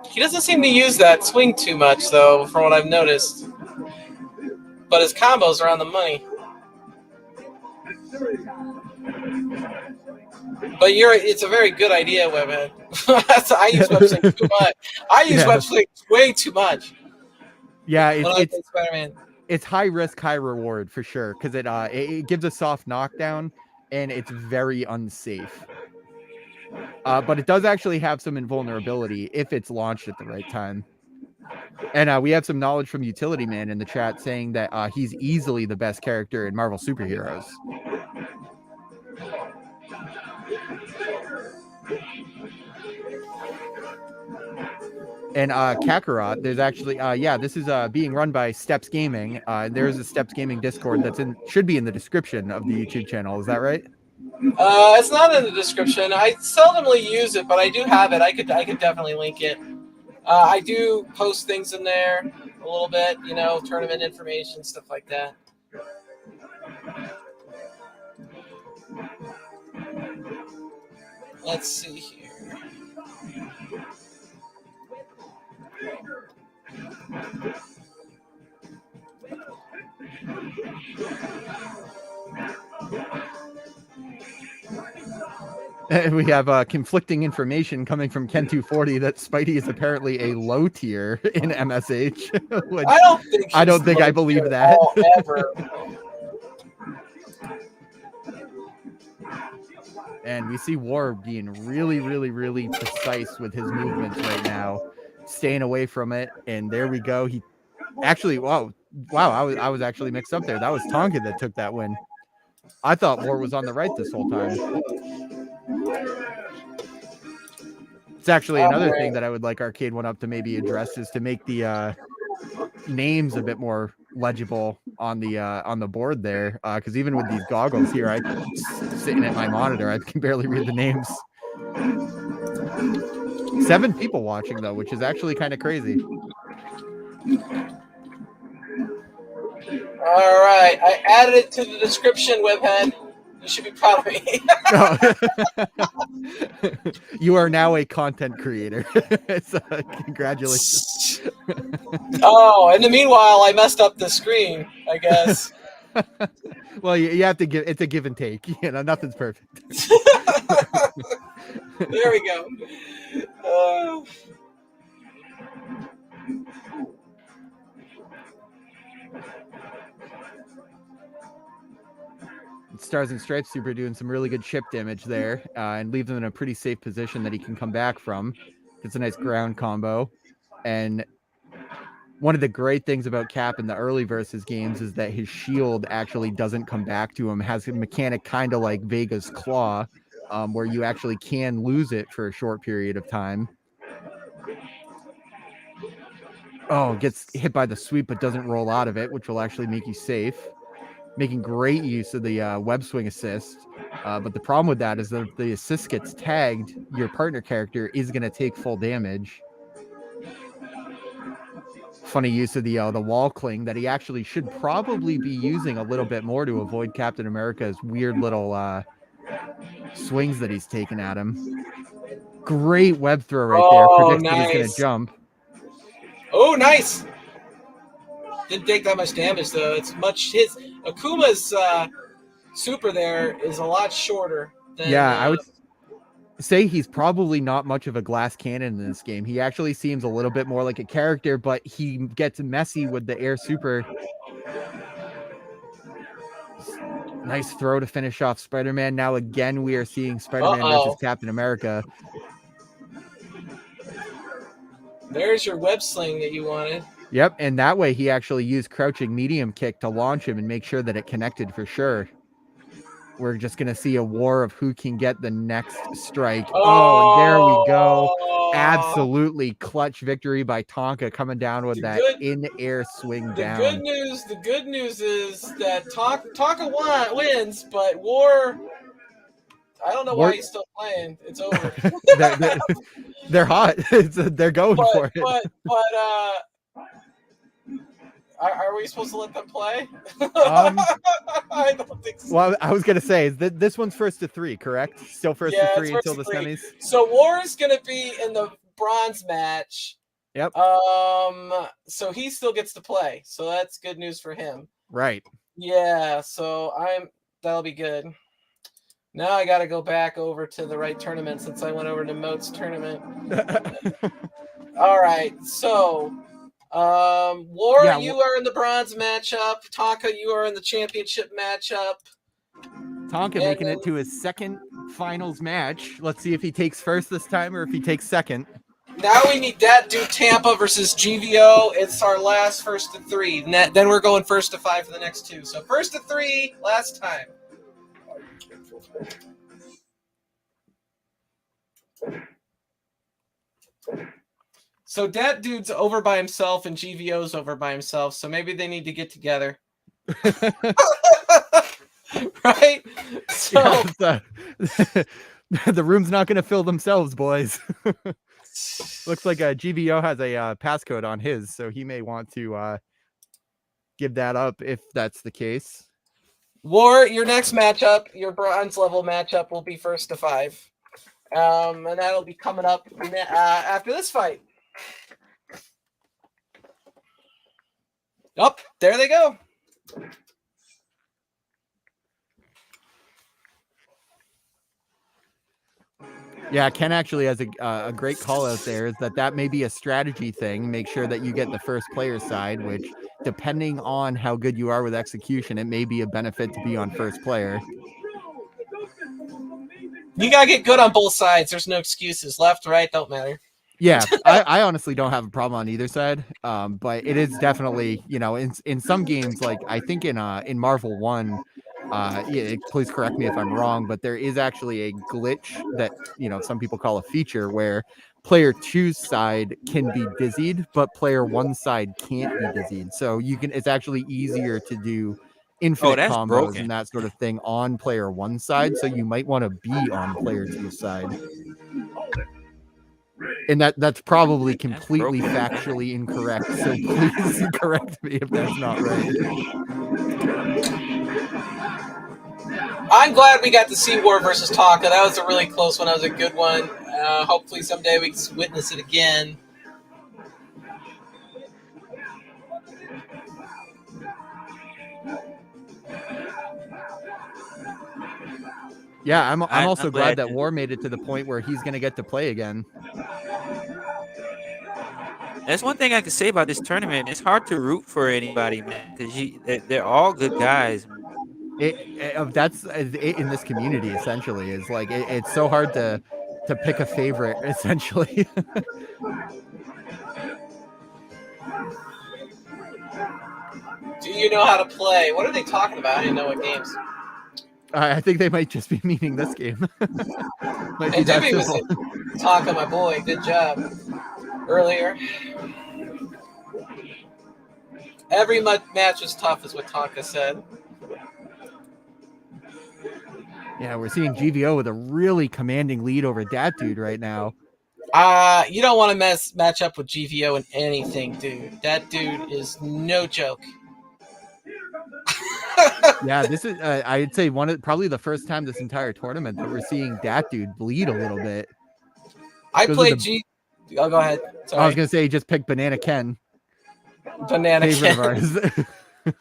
He doesn't seem to use that swing too much, though, from what I've noticed. But his combos are on the money. But it's a very good idea, Webhead. I use web swing too much. I use web swing way too much. Yeah, it's Spider-Man. It's high risk, high reward for sure, because it gives a soft knockdown and it's very unsafe. But it does actually have some invulnerability if it's launched at the right time. And we have some knowledge from Utility Man in the chat saying that he's easily the best character in Marvel superheroes. And Kakarot, there's actually this is being run by StepsGaming. There's a StepsGaming Discord should be in the description of the YouTube channel. Is that right? It's not in the description. I seldomly use it, but I do have it. I could definitely link it. I do post things in there a little bit, tournament information, stuff like that. Let's see here. We have conflicting information coming from Ken240 that Spidey is apparently a low tier in MSH. Which I don't think I believe that. Ever. And we see War being really, really, really precise with his movements right now, staying away from it. And there we go. He actually, wow, I was actually mixed up there. That was Tonka that took that win. I thought War was on the right this whole time. It's actually another thing that I would like Arcade1Up to maybe address is to make the names a bit more legible on the board there. Because even with these goggles here, I'm sitting at my monitor, I can barely read the names. 7 people watching though, which is actually kind of crazy. All right, I added it to the description, Webhead. You should be proud of me. You are now a content creator. So, congratulations. Oh, in the meanwhile, I messed up the screen, I guess. Well, you have to give, it's a give and take. You know, nothing's perfect. There we go. Stars and Stripes Super doing some really good chip damage there, and leave them in a pretty safe position that he can come back from. It's a nice ground combo. And one of the great things about Cap in the early versus games is that his shield actually doesn't come back to him. Has a mechanic kind of like Vega's Claw, where you actually can lose it for a short period of time. Oh, gets hit by the sweep but doesn't roll out of it, which will actually make you safe. Making great use of the web swing assist. But the problem with that is that if the assist gets tagged, your partner character is going to take full damage. Funny use of the wall cling that he actually should probably be using a little bit more to avoid Captain America's weird little swings that he's taking at him. Great web throw right there. Predicts that he's going to jump. Oh, nice. Didn't take that much damage though. It's much his Akuma's super there is a lot shorter than I would say he's probably not much of a glass cannon in this game. He actually seems a little bit more like a character, but he gets messy with the air super. Nice throw to finish off Spider-Man. Now again we are seeing Spider-Man versus Captain America. There's your web sling that you wanted. Yep, and that way he actually used crouching medium kick to launch him and make sure that it connected for sure. We're just going to see a war of who can get the next strike. Oh, there we go. Absolutely clutch victory by Tonka coming down with that in-air swing down. The good news is that Tonka wins, but War, I don't know why he's still playing. It's over. They're hot. They're going for it. But are we supposed to let them play? I don't think so. Well, I was going to say, this one's first to 3, correct? Still first to 3 until the semis? So War is going to be in the bronze match. Yep. So he still gets to play. So that's good news for him. Right. Yeah, so that'll be good. Now I got to go back over to the right tournament since I went over to Moat's tournament. All right, so War, you are in the bronze matchup. Tonka, you are in the championship matchup. Tonka making it to his second finals match. Let's see if he takes first this time or if he takes second. Now we need that dude Tampa versus GVO. It's our last first to 3. Then we're going first to 5 for the next 2. So first to 3, last time. So that dude's over by himself and GVO's over by himself, so maybe they need to get together. Right? So the room's not going to fill themselves, boys. Looks like GVO has a passcode on his, so he may want to give that up if that's the case. War, your next matchup, your bronze level matchup will be first to 5. And that'll be coming up after this fight. Oh, there they go. Yeah, Ken actually has a great call out there. Is that may be a strategy thing. Make sure that you get the first player side, which depending on how good you are with execution, it may be a benefit to be on first player. You gotta get good on both sides. There's no excuses. Left, right, don't matter. Yeah, I honestly don't have a problem on either side, but it is definitely, you know, in some games, like I think in Marvel 1, yeah, please correct me if I'm wrong, but there is actually a glitch that, you know, some people call a feature where player 2's side can be dizzied, but player 1's side can't be dizzied. So it's actually easier to do infinite that's combos broken. and that sort of thing on player 1's side. So you might want to be on player 2's side. And that's probably completely factually incorrect. So please correct me if that's not right. I'm glad we got to see War versus Tonka. That was a really close one. That was a good one. Hopefully someday we can witness it again. Yeah, I'm also glad that War made it to the point where he's going to get to play again. That's one thing I can say about this tournament. It's hard to root for anybody, man, because they're all good guys. That's in this community essentially is like it's so hard to pick a favorite essentially. Do you know how to play? What are they talking about? I didn't know what games. I think they might just be meaning this game. Might be that simple. Tonka, my boy, good job earlier. Every match was tough, is what Tonka said. Yeah, we're seeing GVO with a really commanding lead over that dude right now. You don't want to match up with GVO in anything, dude. That dude is no joke. Yeah, this is I'd say probably the first time this entire tournament that we're seeing that dude bleed a little bit. I played Oh, go ahead. Sorry. I was gonna say just pick Banana Ken. Banana favorite Ken.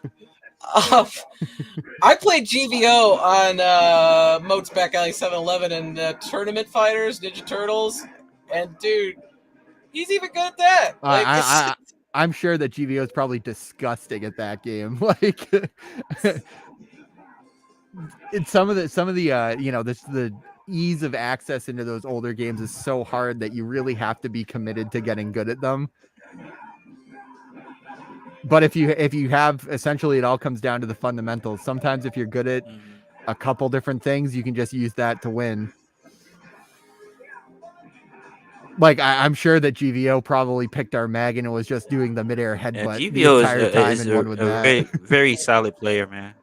of ours. I played GVO on Moats Back Alley 7-Eleven and Tournament Fighters, Ninja Turtles, and dude, he's even good at that. Like, I'm sure that GVO is probably disgusting at that game. Like, it's some of the you know, the ease of access into those older games is so hard that you really have to be committed to getting good at them. But if you have, essentially it all comes down to the fundamentals. Sometimes if you're good at a couple different things, you can just use that to win. Like I'm sure that GVO probably picked our mag and was just doing the midair headbutt the entire time and won with that. Very, very solid player, man.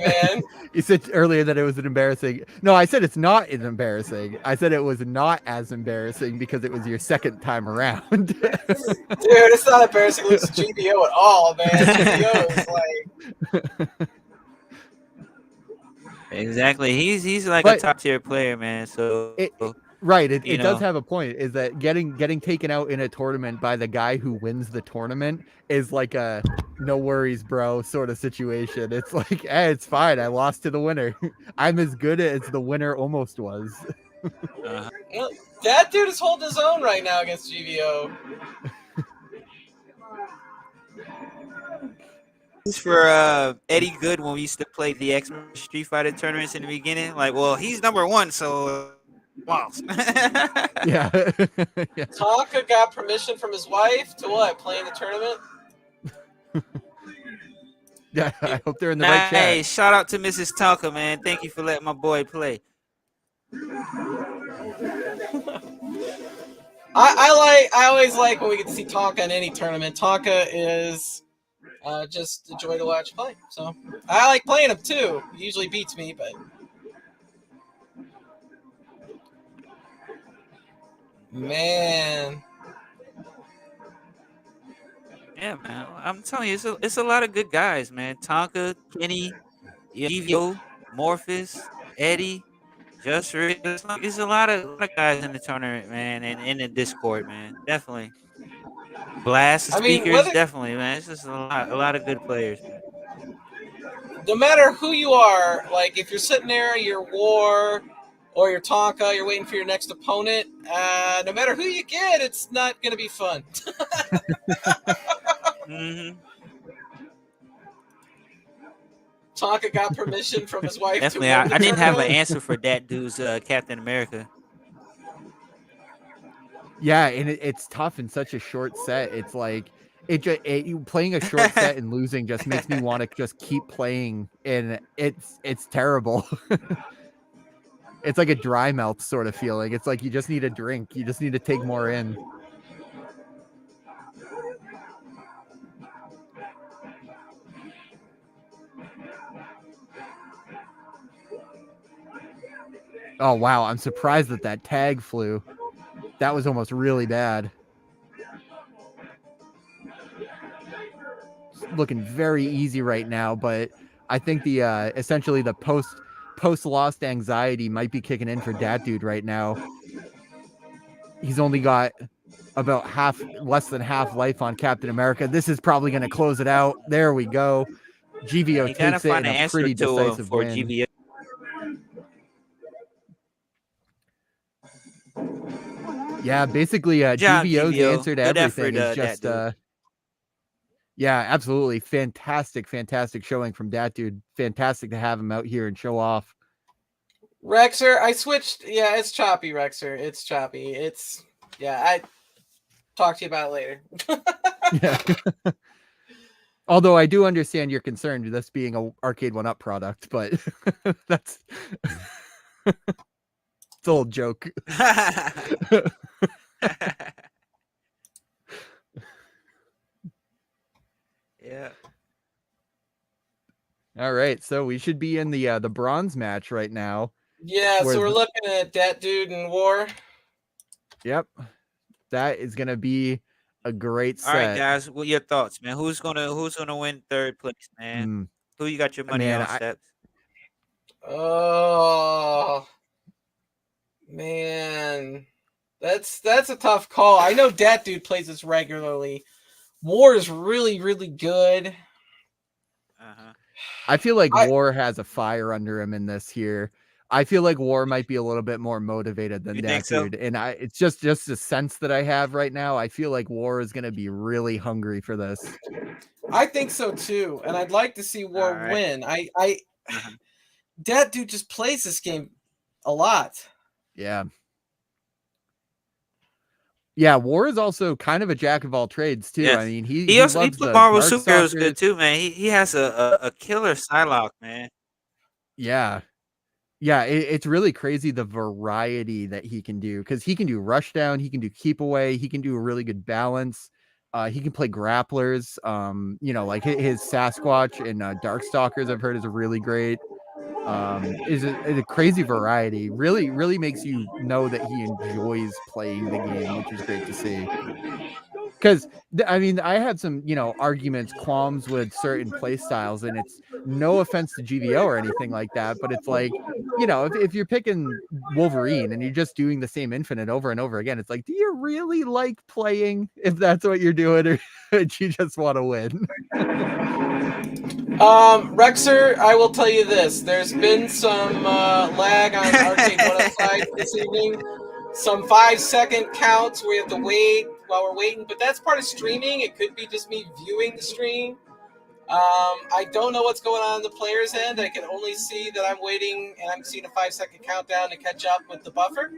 Man. You said earlier that it was an embarrassing. No, I said it's not as embarrassing. I said it was not as embarrassing because it was your second time around. Dude, it's not embarrassing to lose to GVO at all, man. GVO is like. Exactly. He's like a top tier player, man. So right, it does have a point. Is that getting taken out in a tournament by the guy who wins the tournament is like a no worries, bro sort of situation. It's like, hey, it's fine. I lost to the winner. I'm as good as the winner almost was. That dude is holding his own right now against GVO. For Eddie Good when we used to play the X Street Fighter tournaments in the beginning. Like, well, he's number one, so wow. Yeah. Tonka got permission from his wife to what? Play in the tournament? Yeah, I hope they're in the right chat. Hey, shout out to Mrs. Tonka, man. Thank you for letting my boy play. I always like when we get to see Tonka in any tournament. Tonka is just a joy to watch play. So I like playing him too. He usually beats me, but man. Yeah, man. I'm telling you, it's a lot of good guys, man. Tonka, Kenny, GVO, Morphus, Eddie, Just Rich. There's a lot of guys in the tournament, man, and in the Discord, man. Definitely. Blast the I mean, speakers, definitely, man. It's just a lot of good players, man. No matter who you are, like if you're sitting there, you're War or you're Tonka, you're waiting for your next opponent. No matter who you get, it's not going to be fun. Mm-hmm. Tonka got permission from his wife Definitely, to win the I didn't have an tournament. answer for that dude's Captain America. Yeah, and it's tough in such a short set. It's like playing a short set and losing just makes me want to just keep playing, and it's terrible. It's like a dry mouth sort of feeling. It's like you just need a drink. You just need to take more in. Oh, wow. I'm surprised that tag flew. That was almost really bad. It's looking very easy right now, but I think the essentially the post lost anxiety might be kicking in for Dat Dude right now. He's only got about less than half life on Captain America. This is probably going to close it out. There we go. GVO takes it in a pretty decisive win. GVO. Yeah, basically GVO's answer to everything is just yeah, absolutely. Fantastic showing from Dat Dude. Fantastic to have him out here and show off. Rexer, I switched. Yeah, it's choppy, Rexer. It's choppy. I talk to you about it later. Yeah. Although I do understand your concern with this being a Arcade1Up product, but that's it's an old joke. Yeah. All right, so we should be in the bronze match right now. Yeah, so we're looking at Dat Dude and War. Yep. That is gonna be a great set. All right, guys, what are your thoughts, man? Who's gonna win third place, man? Who you got your money on, Steps? Oh man, that's a tough call. I know Dat Dude plays this regularly. War is really good. I feel like War has a fire under him in this here. I feel like War might be a little bit more motivated than Dat Dude. And it's just a sense that I have right now. I feel like War is going to be really hungry for this. I think so too. And I'd like to see War win. Dat Dude just plays this game a lot. Yeah. Yeah, War is also kind of a jack of all trades too. Yes. I mean, he played Marvel Superheroes good too, man. He has a killer Psylocke, man. Yeah. Yeah, it's really crazy the variety that he can do, because he can do rushdown, he can do keep away, he can do a really good balance. He can play grapplers. Like his Sasquatch and Darkstalkers I've heard is really great. Is a crazy variety. Really makes you know that he enjoys playing the game, which is great to see. Because I mean, I had some qualms with certain play styles, and it's no offense to GVO or anything like that, but it's like, if you're picking Wolverine and you're just doing the same infinite over and over again, it's like, do you really like playing if that's what you're doing, or do you just want to win? Rexer, I will tell you this. There's been some lag on Arcade1Up side this evening. Some 5-second counts where we have to wait while we're waiting, but that's part of streaming. It could be just me viewing the stream. I don't know what's going on the player's end. I can only see that I'm waiting, and I'm seeing a 5-second countdown to catch up with the buffer.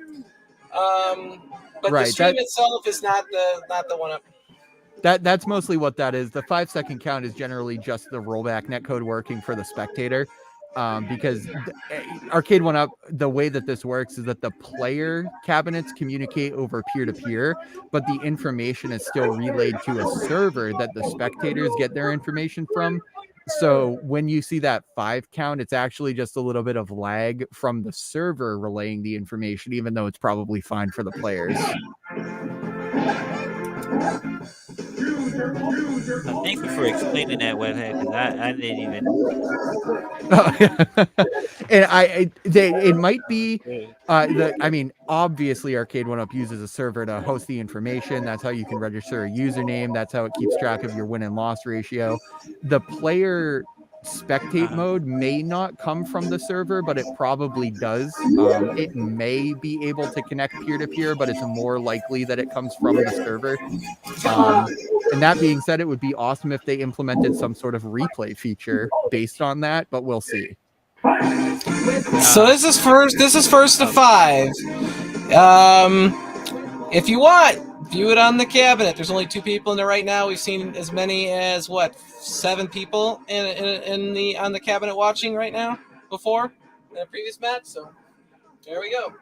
But the stream itself is not the one up. That's mostly what that is. The 5-second count is generally just the rollback netcode working for the spectator. Because Arcade1Up, the way that this works is that the player cabinets communicate over peer-to-peer, but the information is still relayed to a server that the spectators get their information from. So when you see that 5 count, it's actually just a little bit of lag from the server relaying the information, even though it's probably fine for the players. Thank you for explaining that, Webhead, because I didn't even. And it might be I mean, obviously Arcade1Up uses a server to host the information. That's how you can register a username. That's how it keeps track of your win and loss ratio. The player spectate mode may not come from the server, but it probably does. It may be able to connect peer-to-peer, but it's more likely that it comes from the server. And that being said, it would be awesome if they implemented some sort of replay feature based on that, but we'll see. So this is first to 5. If you want, view it on the cabinet. There's only 2 people in there right now. We've seen as many as 7 people on the cabinet watching right now before in a previous match. So there we go.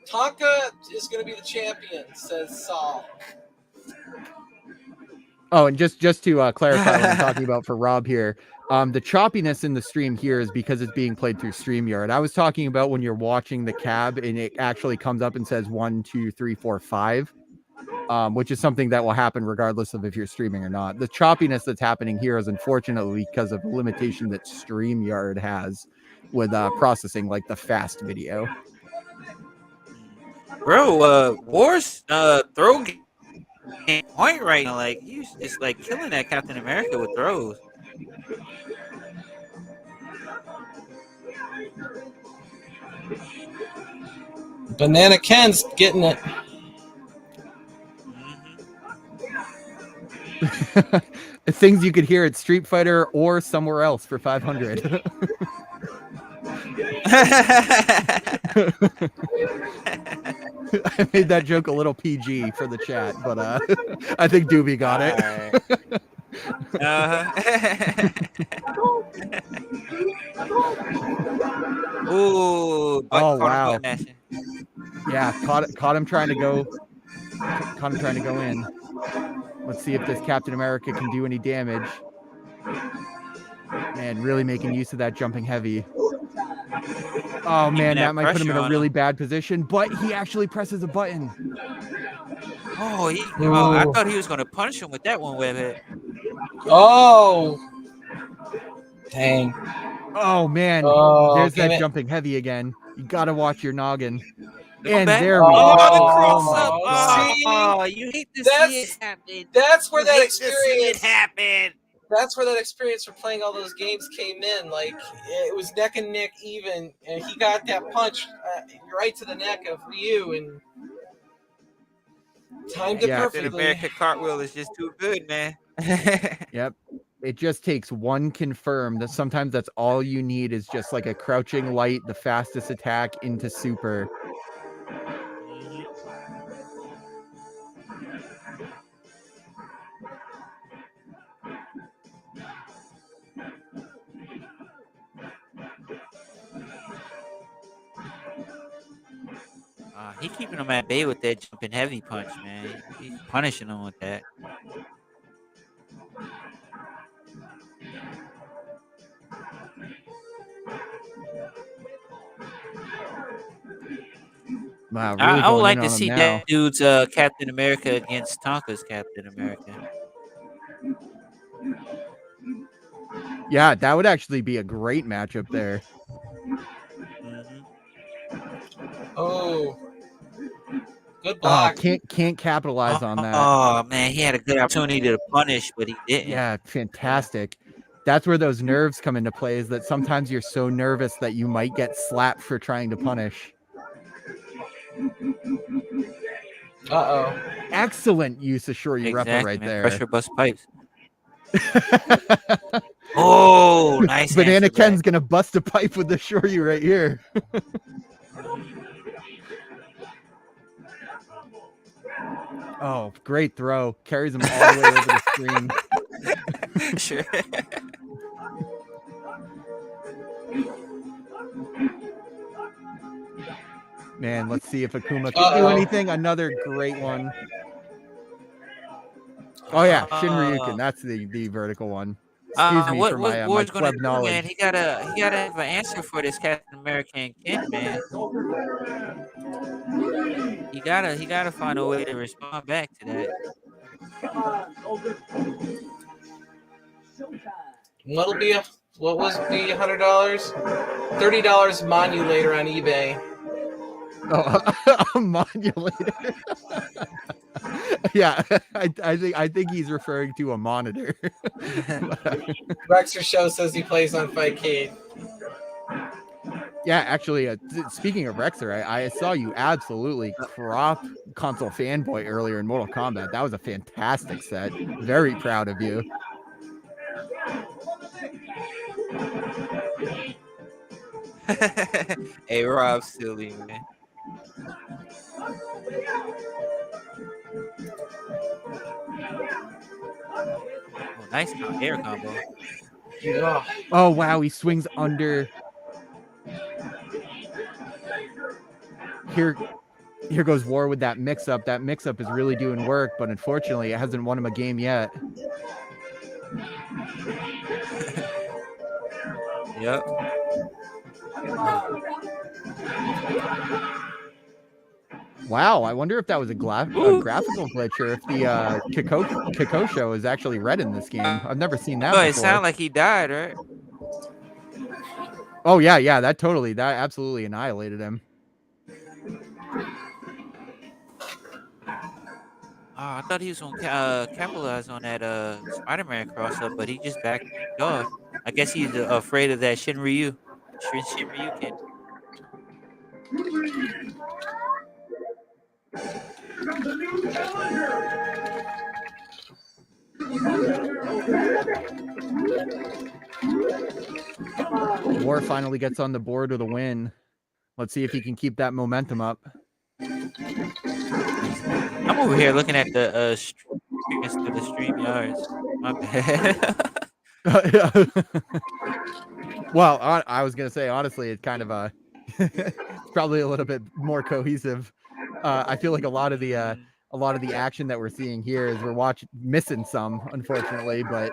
Tonka is going to be the champion, says Saul. Oh, and just to clarify what I'm talking about for Rob here, the choppiness in the stream here is because it's being played through StreamYard. I was talking about when you're watching the cab and it actually comes up and says 1, 2, 3, 4, 5, which is something that will happen regardless of if you're streaming or not. The choppiness that's happening here is unfortunately because of the limitation that StreamYard has with processing like the fast video. Bro, War's throw point right now, like he's just like killing that Captain America with throws. Banana Ken's getting it. Things you could hear at Street Fighter or somewhere else for 500. I made that joke a little PG for the chat, but I think Doobie got it. Ooh! Oh wow! Yeah, caught him trying to go. Caught him trying to go in. Let's see if this Captain America can do any damage. Man, really making use of that jumping heavy. Oh man, that might put him in a really bad position, but he actually presses a button. Oh, I thought he was going to punish him with that one, Webhead. Oh, dang. Oh man, there's that jumping heavy again. You gotta watch your noggin. And there we go. Oh, you hate to see it happen. That's where that experience happened. That's where that experience for playing all those games came in. Like, it was neck and neck even, and he got that punch right to the neck of Ryu, and timed it perfectly. The American cartwheel is just too good, man. Yep. It just takes one confirm. That sometimes that's all you need is just like a crouching light, the fastest attack into super. He keeping him at bay with that jumping heavy punch, man. He's punishing him with that. Wow, really I would like to see that dude's Captain America against Tonka's Captain America. Yeah, that would actually be a great matchup there. Oh, good block. Can't capitalize on that. Oh man, he had a good opportunity to punish, but he didn't. Yeah, fantastic. That's where those nerves come into play, is that sometimes you're so nervous that you might get slapped for trying to punish. Uh-oh. Excellent use of Shoryu Reppa right there. Pressure bust pipes. Oh, nice. Banana Ken's gonna bust a pipe with the Shoryu right here. Oh, great throw. Carries him all the way over the screen. Sure. Man, let's see if Akuma can do anything. Another great one. Oh yeah, Shinryuken. That's the vertical one. Excuse me for my club knowledge. Man, he gotta have an answer for this Captain American kid, man. He gotta find a way to respond back to that. What was the $100? $30 modulator on eBay. Oh, a modulator. Yeah, I think he's referring to a monitor. Rexer Show says he plays on Fightcade. Yeah, actually, speaking of Rexer, I saw you absolutely crop console fanboy earlier in Mortal Kombat. That was a fantastic set. Very proud of you. Hey, Rob, silly man. Oh, nice air combo. Oh wow, he swings under. Here goes War with that mix-up. That mix-up is really doing work, but unfortunately, it hasn't won him a game yet. Yep. Wow, I wonder if that was a graphical glitch or if the Kiko show is actually red in this game. I've never seen that before. It sounded like he died, right? Oh, yeah, that absolutely annihilated him. I thought he was going to capitalize on that Spider-Man cross-up, but he just backed off. I guess he's afraid of that Shinryu kid. War finally gets on the board with a win. Let's see if he can keep that momentum up. I'm over here looking at the stream yards. My bad. Well, I was gonna say honestly, it's kind of it's probably a little bit more cohesive. I feel like a lot of the action that we're seeing here is we're missing some, unfortunately, but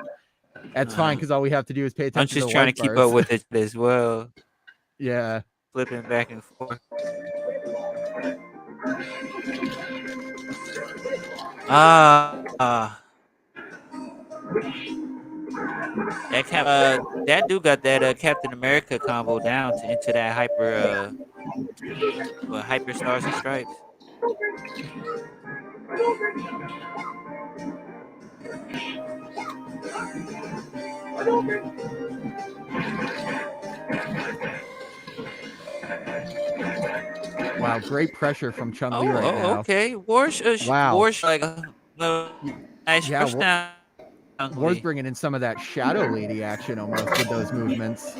that's fine because all we have to do is pay attention. I'm just trying to keep up with it as well. Yeah, flipping back and forth. That dude got that Captain America combo down into that hyper stars and stripes. Wow, great pressure from Chun-Li right now. Okay, War's like nice push down. War's bringing in some of that Shadow Lady action almost with those movements.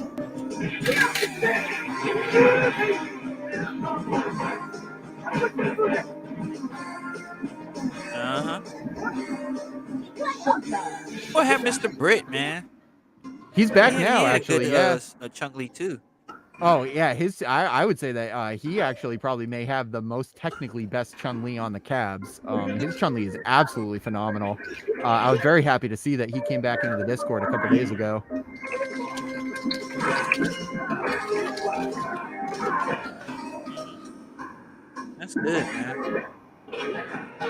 What happened, Mr. Britt, man? He's back now, actually. Chun-Li too. Oh yeah, I would say that he actually probably may have the most technically best Chun-Li on the cabs. His Chun-Li is absolutely phenomenal. I was very happy to see that he came back into the Discord a couple days ago. That's good, man.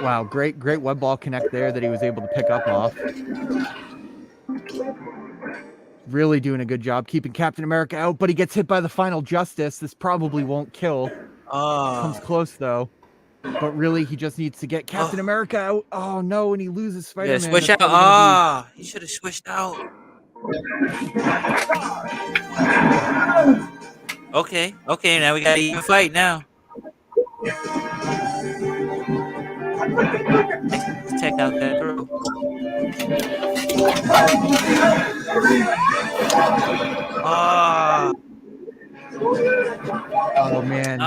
Wow, great web ball connect there that he was able to pick up off. Really doing a good job keeping Captain America out, but he gets hit by the final Justice. This probably won't kill. Comes close though. But really, he just needs to get Captain America out. Oh no, and he loses Spider-Man. Yeah, switch out. He should have switched out. Okay, now we got to even fight now. Let's check out that throw. Oh man,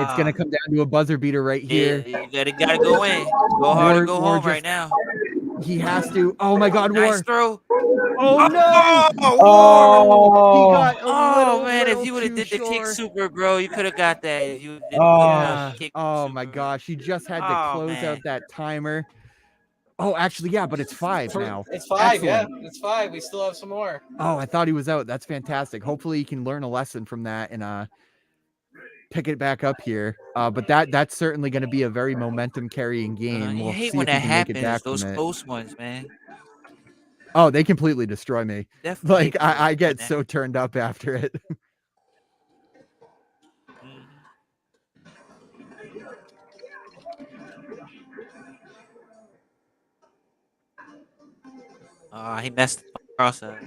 it's gonna come down to a buzzer beater right here. Yeah, you gotta go in. Go hard and go home right now. He has to. Oh my God, War! Nice throw. Oh no! Oh man, if you would have did the kick super, bro, you could have got that. Oh my gosh, he just had to close out that timer. Oh, actually, yeah, but it's 5 now. It's 5, excellent. Yeah, it's 5. We still have some more. Oh, I thought he was out. That's fantastic. Hopefully, he can learn a lesson from that and pick it back up here. But that's certainly going to be a very momentum carrying game. You We'll hate see when if he that can make it happens. back Those from it. close ones, man. Oh, they completely destroy me. Definitely. Like I get so turned up after it. He messed up process.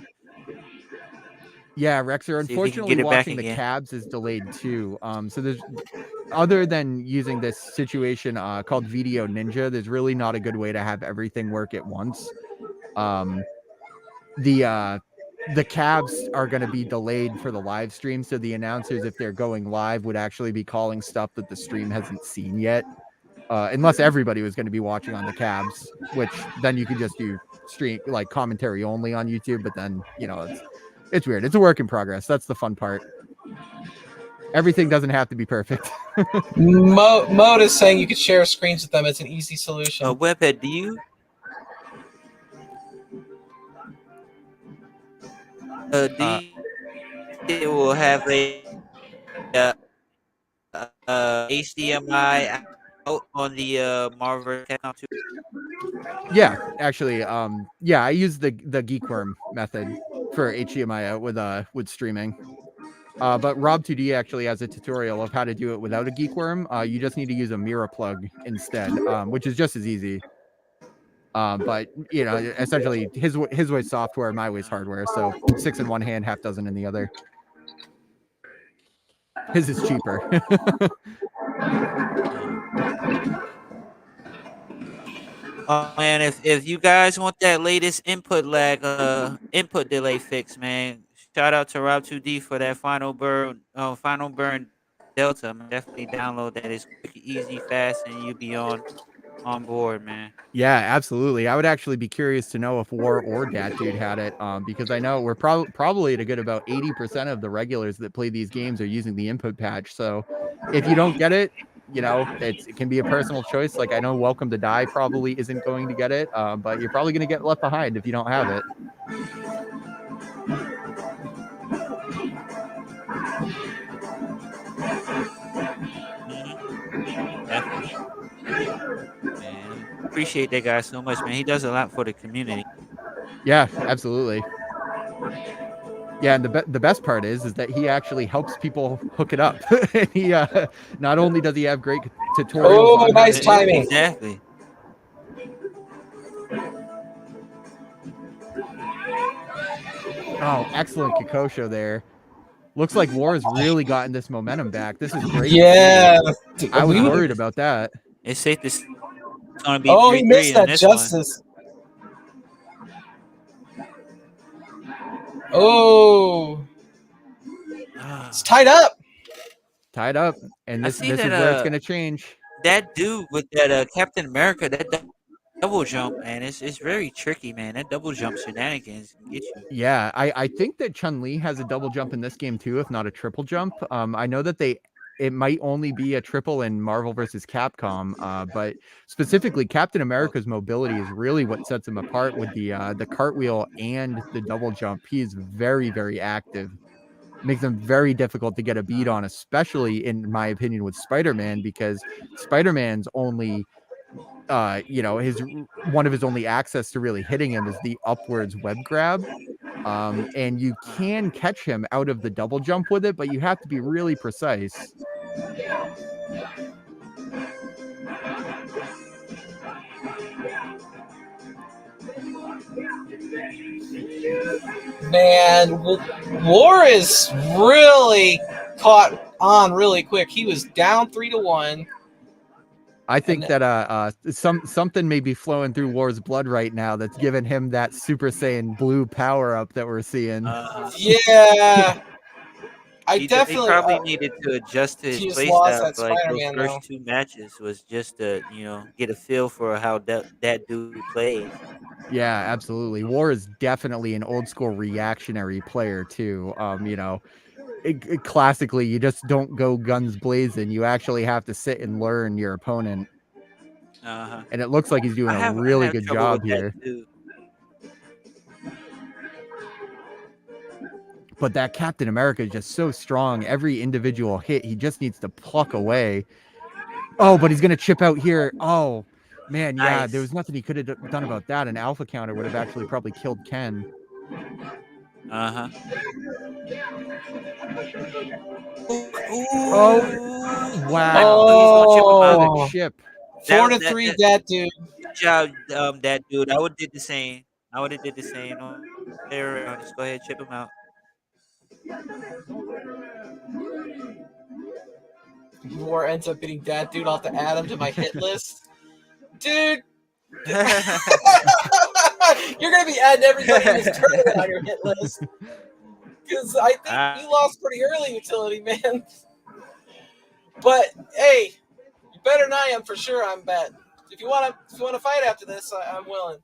Yeah, Rexer. Unfortunately, watching the cabs is delayed too. So there's, other than using this situation called Video Ninja, there's really not a good way to have everything work at once. The cabs are going to be delayed for the live stream, so the announcers, if they're going live, would actually be calling stuff that the stream hasn't seen yet. Unless everybody was going to be watching on the cabs, which then you could just do stream like commentary only on YouTube. But then, you know, it's weird. It's a work in progress. That's the fun part. Everything doesn't have to be perfect. Mode is saying you could share screens with them. It's an easy solution. Webhead, do you? It will have a HDMI out on the Marvel Capcom 2. Yeah, actually, yeah, I use the Geekworm method for HDMI out with streaming. But Rob2D actually has a tutorial of how to do it without a Geekworm. You just need to use a mirror plug instead, which is just as easy. But you know, essentially his way's software, my way's hardware. So 6 in one hand, half dozen in the other. His is cheaper. Man, if you guys want that latest input delay fix, man, shout out to Rob2D for that final burn Delta. Man, definitely download that. It's quick, easy, fast, and you'll be on board, man. Yeah, absolutely. I would actually be curious to know if War or Dat Dude had it, because I know we're probably at a good about 80% of the regulars that play these games are using the input patch. So if you don't get it, you know, it can be a personal choice. Like I know Welcome to Die probably isn't going to get it, but you're probably going to get left behind if you don't have it. Definitely. Man, appreciate that guy so much, man. He does a lot for the community. Yeah, absolutely. Yeah, and the best part is that he actually helps people hook it up. He not only does he have great tutorials. Oh, nice timing! Exactly. Oh, excellent Kikosho there. Looks like War has really gotten this momentum back. This is great. Yeah, I was worried about that. It's safe to say it's gonna be. Oh, he missed that justice. Oh, it's tied up. Tied up, and this is where it's gonna change. That dude with that Captain America, that double jump, man, it's very tricky, man. That double jump shenanigans can get you. Yeah, I think that Chun-Li has a double jump in this game too, if not a triple jump. I know that it might only be a triple in Marvel versus Capcom, but specifically Captain America's mobility is really what sets him apart with the cartwheel and the double jump. He is very, very active. Makes him very difficult to get a beat on, especially in my opinion with Spider-Man, because Spider-Man's only you know, one of his only access to really hitting him is the upwards web grab. And you can catch him out of the double jump with it, but you have to be really precise. Man, War is really caught on really quick. He was down 3-1. I think that something may be flowing through War's blood right now that's giving him that Super Saiyan blue power up that we're seeing. Yeah. He probably needed to adjust to his playstyle. Like those first 2 matches was just to, you know, get a feel for how that dude plays. Yeah, absolutely. War is definitely an old school reactionary player too. You know, classically, you just don't go guns blazing. You actually have to sit and learn your opponent. And it looks like he's doing a really good job here. But that Captain America is just so strong. Every individual hit, he just needs to pluck away. Oh, but he's going to chip out here. Oh, man, yeah, Nice. there was nothing he could have done about that. An alpha counter would have actually probably killed Ken. Uh-huh. Oh, wow. Oh, The chip. 4-3, that dude. Good job, that dude. I would have did the same. No, play around. Just go ahead, chip him out. War ends up getting that dude off the Atom to my hit list. Dude! You're going to be adding everybody in this tournament on your hit list. Because I think you lost pretty early, Utility Man. But, hey, you're better than I am for sure, I'm bet. If you want to fight after this, I'm willing.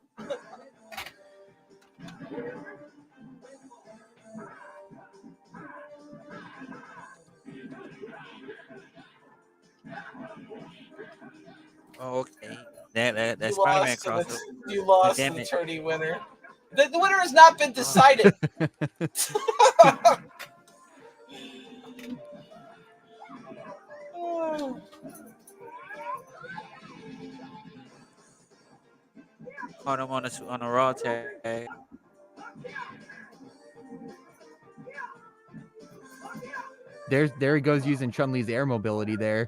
Oh, okay. That's Spider-Man crossover. You lost to the tourney winner. The winner has not been decided. Caught him on a raw tag. There he goes using Chun-Li's air mobility there.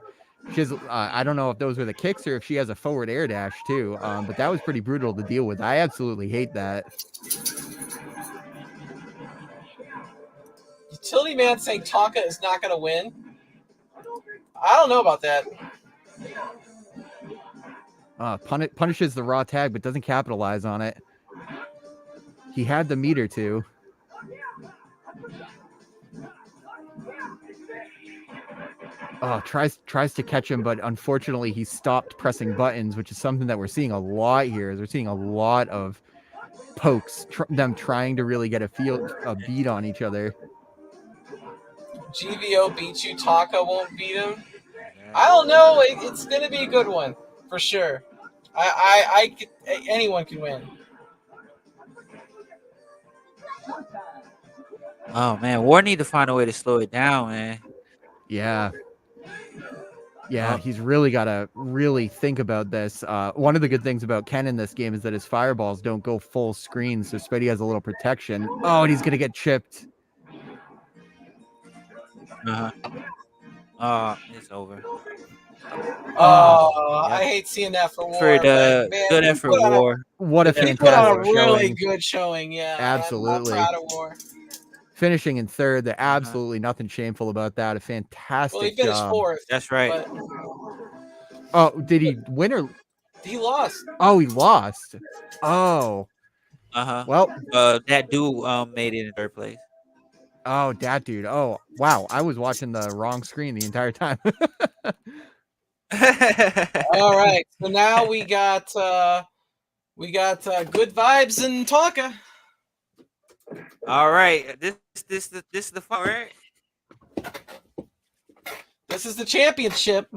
She's I don't know if those were the kicks or if she has a forward air dash too. But that was pretty brutal to deal with. I absolutely hate that. Utility Man saying Tonka is not going to win. I don't know about that. Punishes the raw tag, but doesn't capitalize on it. He had the meter too. Tries to catch him, but unfortunately he stopped pressing buttons, which is something that we're seeing a lot here. Is we're seeing a lot of pokes, them trying to really get a beat on each other. GVO beats you, Tonka won't beat him. I don't know. It's going to be a good one for sure. Anyone can win. Oh man, War need to find a way to slow it down, man. Yeah, he's really got to really think about this. One of the good things about Ken in this game is that his fireballs don't go full screen, so Spidey has a little protection. Oh, and he's gonna get chipped. It's over. I hate seeing that for War. Good effort, War. What a fantastic put on a really showing. good showing, yeah. Absolutely. I'm proud of War. Finishing in third, there's absolutely nothing shameful about that. A fantastic Well, he finished job. fourth. That's right. But... Oh, did he win or? He lost. Oh, he lost. Oh. Well, that dude made it in third place. Oh, that dude. Oh, wow. I was watching the wrong screen the entire time. All right. So now we got good vibes and Tonka. All right. This is the fun, right? This is the championship.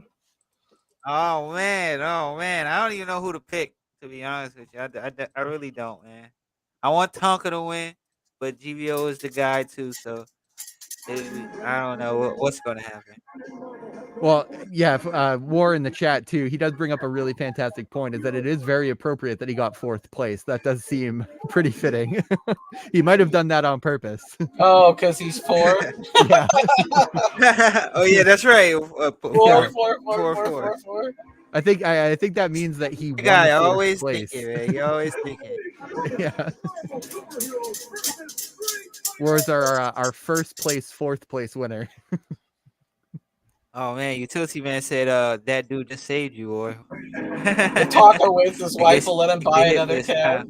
Oh man. I don't even know who to pick, to be honest with you. I really don't, man. I want Tonka to win, but GVO is the guy too, so I don't know what's going to happen. Well, yeah, War in the chat too. He does bring up a really fantastic point, is that it is very appropriate that he got fourth place. That does seem pretty fitting. He might have done that on purpose. Oh, because he's four? Yeah. Oh, yeah, that's right. Four. I think that means that he won guy fourth always place. thinking, man. You always thinking. Yeah. Wars are our first place, fourth place winner. Oh man, Utility Man said that dude just saved you, or the talker with his wife will let him buy another cab.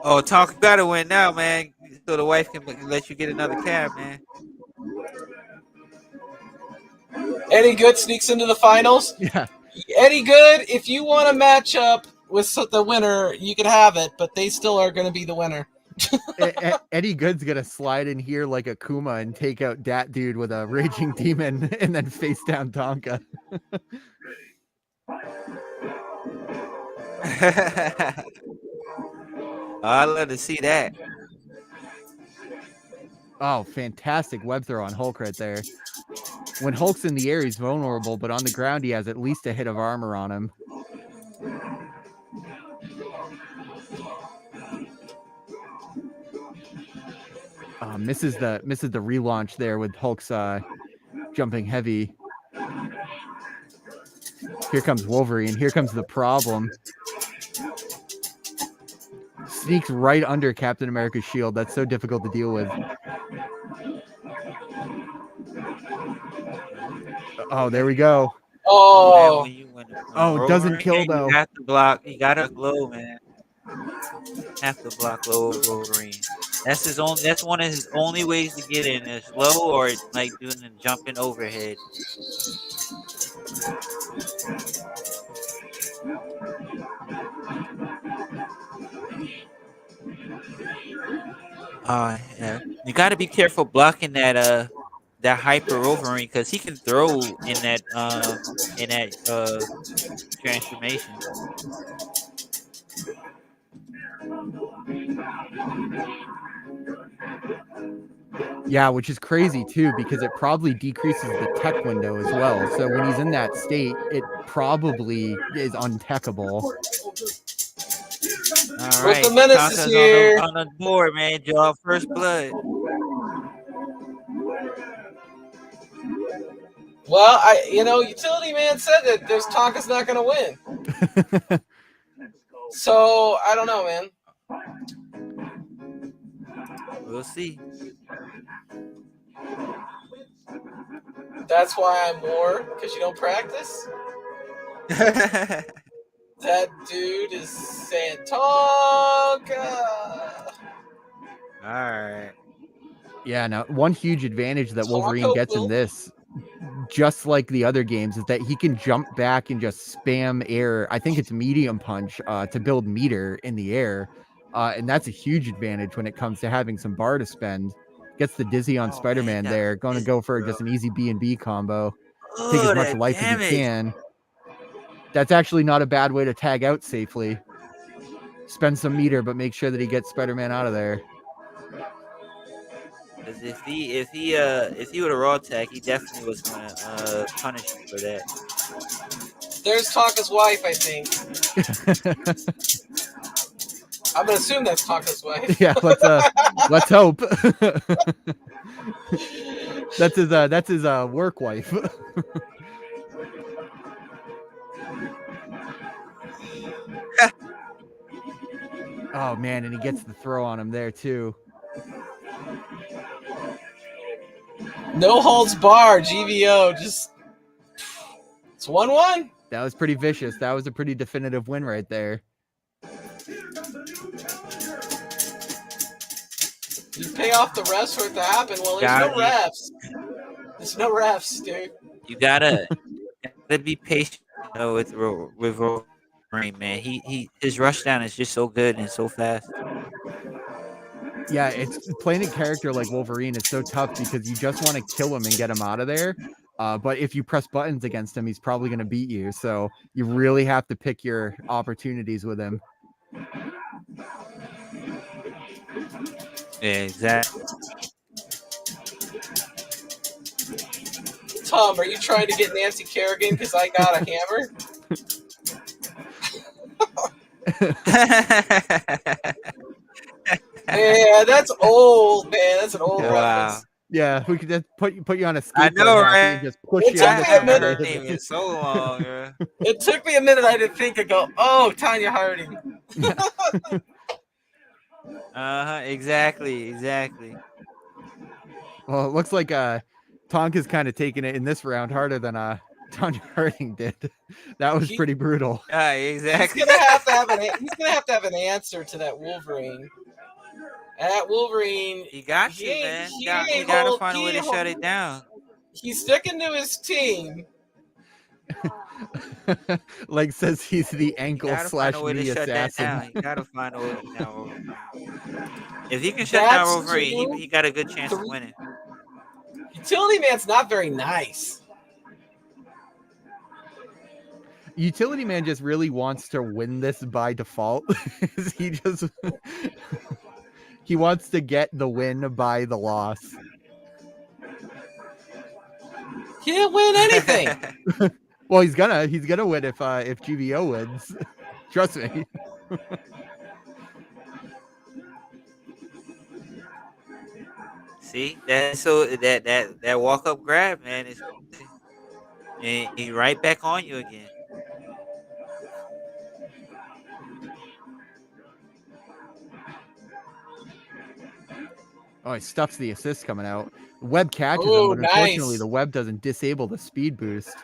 Oh, Talk gotta win now, man, so the wife can let you get another cab, man. Eddie Good sneaks into the finals. Yeah. Eddie Good, if you want to match up with the winner, you can have it, but they still are going to be the winner. Eddie Good's gonna slide in here like a Kuma and take out that dude with a raging demon and then face down Tonka. I love to see that. Oh, fantastic web throw on Hulk right there. When Hulk's in the air, he's vulnerable, but on the ground, he has at least a hit of armor on him. Misses the relaunch there with Hulk's jumping heavy. Here comes Wolverine. Here comes the problem. Sneaks right under Captain America's shield. That's so difficult to deal with. Oh, there we go. Oh, oh, doesn't kill though. You have to block. You gotta low, man. Have to block low Wolverine. That's his own. That's one of his only ways to get in is low or like doing the jumping overhead. Yeah. You got to be careful blocking that hyper Wolverine because he can throw in that transformation. Yeah, which is crazy too because it probably decreases the tech window as well. So when he's in that state, it probably is untechable. All right, the menace is here. On the board, man. Draw first blood. Well, Utility Man said that there's Tonka's not going to win. So I don't know, man. We'll see. That's why I'm more, because you don't practice. That dude is saying Tonka. All right. Yeah, now one huge advantage that Wolverine gets in this, just like the other games, is that he can jump back and just spam air. I think it's medium punch to build meter in the air. And that's a huge advantage when it comes to having some bar to spend. Gets the dizzy on Spider-Man there. Going to go for just an easy B&B combo. Take as much life as he can. That's actually not a bad way to tag out safely. Spend some meter, but make sure that he gets Spider-Man out of there. Because if he would have raw tag, he definitely was gonna punish him for that. There's Tonka's wife, I think. I'm gonna assume that's Tonka's wife. Yeah, let's hope. That's his work wife. Oh man, and he gets the throw on him there too. No holds barred, GVO. Just it's 1-1. That was pretty vicious. That was a pretty definitive win right there. You pay off the refs for it to happen. Well, there's no refs. There's no refs, dude. You gotta be patient with Wolverine, man. His rush down is just so good and so fast. Yeah, it's playing a character like Wolverine is so tough because you just want to kill him and get him out of there. But if you press buttons against him, he's probably going to beat you. So you really have to pick your opportunities with him. Yeah, exactly. Tom, are you trying to get Nancy Kerrigan because I got a hammer? Yeah, that's old, man. That's an old reference. Yeah, we could just put you on a skateboard. I know, right? And just push you on the It's so long, bro. It took me a minute. I didn't think. I go, oh, Tanya Harding. Exactly. Well, it looks like Tonka's kind of taking it in this round harder than Tanya Harding did. That was pretty brutal. Exactly. He's gonna have to have an answer to that Wolverine. And that Wolverine, he got you, man. You gotta find a way to shut it down. He's sticking to his team. Like says he's the ankle / knee assassin. You gotta find a way to shut down. If he can shut down Wolverine, he got a good chance of winning. Utility Man's not very nice. Utility Man just really wants to win this by default. He wants to get the win by the loss. He didn't win anything. Well, he's gonna win if GVO wins. Trust me. See, that walk up grab, man, is and he's right back on you again. Oh, he stuffs the assist coming out. Web catches him, but unfortunately the web doesn't disable the speed boost.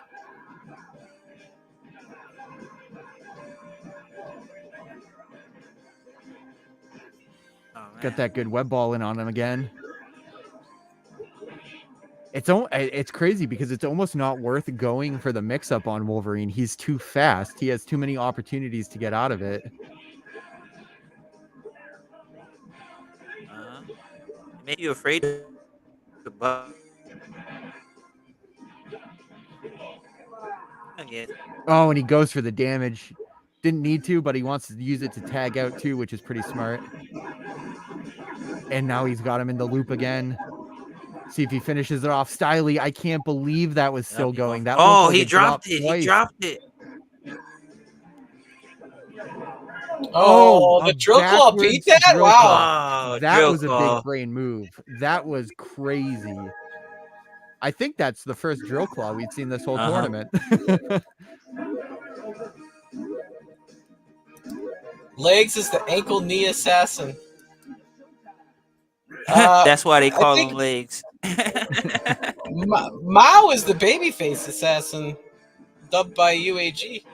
Got that good web ball in on him again. It's crazy because it's almost not worth going for the mix-up on Wolverine. He's too fast. He has too many opportunities to get out of it. Make you afraid of the bug. Oh, and he goes for the damage. Didn't need to, but he wants to use it to tag out too, which is pretty smart. And now he's got him in the loop again. See if he finishes it off. Styly, I can't believe that was still going. That like he dropped it. Twice. He dropped it. Oh, the drill claw beat that? Wow. Oh, that was a big brain move. That was crazy. I think that's the first drill claw we've seen this whole tournament. Legs is the ankle knee assassin. That's why they call him Legs. Mao is the babyface assassin, dubbed by UAG.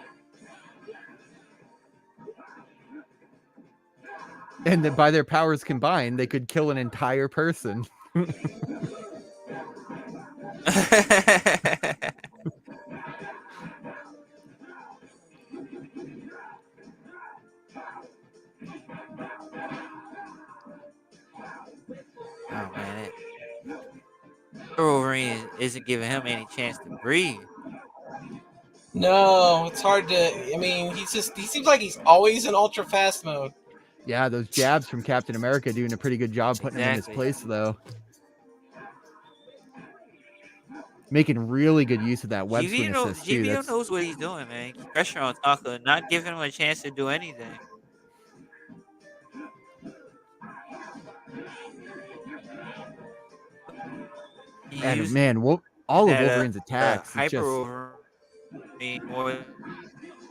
And then by their powers combined, they could kill an entire person. Oh man, Wolverine isn't giving him any chance to breathe. No, it's hard to. I mean, he seems like he's always in ultra fast mode. Yeah, those jabs from Captain America doing a pretty good job putting him in his place, though. Making really good use of that web swing assist, too. GVO knows what he's doing, man. Pressure on Taka, not giving him a chance to do anything. And man, all of Wolverine's attacks. Hyper Wolverine more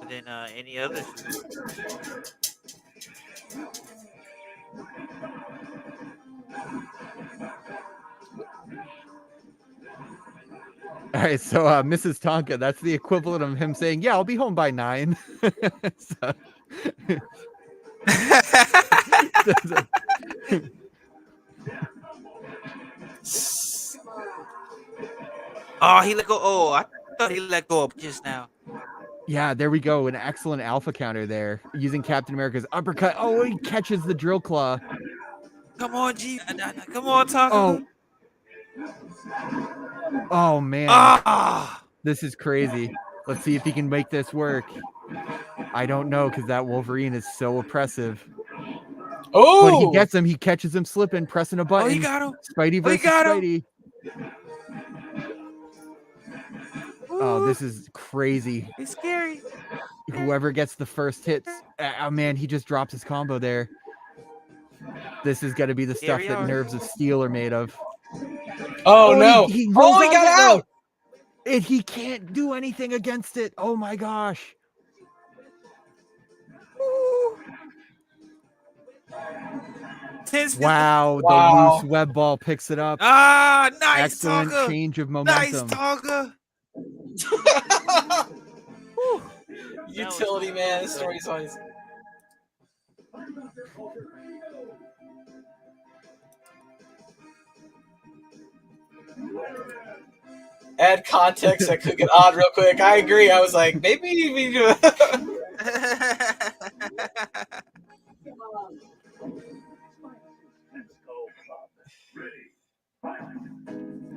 than any other shooter. All right, so Mrs. Tonka, that's the equivalent of him saying, "Yeah, I'll be home by 9." Oh, he let go. Oh, I thought he let go up just now. Yeah, there we go. An excellent alpha counter there using Captain America's uppercut. Oh, he catches the drill claw. Come on, G. Come on, Tonka. Oh man. This is crazy. Let's see if he can make this work. I don't know because that Wolverine is so oppressive. Oh, but he gets him. He catches him slipping, pressing a button. Oh, he got him. Spidey versus Spidey. Oh, this is crazy. It's scary. Whoever gets the first hits. Oh man, he just drops his combo there. This is going to be the stuff that nerves of steel are made of. Oh no! He got out. And he can't do anything against it. Oh my gosh! Wow! The loose web ball picks it up. Ah, nice! Excellent Tonka. change of momentum. Nice, Tonka. Utility man, this story's always. Add context that could get odd real quick. I agree. I was like, maybe we do.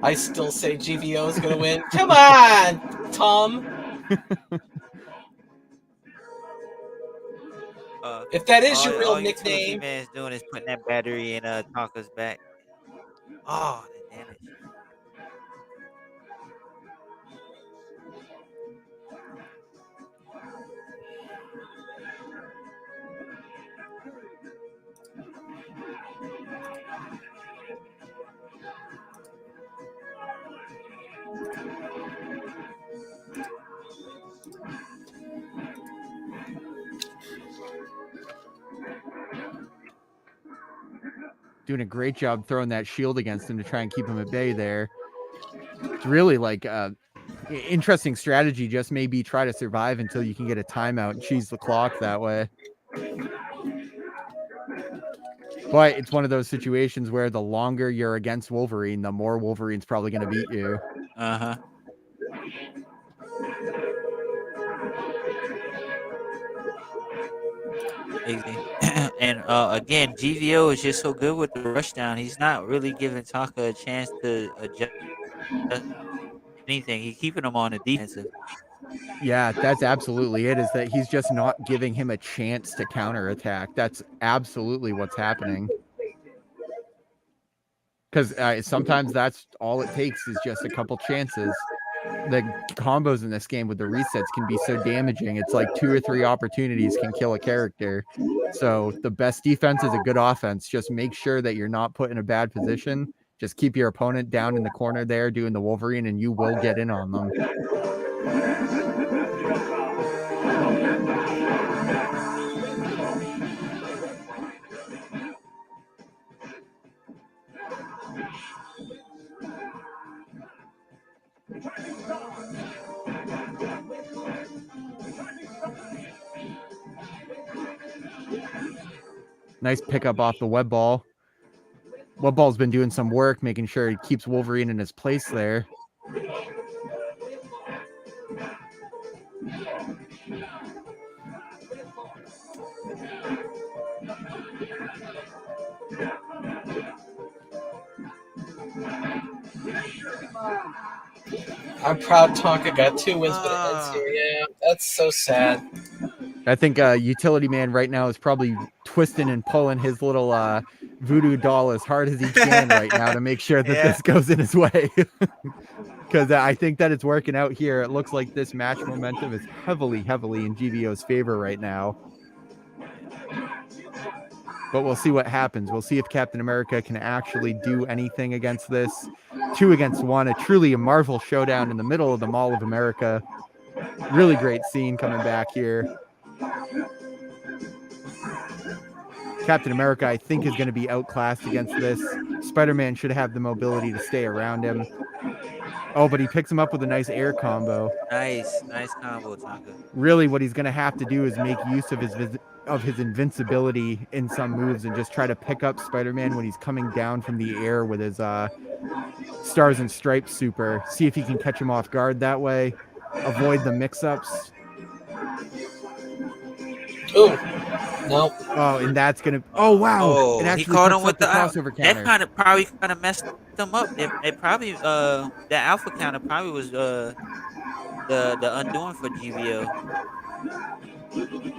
I still say GVO is gonna win. Come on, Tom. If that is your real all your nickname. man is doing is putting that battery in Tonka's back. Oh, the damage. Doing a great job throwing that shield against him to try and keep him at bay there. It's really like interesting strategy. Just maybe try to survive until you can get a timeout and cheese the clock that way. But it's one of those situations where the longer you're against Wolverine, the more Wolverine's probably going to beat you. Uh-huh. Easy. And again, GVO is just so good with the rushdown. He's not really giving Tonka a chance to adjust anything. He's keeping him on the defensive. Yeah, that's absolutely it, is that he's just not giving him a chance to counterattack. That's absolutely what's happening. Because sometimes that's all it takes is just a couple chances. The combos in this game with the resets can be so damaging. It's like 2 or 3 opportunities can kill a character. So the best defense is a good offense. Just make sure that you're not put in a bad position. Just keep your opponent down in the corner there doing the Wolverine, and you will get in on them. Nice pickup off the web ball. Web ball's been doing some work, making sure he keeps Wolverine in his place there. I'm proud Tonka got 2 wins, but it ends here. Yeah, that's so sad. I think Utility Man right now is probably twisting and pulling his little voodoo doll as hard as he can right now to make sure that this goes in his way. Because I think that it's working out here. It looks like this match momentum is heavily in GVO's favor right now. But we'll see what happens. We'll see if Captain America can actually do anything against this. 2 against 1, a truly a Marvel showdown in the middle of the Mall of America. Really great scene coming back here. Captain America, I think, is going to be outclassed against this. Spider-Man should have the mobility to stay around him. Oh, but he picks him up with a nice air combo. Nice combo, Tonka. Really, what he's going to have to do is make use of his invincibility in some moves and just try to pick up Spider-Man when he's coming down from the air with his Stars and Stripes super. See if he can catch him off guard that way. Avoid the mix-ups. Ooh. Nope. Oh, and that's gonna. Oh wow! Oh, it actually he caught him with the the crossover counter. That probably messed them up. It probably the alpha counter probably was the undoing for GVO.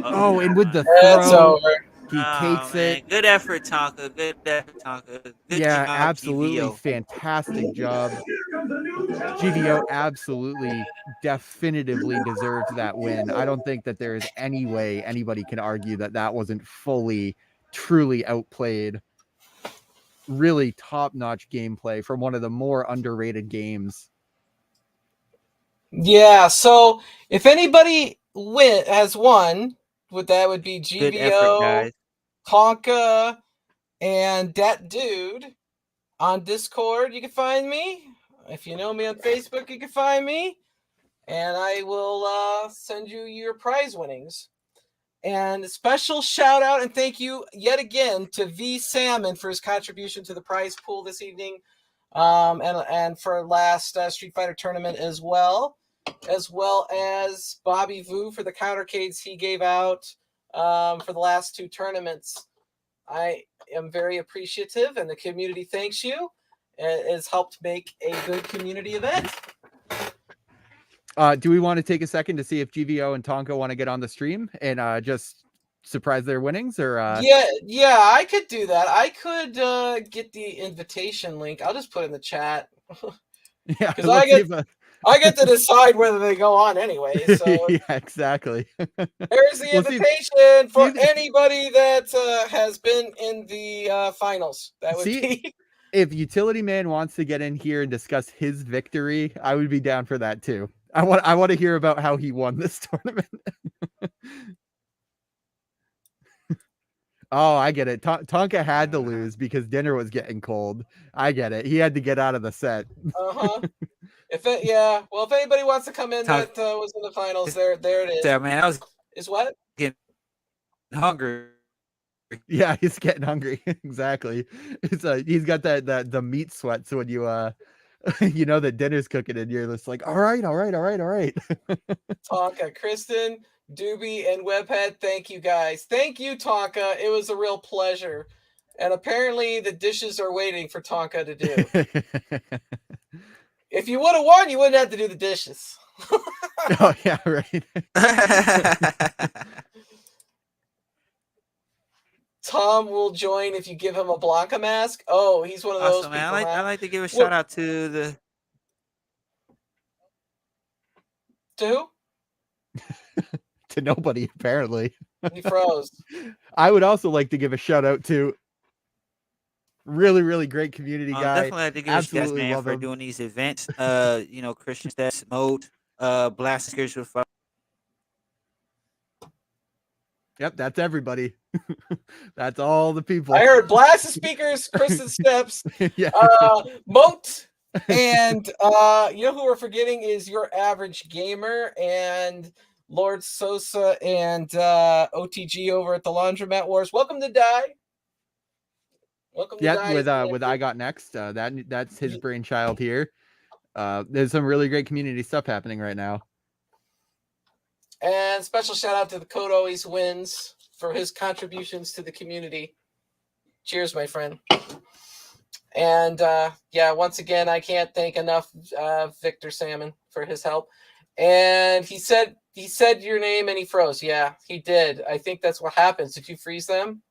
Oh, and with the That's throw, over. he takes it. Good effort, Tonka. Good effort, Tonka. Good Yeah, job, absolutely GVO. fantastic job. GVO absolutely, definitively deserves that win. I don't think that there is any way anybody can argue that that wasn't fully, truly outplayed. Really top-notch gameplay from one of the more underrated games. Yeah, so if anybody has won, that would be GVO, Good effort, guys. Tonka, and that dude. On Discord, you can find me. If you know me on Facebook, you can find me. And I will send you your prize winnings. And a special shout out and thank you yet again to V Salmon for his contribution to the prize pool this evening. And for last Street Fighter tournament as well as Bobby Vu for the countercades he gave out for the last 2 tournaments. I am very appreciative, and the community thanks you. It has helped make a good community event. Do we want to take a second to see if GVO and Tonka want to get on the stream and just surprise their winnings, or yeah, I could do that. I could get the invitation link. I'll just put it in the chat. Yeah, because I get to decide whether they go on anyway. So yeah, exactly. There's the invitation for anybody that has been in the finals. That would be. If Utility Man wants to get in here and discuss his victory, I would be down for that too. I want to hear about how he won this tournament. Oh, I get it. Tonka had to lose because dinner was getting cold. I get it. He had to get out of the set. If anybody wants to come in that was in the finals, there it is. Yeah, man, I was what? Getting hungry. Yeah, he's getting hungry. Exactly. It's he's got the meat sweat. So when you you know that dinner's cooking and you're just like, all right. Tonka, Kristen, Doobie, and Webhead, thank you guys. Thank you, Tonka. It was a real pleasure. And apparently the dishes are waiting for Tonka to do. If you would have won, you wouldn't have to do the dishes. Oh, yeah, right. Tom will join if you give him a Blanca mask. Oh, he's one of those people. Man. I like to give a shout out to the... To who? To nobody, apparently. He froze. I would also like to give a shout out to really, really great community guy. Definitely like to give a shout out, man, for doing these events. Christian Steps Mode, Blasters with Fire. Yep, that's everybody. That's all the people. I heard Blast Speakers, Kristen Steps, yeah. Moat, and you know who we're forgetting is Your Average Gamer and Lord Sosa and OTG over at the Laundromat Wars. Welcome to Die. Welcome to Die. With I Got Next. That's his brainchild here. There's some really great community stuff happening right now. And special shout out to the Code Always Wins for his contributions to the community. Cheers, my friend. And once again, I can't thank enough Victor Salmon for his help. And he said your name and he froze. Yeah, he did. I think that's what happens. Did you freeze them?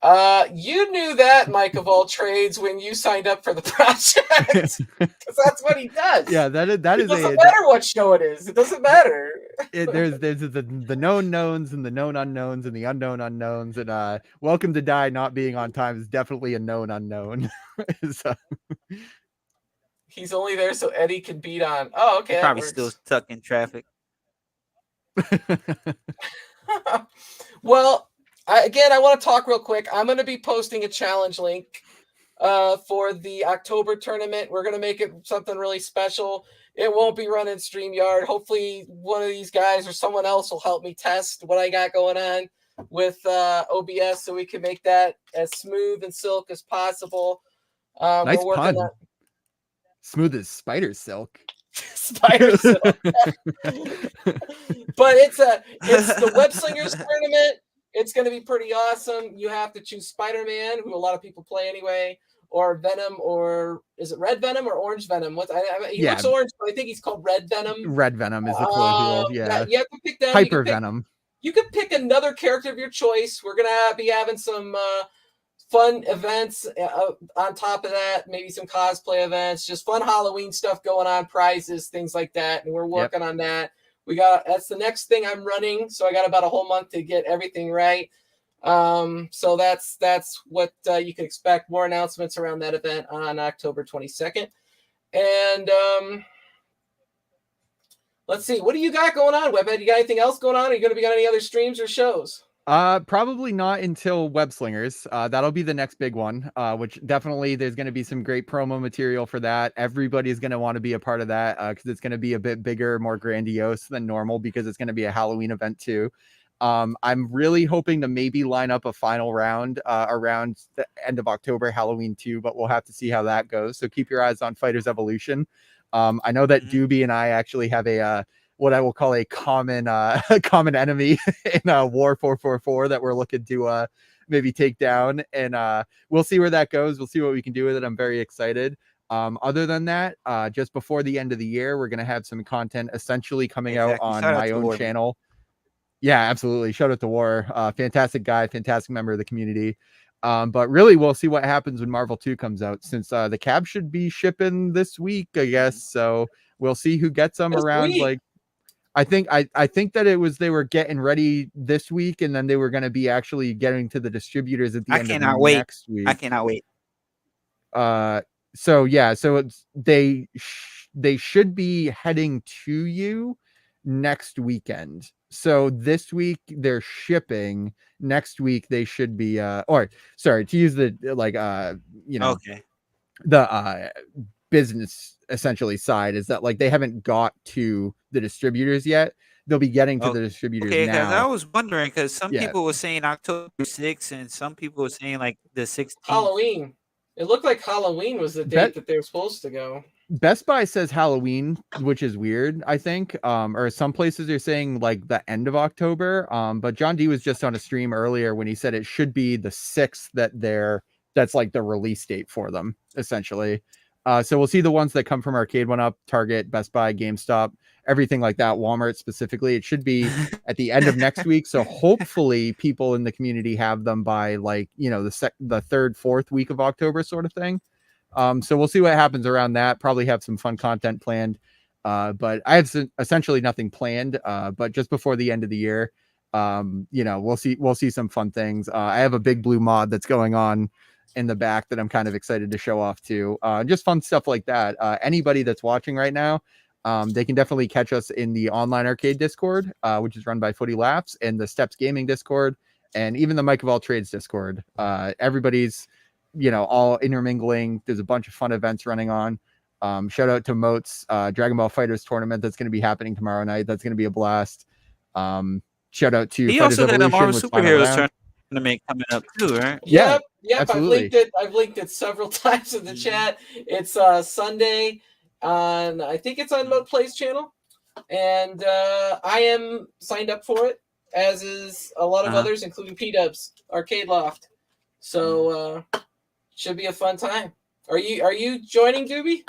You knew that, Mike of all trades, when you signed up for the project, because that's what he does. Yeah, that is. It doesn't matter what show it is. It doesn't matter. There's the known knowns and the known unknowns and the unknown unknowns. And Welcome to Die not being on time is definitely a known unknown. So. He's only there so Eddie can beat on. Oh, okay. Probably still stuck in traffic. Well. I want to talk real quick. I'm going to be posting a challenge link for the October tournament. We're going to make it something really special. It won't be running StreamYard. Hopefully one of these guys or someone else will help me test what I got going on with OBS so we can make that as smooth and silk as possible. Nice pun. Smooth as spider silk. Spider silk. But it's the Web Slingers tournament. It's going to be pretty awesome. You have to choose Spider-Man, who a lot of people play anyway, or Venom, or is it Red Venom or Orange Venom? He looks orange, but I think he's called Red Venom. Red Venom is the close. Yeah, you have to pick them. Hyper Venom. You can pick another character of your choice. We're going to be having some fun events on top of that, maybe some cosplay events, just fun Halloween stuff going on, prizes, things like that, and we're working on that. That's the next thing I'm running. So I got about a whole month to get everything right. So that's what you can expect. More announcements around that event on October 22nd. And let's see, what do you got going on, Webhead? You got anything else going on? Are you going to be on any other streams or shows? Probably not until Web Slingers. That'll be the next big one, which definitely there's going to be some great promo material for that. Everybody's going to want to be a part of that because it's going to be a bit bigger, more grandiose than normal because it's going to be a Halloween event too. I'm really hoping to maybe line up a final round around the end of October, Halloween too, but we'll have to see how that goes. So keep your eyes on Fighters Evolution. I know that Doobie and I actually have a what I will call a common enemy in War 444 that we're looking to maybe take down, and we'll see where that goes. We'll see what we can do with it. I'm very excited. Other than that, just before the end of the year, we're going to have some content essentially coming out on my own channel. Yeah, absolutely. Shout out to War. Fantastic guy, fantastic member of the community. But really, we'll see what happens when Marvel 2 comes out, since the cab should be shipping this week, I guess. So we'll see who gets them around. Like, I think that it was they were getting ready this week, and then they were going to be actually getting to the distributors at the end of next week. I cannot wait. So yeah, so it's they should be heading to you next weekend. So this week they're shipping. Next week they should be or sorry, to use the like Okay. The business essentially side is that like they haven't got to the distributors yet. They'll be getting to the distributors now. Because I was wondering, because some people were saying October 6th and some people were saying like the 16th. Halloween. It looked like Halloween was the date that they were supposed to go. Best Buy says Halloween, which is weird, I think. Or some places are saying like the end of October. But John D was just on a stream earlier when he said it should be the 6th that's like the release date for them, essentially. So we'll see the ones that come from Arcade1Up, Target, Best Buy, GameStop, everything like that, Walmart specifically. It should be at the end of next week. So hopefully people in the community have them by like, the third, fourth week of October sort of thing. So we'll see what happens around that. Probably have some fun content planned. But I have essentially nothing planned. But just before the end of the year, we'll see some fun things. I have a big blue mod that's going on in the back that I'm kind of excited to show off too. Just fun stuff like that. Anybody that's watching right now, they can definitely catch us in the online arcade Discord, which is run by Footy Laughs, and the StepsGaming Discord, and even the Mike of All Trades Discord. Everybody's, all intermingling. There's a bunch of fun events running on. Shout out to Moats, Dragon Ball Fighters tournament that's going to be happening tomorrow night. That's going to be a blast. Shout out to He Fighters also got a Marvel Evolution, Superheroes tournament coming up too, right? Yep, absolutely. I've linked it several times in the chat. It's Sunday on, I think it's on Moat Play's channel, and I am signed up for it, as is a lot of others, including P-Dubs, Arcade Loft. So should be a fun time. Are you joining, Doobie?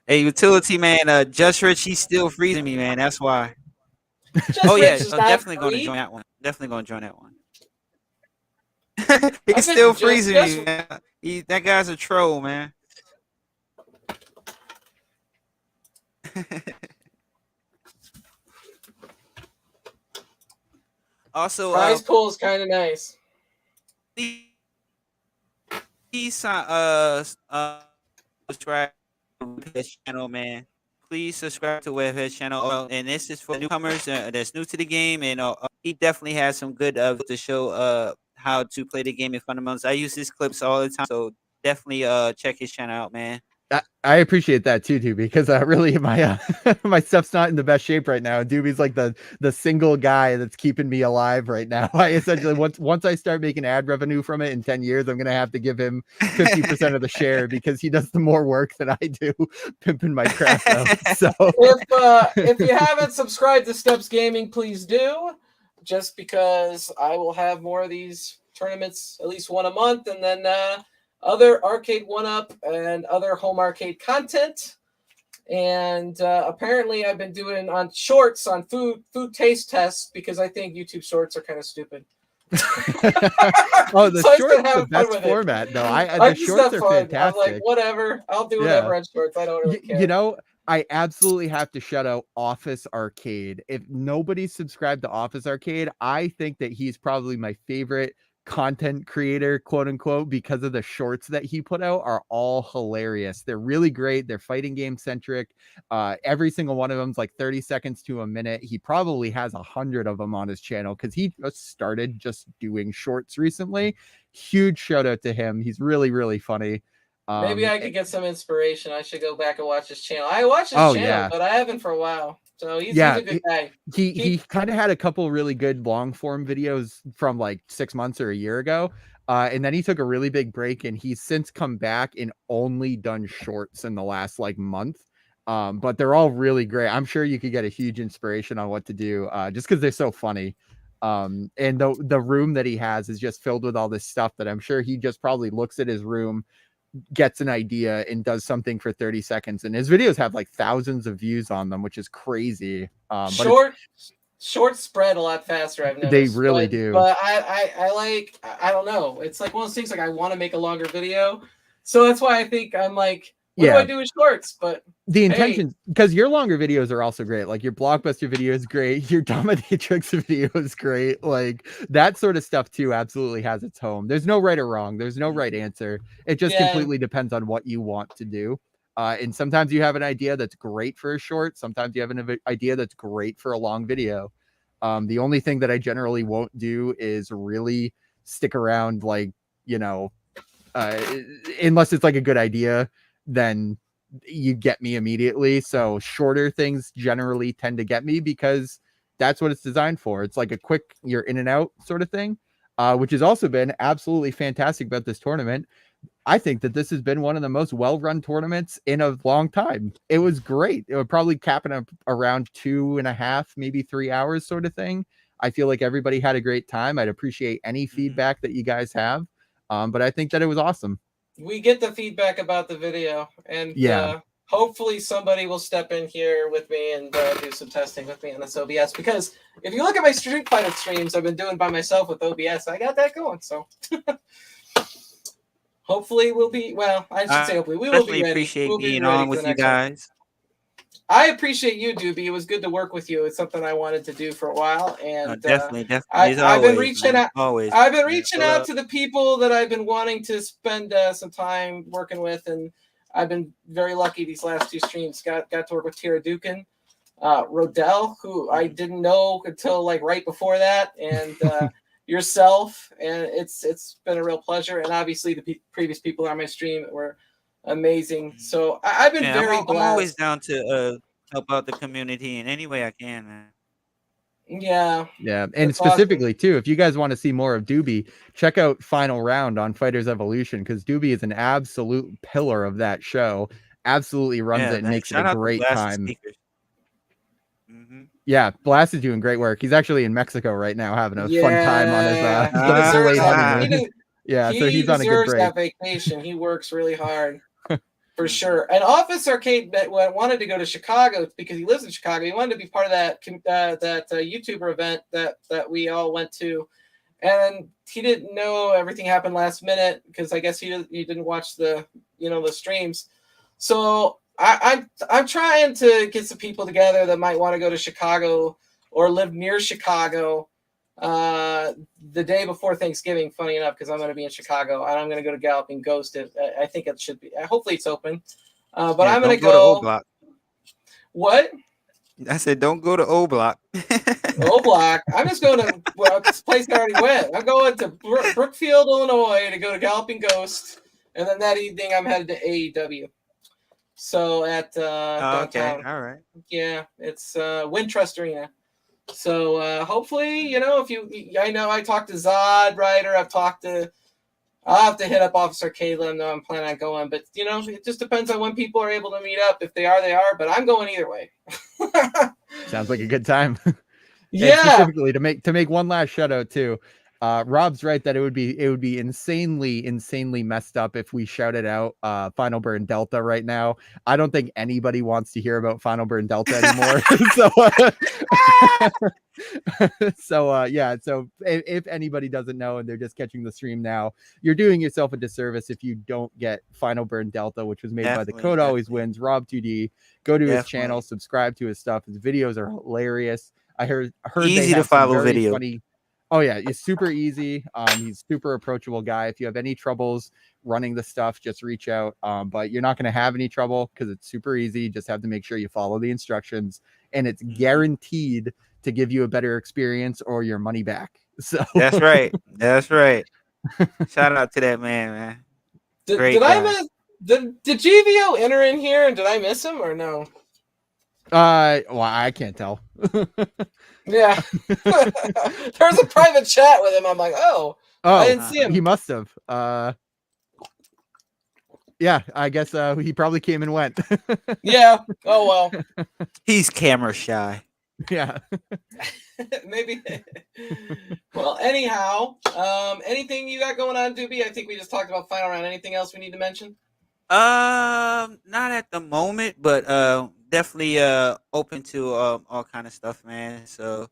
Hey, Utility Man, Just Rich, he's still freezing me, man. That's why. I'm definitely going to join that one. Definitely going to join that one. He's still freezing me, man. That guy's a troll, man. Also, prize pool is kind of nice. Please subscribe to his channel, man. Please subscribe to Webhead channel. And this is for newcomers that's new to the game. And he definitely has some good to show how to play the game in fundamentals. I use his clips all the time, so definitely check his channel out, man. I appreciate that too, Doobie, because really my my stuff's not in the best shape right now. Doobie's like the single guy that's keeping me alive right now. I essentially once I start making ad revenue from it in 10 years, I'm gonna have to give him 50% of the share because he does the more work than I do pimping my craft out. So if you haven't subscribed to Steps Gaming, please do. Just because I will have more of these tournaments, at least one a month, and then other Arcade1Up and other home arcade content. And apparently I've been doing on shorts on food taste tests because I think YouTube shorts are kind of stupid. Oh, the so shorts are the best format. No, the shorts are fantastic. I'm like, whatever. I'll do whatever on shorts. I don't really care. I absolutely have to shout out Office Arcade. If nobody's subscribed to Office Arcade, I think that he's probably my favorite content creator, quote unquote, because of the shorts that he put out are all hilarious. They're really great. They're fighting game centric. Every single one of them is like 30 seconds to a minute. He probably has 100 of them on his channel because he just started just doing shorts recently. Huge shout out to him. He's really, really funny. Maybe I could get some inspiration. I should go back and watch his channel. I watch his channel, but I haven't for a while. So he's a good guy. He kind of had a couple really good long form videos from like 6 months or a year ago. And then he took a really big break and he's since come back and only done shorts in the last like month. But they're all really great. I'm sure you could get a huge inspiration on what to do just because they're so funny. And the room that he has is just filled with all this stuff that I'm sure he just probably looks at his room, gets an idea and does something for 30 seconds, and his videos have like thousands of views on them, which is crazy. Shorts spread a lot faster, I've noticed. They really do. But I don't know. It's like one of those things, like I want to make a longer video. So that's why I think I'm like, what do I do with shorts? But the intention, because your longer videos are also great. Like your blockbuster video is great. Your dominatrix video is great. Like that sort of stuff too absolutely has its home. There's no right or wrong. There's no right answer. It just completely depends on what you want to do. And sometimes you have an idea that's great for a short. Sometimes you have an idea that's great for a long video. The only thing that I generally won't do is really stick around, like, you know, unless it's like a good idea, then you get me immediately. So shorter things generally tend to get me because that's what it's designed for. It's like a quick, you're in and out sort of thing, which has also been absolutely fantastic about this tournament. I think that this has been one of the most well-run tournaments in a long time. It was great. It would probably capping up around 2.5, maybe 3 hours sort of thing. I feel like everybody had a great time. I'd appreciate any feedback that you guys have. But I think that it was awesome. We get the feedback about the video, and hopefully somebody will step in here with me and do some testing with me on this OBS, because if you look at my Street Fighter streams I've been doing by myself with OBS, I got that going. So hopefully we'll be, well, I should say hopefully we will be ready. Appreciate we'll being on with you guys. I appreciate you, Doobie. It was good to work with you. It's something I wanted to do for a while, and definitely. I've been reaching out. I've been reaching out to the people that I've been wanting to spend some time working with, and I've been very lucky these last 2 streams. Got to work with Tira Dukin, Rodell, who I didn't know until like right before that, and yourself, and it's been a real pleasure. And obviously the previous people on my stream were amazing. So I've been very blessed. I'm always down to help out the community in any way I can, man. Yeah. And specifically too, if you guys want to see more of Doobie, check out Final Round on Fighters Evolution, because Doobie is an absolute pillar of that show. Absolutely runs it and makes it a great time. Yeah, Blast is doing great work. He's actually in Mexico right now having a fun time on his delayed honeymoon. So he's on a good break. That vacation. He works really hard. For sure. And Office Arcade wanted to go to Chicago because he lives in Chicago. He wanted to be part of that YouTuber event that we all went to, and he didn't know everything happened last minute because I guess he didn't watch the streams. So I'm trying to get some people together that might want to go to Chicago or live near Chicago the day before Thanksgiving, funny enough, because I'm going to be in Chicago and I'm going to go to Galloping Ghost. I think it should be. Hopefully it's open. But I'm going to go to O Block. What? I said, don't go to O Block. O Block. I'm just going to this place I already went. I'm going to Brookfield, Illinois, to go to Galloping Ghost, and then that evening I'm headed to AEW. So at downtown. Okay, all right. Yeah, it's Wintrust Arena. So hopefully, I know I talked to Zod Ryder. I'll have to hit up Office Arcade, let them know I'm planning on going. But it just depends on when people are able to meet up. If they are, they are. But I'm going either way. Sounds like a good time. Yeah. And specifically to make one last shout out too. Rob's right that it would be insanely messed up if we shouted out Final Burn Delta right now. I don't think anybody wants to hear about Final Burn Delta anymore. So if anybody doesn't know and they're just catching the stream now, you're doing yourself a disservice if you don't get Final Burn Delta, which was made by the Code Always Wins, Rob 2D. Go to his channel, subscribe to his stuff. His videos are hilarious. I heard easy to follow video. Funny. Oh yeah, it's super easy. He's super approachable guy. If you have any troubles running the stuff, just reach out. But you're not going to have any trouble because it's super easy. You just have to make sure you follow the instructions, and it's guaranteed to give you a better experience or your money back. So that's right. Shout out to that man. Did I miss? Did GVO enter in here, and did I miss him or no? Well, I can't tell. Yeah. There's a private chat with him. I'm like, oh, I didn't see him. He must have. Yeah, I guess he probably came and went. Yeah. Oh well. He's camera shy. Yeah. Maybe. Well, anyhow, anything you got going on, Doobie? I think we just talked about Final Round. Anything else we need to mention? Not at the moment, but definitely open to all kind of stuff, man. So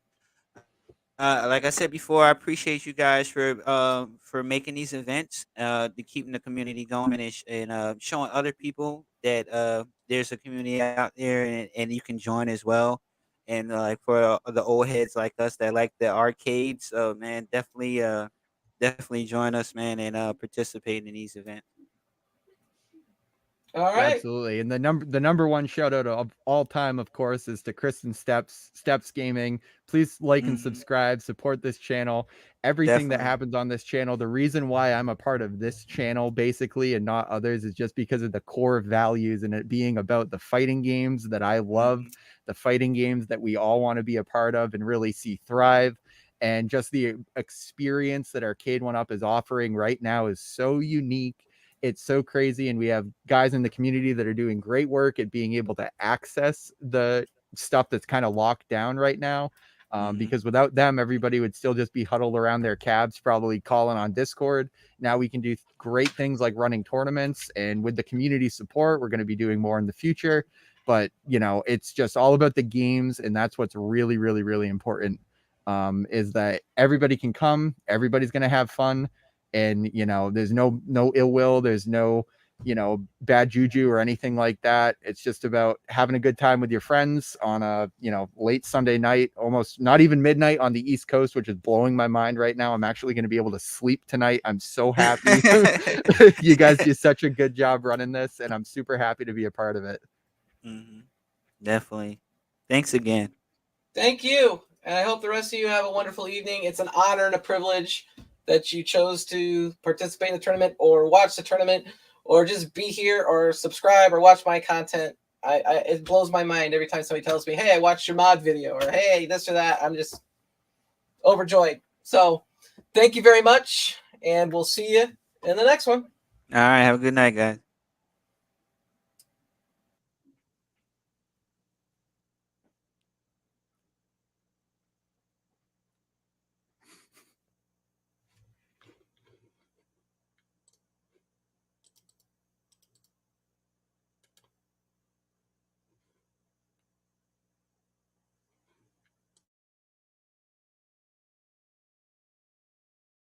Like I said before, I appreciate you guys for making these events, to keeping the community going and showing other people that there's a community out there and you can join as well. And like for the old heads like us that like the arcades, man, definitely join us, man, and participate in these events. All right. Absolutely. And the number one shout out of all time, of course, is to Kristen StepsGaming. Please like and subscribe, support this channel. Everything that happens on this channel, the reason why I'm a part of this channel basically and not others is just because of the core values and it being about the fighting games that I love, the fighting games that we all want to be a part of and really see thrive. And just the experience that Arcade1Up is offering right now is so unique. It's so crazy, and we have guys in the community that are doing great work at being able to access the stuff that's kind of locked down right now, because without them, everybody would still just be huddled around their cabs, probably calling on Discord. Now we can do great things like running tournaments, and with the community support, we're going to be doing more in the future. But you know, it's just all about the games, and that's what's really, really, really important, is that everybody can come, everybody's going to have fun. And you know, there's no ill will, there's no, you know, bad juju or anything like that. It's just about having a good time with your friends on a, you know, late Sunday night, almost not even midnight on the East Coast, which is blowing my mind right now. I'm actually going to be able to sleep tonight. I'm so happy. You guys do such a good job running this, and I'm super happy to be a part of it. Definitely. Thanks again. Thank you. And I hope the rest of you have a wonderful evening. It's an honor and a privilege that you chose to participate in the tournament or watch the tournament or just be here or subscribe or watch my content. It blows my mind every time somebody tells me, hey, I watched your mod video, or hey, this or that. I'm just overjoyed. So thank you very much, and we'll see you in the next one. All right. Have a good night, guys.